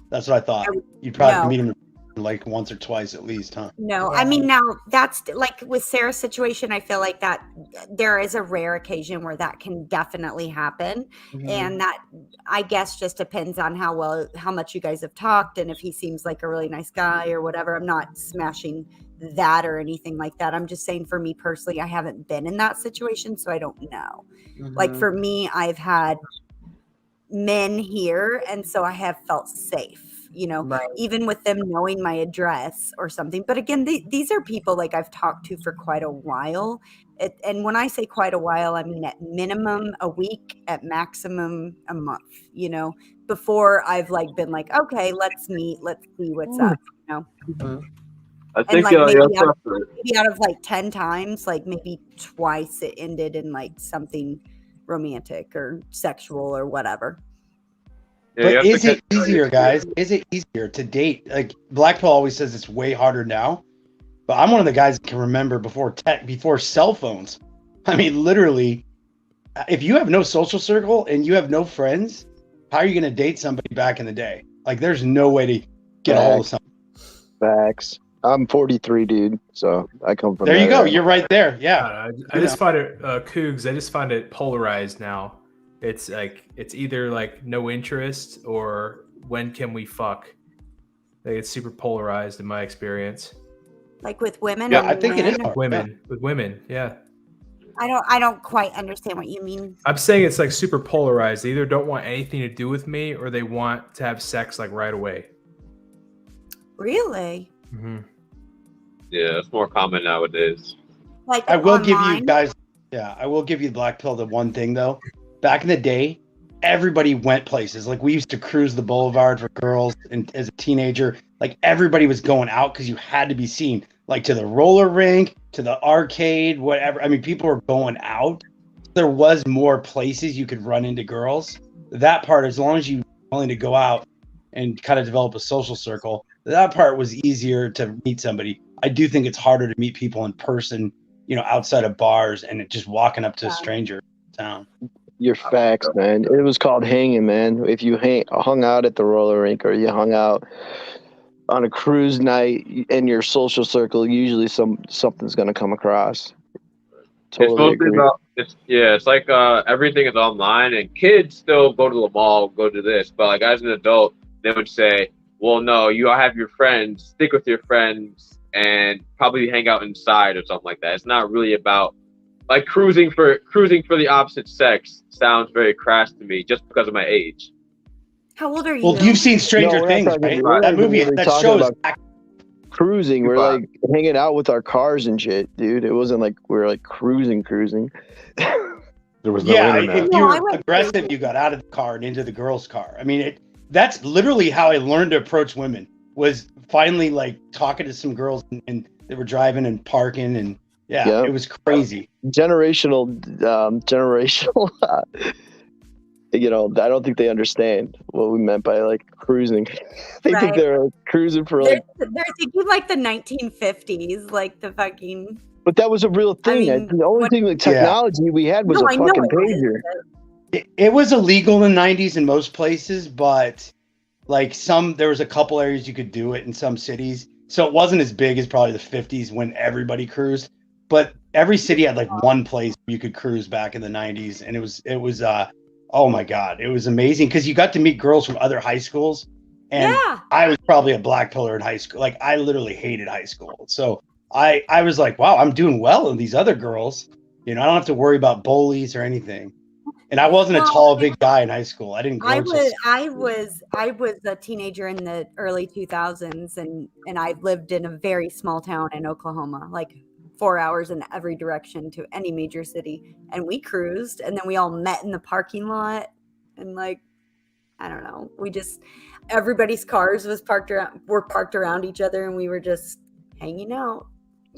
[SPEAKER 23] That's what I thought. You'd probably meet them like once or twice at least, huh?
[SPEAKER 1] No, I mean, now that's like with Sarah's situation, I feel like that there is a rare occasion where that can definitely happen. And that, I guess, just depends on how much you guys have talked and if he seems like a really nice guy or whatever. I'm not smashing that or anything like that. I'm just saying, for me personally, I haven't been in that situation, so I don't know. Like, for me, I've had men here, and so I have felt safe, you know, even with them knowing my address or something. But again, these are people like I've talked to for quite a while. And when I say quite a while, I mean at minimum a week, at maximum a month, you know, before I've like been like, okay, let's meet, let's see what's up, you know.
[SPEAKER 17] I
[SPEAKER 1] And
[SPEAKER 17] think
[SPEAKER 1] like maybe
[SPEAKER 17] yeah,
[SPEAKER 1] out of like 10 times, like maybe twice it ended in like something romantic or sexual or whatever.
[SPEAKER 23] But is it easier, guys? Is it easier to date? Like Black Pill always says it's way harder now, but I'm one of the guys that can remember before cell phones. I mean, literally, if you have no social circle and you have no friends, how are you going to date somebody back in the day? Like, there's no way to get a hold of somebody.
[SPEAKER 21] Facts. I'm 43, dude. So I come from.
[SPEAKER 23] There you go.
[SPEAKER 21] era.
[SPEAKER 23] You're right there. Yeah.
[SPEAKER 20] I just find it, Cougs, I just find it polarized now. It's like, it's either like no interest or when can we fuck? Like, it's super polarized in my experience.
[SPEAKER 1] Like with women?
[SPEAKER 23] Yeah,
[SPEAKER 1] or
[SPEAKER 23] I think it is.
[SPEAKER 1] men?
[SPEAKER 20] With women, yeah.
[SPEAKER 1] I don't quite understand what you mean.
[SPEAKER 20] I'm saying it's like super polarized. They either don't want anything to do with me or they want to have sex like right away.
[SPEAKER 1] Really?
[SPEAKER 20] Mm-hmm.
[SPEAKER 17] Yeah, it's more common nowadays.
[SPEAKER 1] Like
[SPEAKER 23] I will
[SPEAKER 1] online?
[SPEAKER 23] give you guys, I will give you Black Pill the one thing though. Back in the day, everybody went places. Like we used to cruise the boulevard for girls, and as a teenager, like everybody was going out because you had to be seen. Like to the roller rink, to the arcade, whatever. I mean, people were going out. There was more places you could run into girls. That part, as long as you were willing to go out and kind of develop a social circle, that part was easier to meet somebody. I do think it's harder to meet people in person, you know, outside of bars and just walking up to a stranger in town.
[SPEAKER 21] Your facts, man. It was called hanging, man. If you hung out at the roller rink or you hung out on a cruise night in your social circle, usually something's gonna come across. Totally
[SPEAKER 17] It's mostly about it's like everything is online, and kids still go to the mall, go to this, but like as an adult, they would say, well, no, you have your friends, stick with your friends, and probably hang out inside or something like that. It's not really about like cruising for the opposite sex. Sounds very crass to me just because of my age.
[SPEAKER 1] How old are you?
[SPEAKER 23] Well, you've seen Stranger Things, right? That movie, that show is
[SPEAKER 21] cruising. We're like hanging out with our cars and shit, dude. It wasn't like we were like cruising.
[SPEAKER 19] There was no internet.
[SPEAKER 23] If you were aggressive, you got out of the car and into the girl's car. I mean, that's literally how I learned to approach women, was finally like talking to some girls and they were driving and parking, and it was crazy.
[SPEAKER 21] Generational. You know, I don't think they understand what we meant by like cruising. They think they're cruising for like.
[SPEAKER 1] They're thinking like the 1950s, like the fucking.
[SPEAKER 21] But that was a real thing.
[SPEAKER 1] I mean,
[SPEAKER 21] the only thing like technology we had was a fucking pager.
[SPEAKER 23] It was illegal in the 90s in most places, but like there was a couple areas you could do it in some cities. So it wasn't as big as probably the 50s when everybody cruised, but every city had like one place you could cruise back in the 90s. And it was oh my God, it was amazing because you got to meet girls from other high schools. And I was probably a black pillar in high school. Like I literally hated high school. So I was like, wow, I'm doing well in these other girls. You know, I don't have to worry about bullies or anything. And I wasn't a
[SPEAKER 1] Well,
[SPEAKER 23] tall, big guy in high school. I didn't grow
[SPEAKER 1] I was a teenager in the early 2000s, and I lived in a very small town in Oklahoma, like 4 hours in every direction to any major city. And we cruised, and then we all met in the parking lot, and like, I don't know, everybody's cars were parked around each other, and we were just hanging out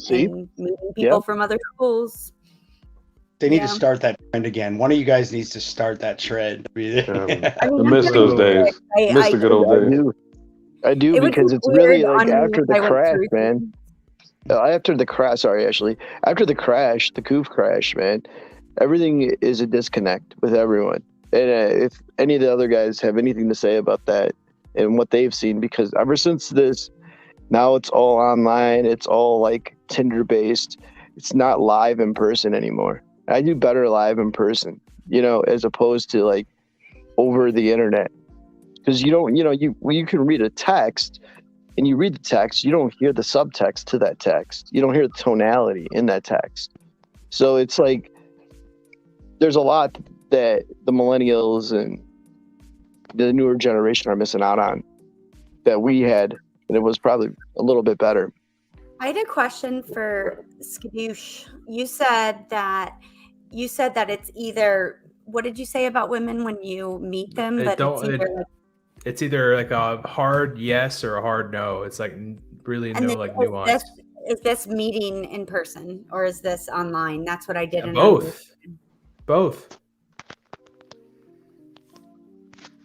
[SPEAKER 1] and meeting people from other schools.
[SPEAKER 23] They need to start that trend again. One of you guys needs to start that trend.
[SPEAKER 19] I miss those days. Miss the good old days.
[SPEAKER 4] I do
[SPEAKER 1] It would
[SPEAKER 4] because
[SPEAKER 1] be
[SPEAKER 4] it's really
[SPEAKER 1] weird
[SPEAKER 4] like
[SPEAKER 1] on me
[SPEAKER 4] after
[SPEAKER 1] if
[SPEAKER 4] the
[SPEAKER 1] I went
[SPEAKER 4] crash,
[SPEAKER 1] through
[SPEAKER 4] man. After the crash, sorry, Ashley. After the crash, the Coof crash, man, everything is a disconnect with everyone. And if any of the other guys have anything to say about that and what they've seen, because ever since this, now it's all online. It's all like Tinder based. It's not live in person anymore. I do better live in person, as opposed to like over the internet. Because you can read a text and you read the text, you don't hear the subtext to that text. You don't hear the tonality in that text. So it's like there's a lot that the millennials and the newer generation are missing out on that we had, and it was probably a little bit better.
[SPEAKER 1] I had a question for Skadoosh. You said that it's either, what did you say about women when you meet them?
[SPEAKER 20] It's either like a hard yes or a hard no. It's like really no like nuance.
[SPEAKER 1] Is this meeting in person or is this online? That's what I didn't
[SPEAKER 20] understand. Both.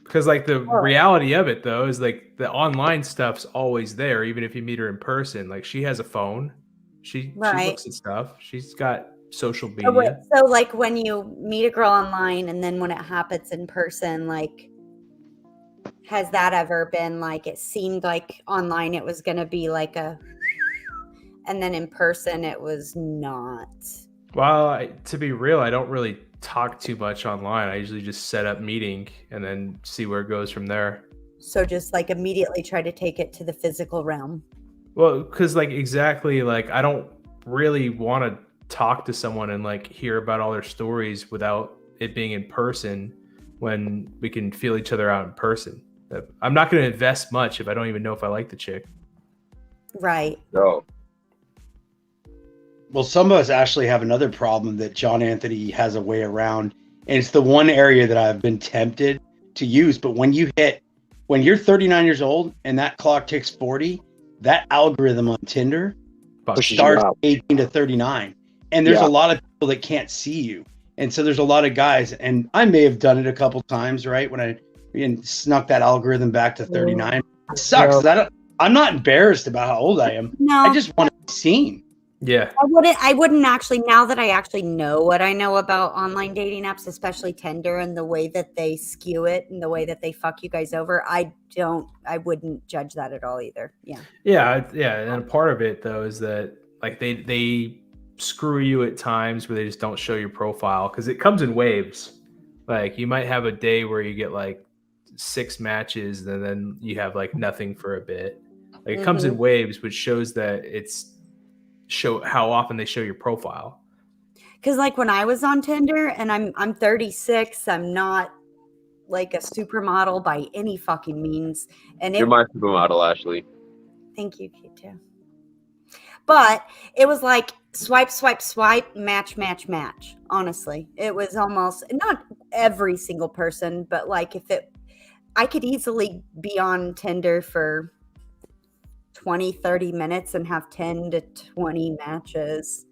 [SPEAKER 20] Because like the reality of it though is like the online stuff's always there, even if you meet her in person. Like she has a phone, she looks at stuff. She's got social media.
[SPEAKER 1] So like when you meet a girl online and then when it happens in person, like has that ever been like, it seemed like online it was going to be like and then in person it was not?
[SPEAKER 20] Well, to be real, I don't really talk too much online. I usually just set up meeting and then see where it goes from there.
[SPEAKER 1] So just like immediately try to take it to the physical realm.
[SPEAKER 20] Well, because like exactly, like I don't really want to talk to someone and like hear about all their stories without it being in person when we can feel each other out in person. I'm not going to invest much if I don't even know if I like the chick.
[SPEAKER 1] Right.
[SPEAKER 17] No.
[SPEAKER 23] Well, some of us actually have another problem that John Anthony has a way around, and it's the one area that I've been tempted to use. But when you're 39 years old and that clock ticks 40, that algorithm on Tinder starts 18 to 39, and there's a lot of people that can't see you, and so there's a lot of guys, and I may have done it a couple times, right, when I snuck that algorithm back to 39. It sucks. I'm not embarrassed about how old I am.
[SPEAKER 1] No.
[SPEAKER 23] I just want to be seen.
[SPEAKER 20] Yeah.
[SPEAKER 1] I wouldn't actually, now that I actually know what I know about online dating apps, especially Tinder and the way that they skew it and the way that they fuck you guys over, I wouldn't judge that at all either. Yeah.
[SPEAKER 20] Yeah. And part of it though is that like they screw you at times where they just don't show your profile because it comes in waves. Like you might have a day where you get like 6 matches and then you have like nothing for a bit. Like it comes in waves, which shows that show how often they show your profile.
[SPEAKER 1] Because like when I was on Tinder and I'm 36, I'm not like a supermodel by any fucking means. And
[SPEAKER 17] you're my supermodel, Ashley.
[SPEAKER 1] Thank you, Kate, too. But it was like swipe, swipe, swipe, match, match, match. Honestly, it was almost not every single person, but like I could easily be on Tinder for 20-30 minutes and have 10 to 20 matches.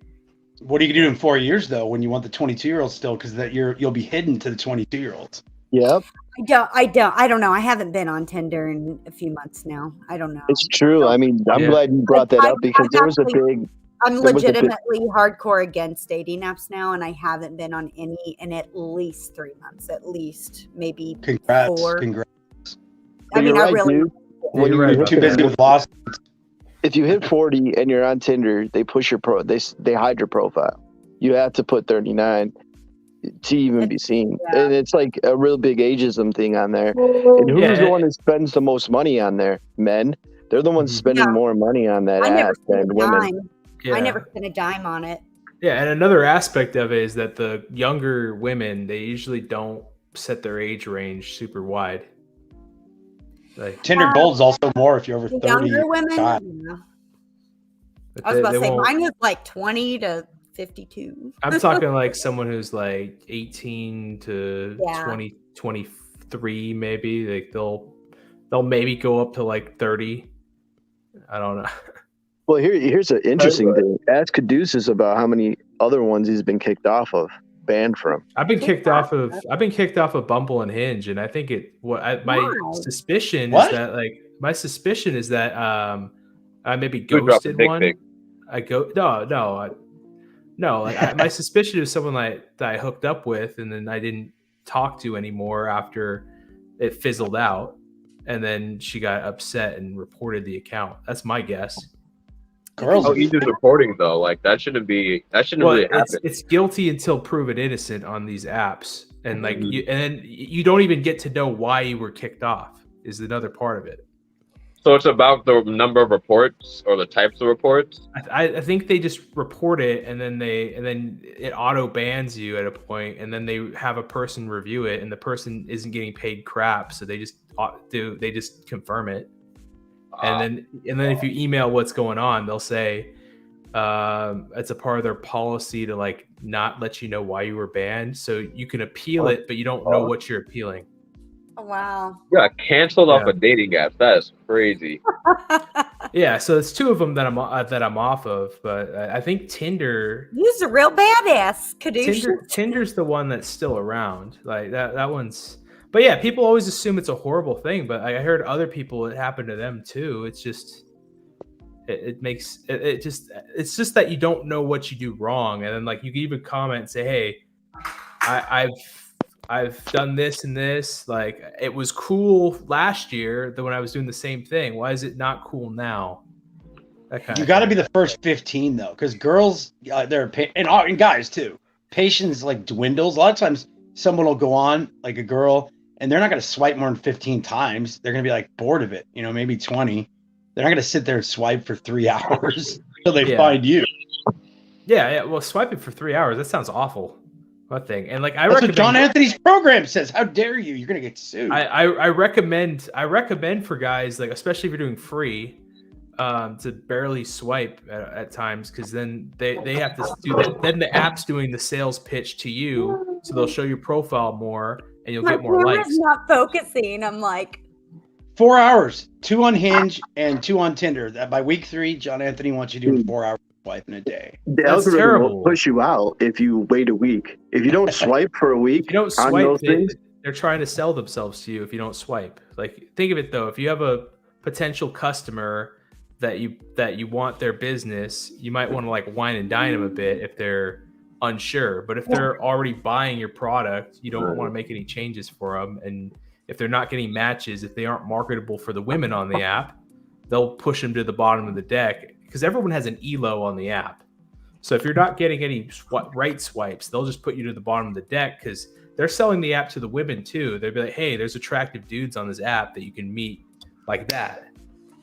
[SPEAKER 23] What are you gonna do in 4 years though when you want the 22-year-olds still, because that you'll be hidden to the 22-year-olds?
[SPEAKER 4] Yep.
[SPEAKER 1] I don't know. I haven't been on Tinder in a few months now. I don't know.
[SPEAKER 4] It's true. I mean, I'm glad you brought that up because
[SPEAKER 1] I'm legitimately hardcore against dating apps now, and I haven't been on any in at least 3 months, at least maybe 4.
[SPEAKER 23] Congrats.
[SPEAKER 1] I mean, I really.
[SPEAKER 23] Dude. When you're too busy with lawsuits.
[SPEAKER 4] If you hit 40 and you're on Tinder, they push your they hide your profile. You have to put 39 to even be seen. And it's like a real big ageism thing on there. And who's the one that spends the most money on there? Men. They're the ones spending more money on that app than women.
[SPEAKER 1] I never spent a dime on it.
[SPEAKER 20] Yeah, and another aspect of it is that the younger women, they usually don't set their age range super wide. Like
[SPEAKER 23] Tinder Gold's also more if you're over
[SPEAKER 1] The
[SPEAKER 23] 30.
[SPEAKER 1] younger women.
[SPEAKER 23] God.
[SPEAKER 1] Yeah.
[SPEAKER 20] But
[SPEAKER 1] I was about
[SPEAKER 20] they
[SPEAKER 1] to say
[SPEAKER 20] won't-
[SPEAKER 1] mine was like 20 to 52.
[SPEAKER 20] I'm talking like someone who's like 18 to
[SPEAKER 1] Yeah.
[SPEAKER 20] 20, 23 maybe. Like they'll maybe go up to like 30. I don't know.
[SPEAKER 4] Well, here's an interesting thing. Ask Caduceus about how many other ones he's been kicked off of, banned from.
[SPEAKER 20] I've been kicked off of Bumble and Hinge, and I think my suspicion is that I maybe
[SPEAKER 17] You dropped a
[SPEAKER 20] ghosted
[SPEAKER 17] dick
[SPEAKER 20] one.
[SPEAKER 17] pic.
[SPEAKER 20] My suspicion is someone that I hooked up with and then I didn't talk to anymore after it fizzled out, and then she got upset and reported the account. That's my guess.
[SPEAKER 23] Girls,
[SPEAKER 17] how easy is reporting though? Like that shouldn't really happen.
[SPEAKER 20] It's guilty until proven innocent on these apps, and like you don't even get to know why you were kicked off. Is another part of it.
[SPEAKER 17] So it's about the number of reports or the types of reports.
[SPEAKER 20] I think they just report it, and then it auto bans you at a point, and then they have a person review it, and the person isn't getting paid crap, so they just confirm it. And then if you email what's going on, they'll say it's a part of their policy to like not let you know why you were banned, so you can appeal it, but you don't know what you're appealing.
[SPEAKER 1] Oh, wow.
[SPEAKER 17] Yeah, canceled off a dating app. That is crazy.
[SPEAKER 20] Yeah, so it's two of them that I'm off of, but I think Tinder.
[SPEAKER 1] He's a real badass, Caduceus.
[SPEAKER 20] Tinder's the one that's still around. Like that one's. But yeah, people always assume it's a horrible thing, but I heard other people it happened to them too. It's just it's just that you don't know what you do wrong, and then like you can even comment and say, hey, I've done this and this. Like it was cool last year when I was doing the same thing. Why is it not cool now?
[SPEAKER 23] You got to be the first 15 though, because girls, and guys too, patience like dwindles. A lot of times, someone will go on like a girl, and they're not going to swipe more than 15 times. They're going to be like bored of it, maybe 20. They're not going to sit there and swipe for 3 hours until they find you.
[SPEAKER 20] Yeah. Well, swiping for 3 hours, that sounds awful. What thing? And like
[SPEAKER 23] That's what John Anthony's program says. How dare you? You're going to get sued.
[SPEAKER 20] I recommend for guys, like especially if you're doing free, to barely swipe at times, because then they have to do that. Then the app's doing the sales pitch to you, so they'll show your profile more and you'll get more likes.
[SPEAKER 1] Not focusing. I'm like
[SPEAKER 23] 4 hours, 2 on Hinge and 2 on Tinder. That by week 3, John Anthony wants you doing 4 hours swiping a day.
[SPEAKER 4] The algorithm will push you out if you wait a week. If you don't swipe for a week,
[SPEAKER 20] If you don't
[SPEAKER 4] on
[SPEAKER 20] swipe,
[SPEAKER 4] those things,
[SPEAKER 20] they're trying to sell themselves to you if you don't swipe. Like think of it though, if you have a potential customer that you want their business, you might want to like wine and dine them a bit if they're unsure. But if they're already buying your product, you don't want to make any changes for them. And if they're not getting matches, if they aren't marketable for the women on the app, they'll push them to the bottom of the deck, because everyone has an ELO on the app. So if you're not getting any right swipes, they'll just put you to the bottom of the deck, because they're selling the app to the women too. They'll be like, hey, there's attractive dudes on this app that you can meet like that.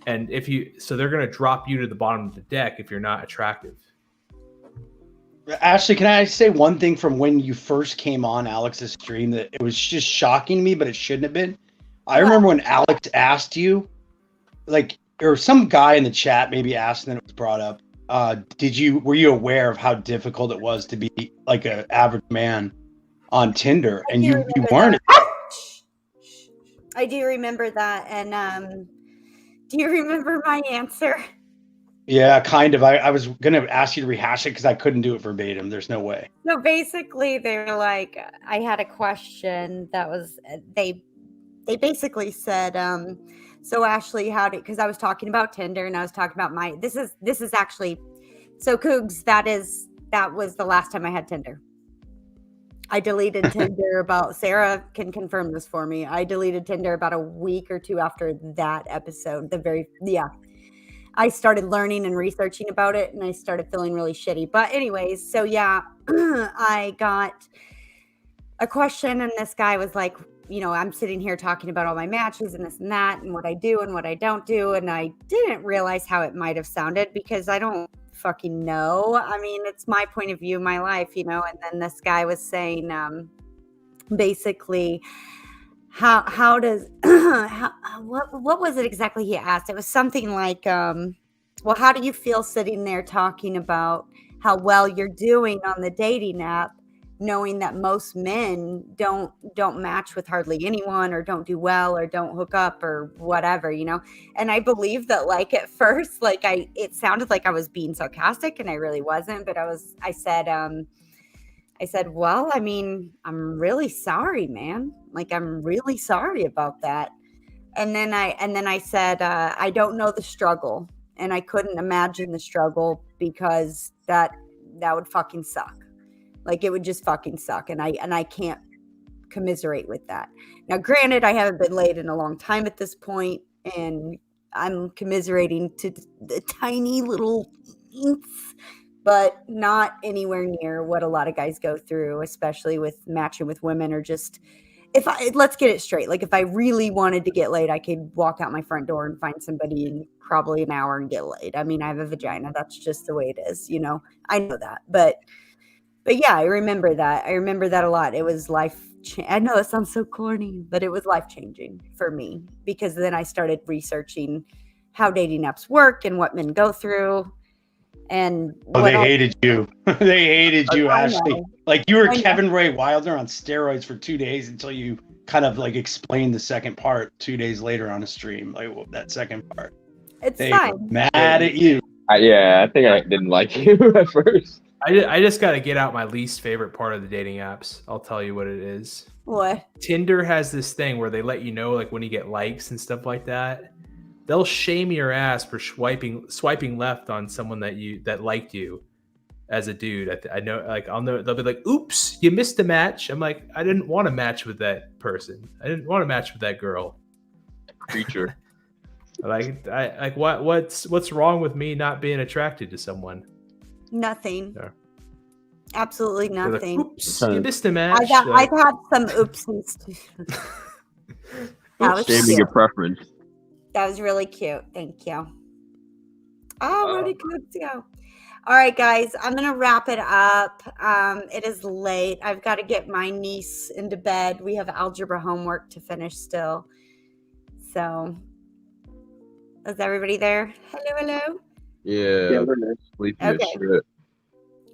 [SPEAKER 20] And so they're going to drop you to the bottom of the deck if you're not attractive.
[SPEAKER 23] Ashley, can I say one thing from when you first came on Alex's stream that it was just shocking to me, but it shouldn't have been? I remember when Alex asked you, like, or some guy in the chat maybe asked, and then it was brought up. Were you aware of how difficult it was to be like an average man on Tinder? And you weren't.
[SPEAKER 1] I do remember that. And do you remember my answer?
[SPEAKER 23] Yeah, kind of. I was going to ask you to rehash it because I couldn't do it verbatim. There's no way.
[SPEAKER 1] So basically, they're like, I had a question that was, they basically said, so Ashley, because I was talking about Tinder and I was talking about this is actually, so Cougs, that was the last time I had Tinder. I deleted Tinder Sarah can confirm this for me. I deleted Tinder about a week or two after that episode. I started learning and researching about it, and I started feeling really shitty. But anyways, so yeah, I got a question, and this guy was like, I'm sitting here talking about all my matches and this and that and what I do and what I don't do. And I didn't realize how it might have sounded, because I don't fucking know. I mean, it's my point of view, my life, you know. And then this guy was saying, basically, how does what was it exactly he asked? It was something like, well, how do you feel sitting there talking about how well you're doing on the dating app, knowing that most men don't match with hardly anyone, or don't do well, or don't hook up, or whatever, you know? And I believe that, like, at first, like, it sounded like I was being sarcastic, and I really wasn't, but I said, well, I mean, I'm really sorry, man. Like, I'm really sorry about that. And then I said, I don't know the struggle, and I couldn't imagine the struggle, because that would fucking suck. Like, it would just fucking suck. And I can't commiserate with that. Now, granted, I haven't been laid in a long time at this point, and I'm commiserating to the tiny little ints, but not anywhere near what a lot of guys go through, especially with matching with women, or just, let's get it straight. Like, if I really wanted to get laid, I could walk out my front door and find somebody in probably an hour and get laid. I mean, I have a vagina. That's just the way it is, you know? I know that. But yeah, I remember that. I remember that a lot. It was I know it sounds so corny, but it was life-changing for me, because then I started researching how dating apps work and what men go through. And
[SPEAKER 23] they hated you. They hated you, Ashley.
[SPEAKER 1] Know.
[SPEAKER 23] Like, you were Kevin Ray Wilder on steroids for 2 days, until you kind of like explained the second part 2 days later on a stream. Like, that second part.
[SPEAKER 1] It's fine.
[SPEAKER 23] Mad at you.
[SPEAKER 17] Yeah, I think I didn't like you at first.
[SPEAKER 20] I just got to get out my least favorite part of the dating apps. I'll tell you what it is.
[SPEAKER 1] What?
[SPEAKER 20] Tinder has this thing where they let you know, like, when you get likes and stuff like that. They'll shame your ass for swiping left on someone that liked you as a dude. I know, like, they'll be like, "Oops, you missed a match." I'm like, I didn't want to match with that person. I didn't want to match with that girl.
[SPEAKER 17] Creature.
[SPEAKER 20] What's wrong with me not being attracted to someone?
[SPEAKER 1] Nothing.
[SPEAKER 20] Yeah.
[SPEAKER 1] Absolutely nothing.
[SPEAKER 20] Like, oops, you missed a match.
[SPEAKER 1] I've had some oopsies too. That was
[SPEAKER 17] Shaming
[SPEAKER 1] cute.
[SPEAKER 17] your preference.
[SPEAKER 1] That was really cute. Thank you. Oh, where did Coops go? All right, guys, I'm going to wrap it up. It is late. I've got to get my niece into bed. We have algebra homework to finish still. So, is everybody there? Hello?
[SPEAKER 17] Yeah. Sleepy as shit.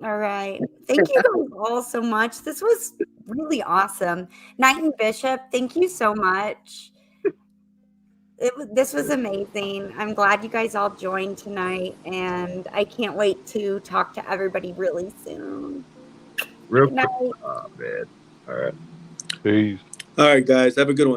[SPEAKER 1] All right. Thank you guys all so much. This was really awesome. Knight and Bishop, thank you so much. This was amazing. I'm glad you guys all joined tonight, and I can't wait to talk to everybody really soon.
[SPEAKER 17] Real
[SPEAKER 1] Good night.
[SPEAKER 17] quick. Oh, man. All right.
[SPEAKER 19] Peace.
[SPEAKER 2] All right, guys. Have a good one.